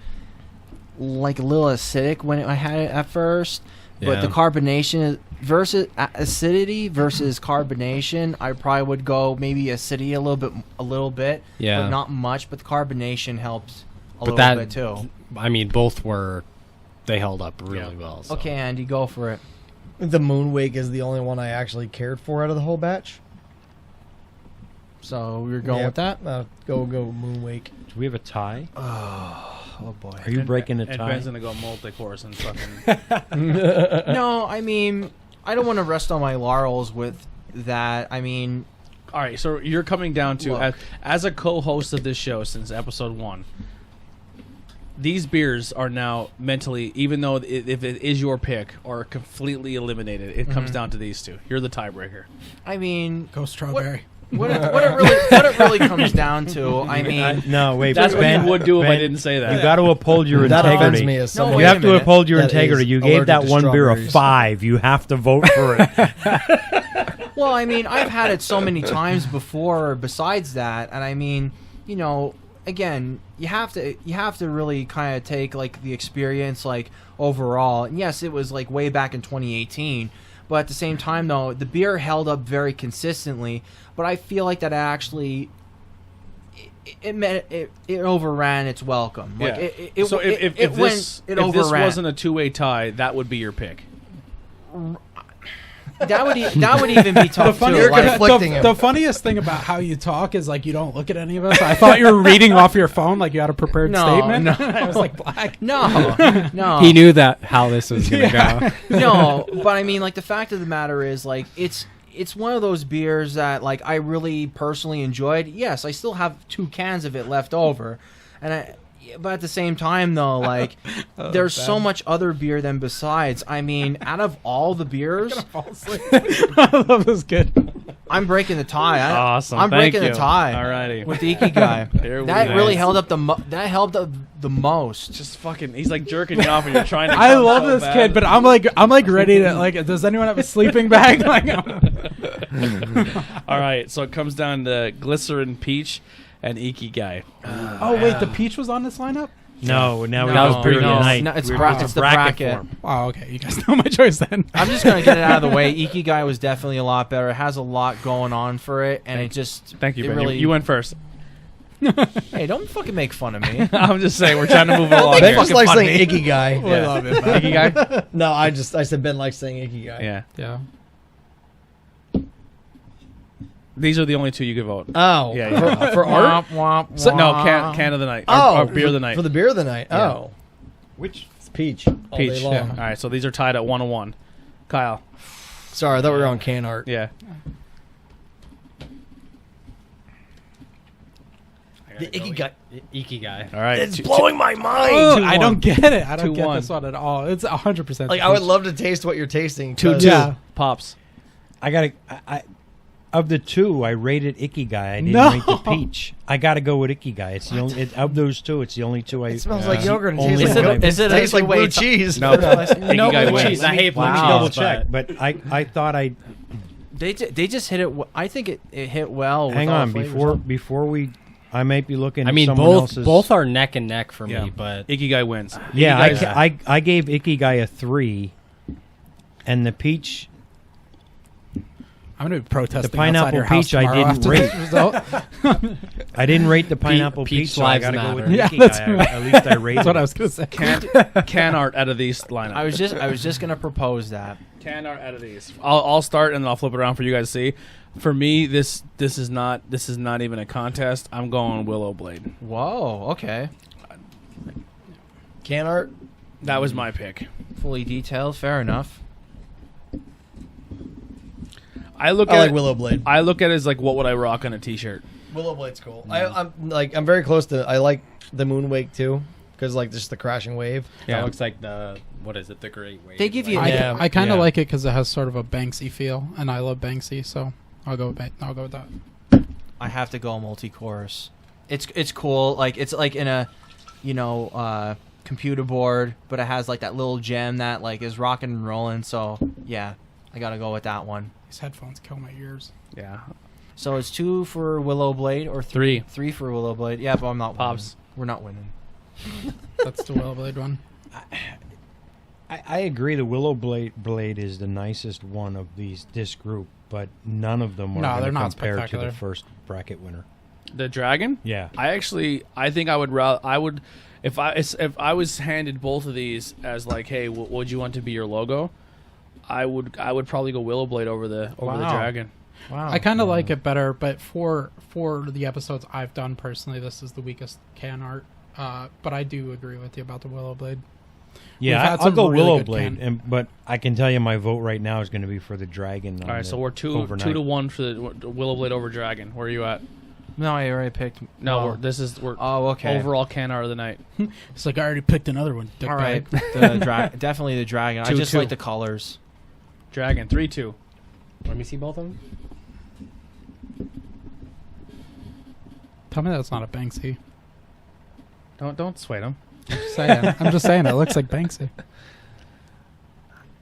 little acidic when I had it at first, but the Yeah. carbonation versus acidity versus carbonation, I probably would go maybe acidity a little bit, Yeah. but not much. But the carbonation helps a But little bit too. I mean, they held up really well. So. Okay, Andy, go for it. The Moonwake is the only one I actually cared for out of the whole batch. So we're going Yep. with that. Go Moonwake. Do we have a tie? Oh boy. Are you breaking a And tie? Ben's gonna go multi-course and fucking. No, I mean, I don't want to rest on my laurels with that. I mean, All right, so you're coming down to Look. as a co-host of this show since episode 1. These beers are now mentally, even though if it is your pick, are completely eliminated. It comes down to these two. You're the tiebreaker. I mean, Go strawberry. what it really comes down to, I mean, No, wait. That's what Ben, you would do if I Ben, didn't say that. You got to uphold your That offends integrity. me as No, someone. wait You a have to minute. uphold your That integrity. is You gave allergic that to one beer a strawberries. 5. You have to vote for it. well, I mean, I've had it so many times before. Besides that, and I mean, you know, again, you have to really kind of take like the experience like overall. And yes, it was like way back in 2018, but at the same time though, the beer held up very consistently. But I feel like that actually. It overran its welcome. Like So if this overran. wasn't a two-way tie, that would be your pick. that would even be tough too. You're Like, conflicting him. The funniest thing about how you talk is like you don't look at any of us. I thought you were reading off your phone like you had a prepared No, statement. no. I was like black. no. He knew that how this was gonna go. No, but I mean, like the fact of the matter is, like it's one of those beers that like I really personally enjoyed. Yes, I still have 2 cans of it left over, but at the same time though, like there's so much other beer than besides. I mean, out of all the beers, I love this kid. I'm breaking the tie. Awesome. I'm Thank breaking you. the tie. Alrighty. With the Ikigai. Here we That go. really held up that helped up the most. Just fucking. He's like jerking you off, and you're trying to. I come love so this bad. kid, but I'm like ready to like. Does anyone have a sleeping bag? Like, All right, so it comes down to Glycerin Peach and Ikigai. oh wait, the peach was on this lineup. No, now we No, got beer of the no, night. no, it's We're- it's the bracket. form. Oh, okay. You guys know my choice then. I'm just gonna get it out of the way. Ikigai was definitely a lot better. It has a lot going on for it, and it just Thank you, it Ben. really, You went first. Hey, don't fucking make fun of me. I'm just saying we're trying to move it along Ben here. just likes fun of saying me. Ikigai. Yeah. love it. man. Ikigai. No, I said Ben likes saying Ikigai. Yeah. Yeah. These are the only 2 you could vote. Oh, Yeah, for art. Womp, womp, So, no, womp. can of the night. Oh, or beer of the night. For the beer of the night. Yeah. Oh, Which it's peach. All Peach. day long. Yeah. All right, so these are tied at 1-1. Kyle. Sorry, I thought we were on can art. Yeah. The Ikigai. Ikigai. All right. It's two- blowing my mind. Oh, I don't get it. I don't get 2-1. this one at all. It's 100%. Like I would love to taste what you're tasting. 2-2. 'cause- Yeah. Pops. I gotta. Of the 2, I rated Ikigai. I didn't No. rate the peach. I gotta go with Ikigai. It's the only of those 2. It's the only 2 I. It smells like yogurt and Only tastes like one I- Is it tastes like blue wait, cheese. No. Ikigai wins. cheese. I hate blue Wow. cheese. double but- check, but I thought I. They just hit it. I think it hit well. With Hang all on, the flavors. before we. I might be looking. I at mean, someone both else's. both are neck and neck for Yeah. me, but Ikigai wins. Yeah, Ikigai's- I gave Ikigai a 3, and the peach. I'm going to be protesting. The pineapple outside your house peach I tomorrow didn't after rate. this result. I didn't rate the pineapple peach peach, so I lives gotta go with matter. Yeah, Ikigai. that's At least I rated. That's what I it. was going to say. Can art out of these lineup. I was just gonna propose that. Can art out of these. I'll start and then I'll flip it around for you guys to see. For me, this is not even a contest. I'm going Willow Blade. Whoa. Okay. Can art. That was my pick. Fully detailed. Fair enough. I look I at like Willow Blade. I look at it as like, what would I rock on a T-shirt? Willow Blade's cool. I'm very close to. I like the Moonwake too because like just the crashing wave. that looks like the Great Wave. They give you- I, Yeah. I kind of Yeah. like it because it has sort of a Banksy feel, and I love Banksy, so I'll go with that. I have to go multi-course. It's cool. Like it's like in a, computer board, but it has like that little gem that like is rocking and rolling. So yeah, I gotta go with that one. These headphones kill my ears. Yeah. So it's 2 for Willow Blade or 3? 3 for Willow Blade. Yeah, but I'm not Pops. winning. We're not winning. That's the Willow Blade one. I agree. The Willow Blade is the nicest one of this group, but none of them are No, they're going to not compare to spectacular. the first bracket winner. The dragon? Yeah. I think if I was handed both of these as like, hey, what would you want to be your logo? I would probably go Willow Blade over the dragon. Wow. I kind of like it better, but for the episodes I've done personally, this is the weakest can art. But I do agree with you about the Willow Blade. Yeah, I'll go Willow Blade, but I can tell you my vote right now is going to be for the dragon. All right, so we're 2-1 for the Willow Blade over dragon. Where are you at? No, I already picked. No, we're okay. overall can art of the night. It's like I already picked another one. All right, definitely the dragon. I just like the colors. Dragon 3-2. Let me see both of them. Tell me that's not a Banksy. Don't sway them. I'm just saying it looks like Banksy.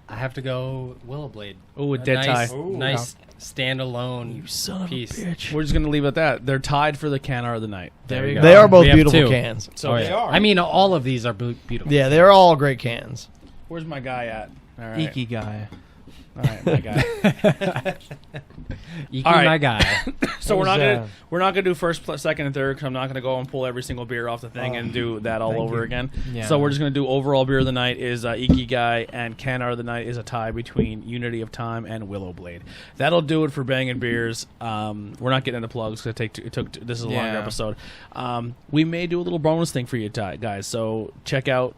I have to go Willow Blade. Ooh, a dead tie. Nice standalone piece. We're just gonna leave it at that. They're tied for the can art of the night. There you go. They are both We have beautiful 2. cans. So they are. I mean, all of these are beautiful. Yeah, they're all great cans. Where's my guy at? All right. Iki guy. All right, my guy. Iki, All right. my guy. So we're not gonna do first, second, and third because I'm not gonna go and pull every single beer off the thing and do that all over again. Yeah. So we're just gonna do overall beer of the night is Iki Guy, and can art of the night is a tie between Unity of Time and Willow Blade. That'll do it for Bangin' Beers. We're not getting into plugs because this is a longer episode. We may do a little bonus thing for you guys. So check out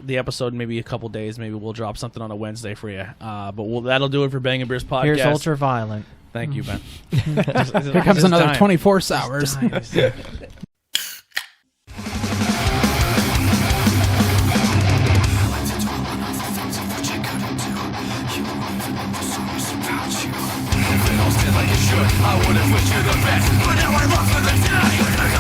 the episode maybe a couple days. Maybe we'll drop something on a Wednesday for you. But that'll do it for Bangin' Beers podcast. Here's Ultraviolent. Thank you, Ben. Here comes another 24 sours. I would've wished you the best, but now I lost for the day.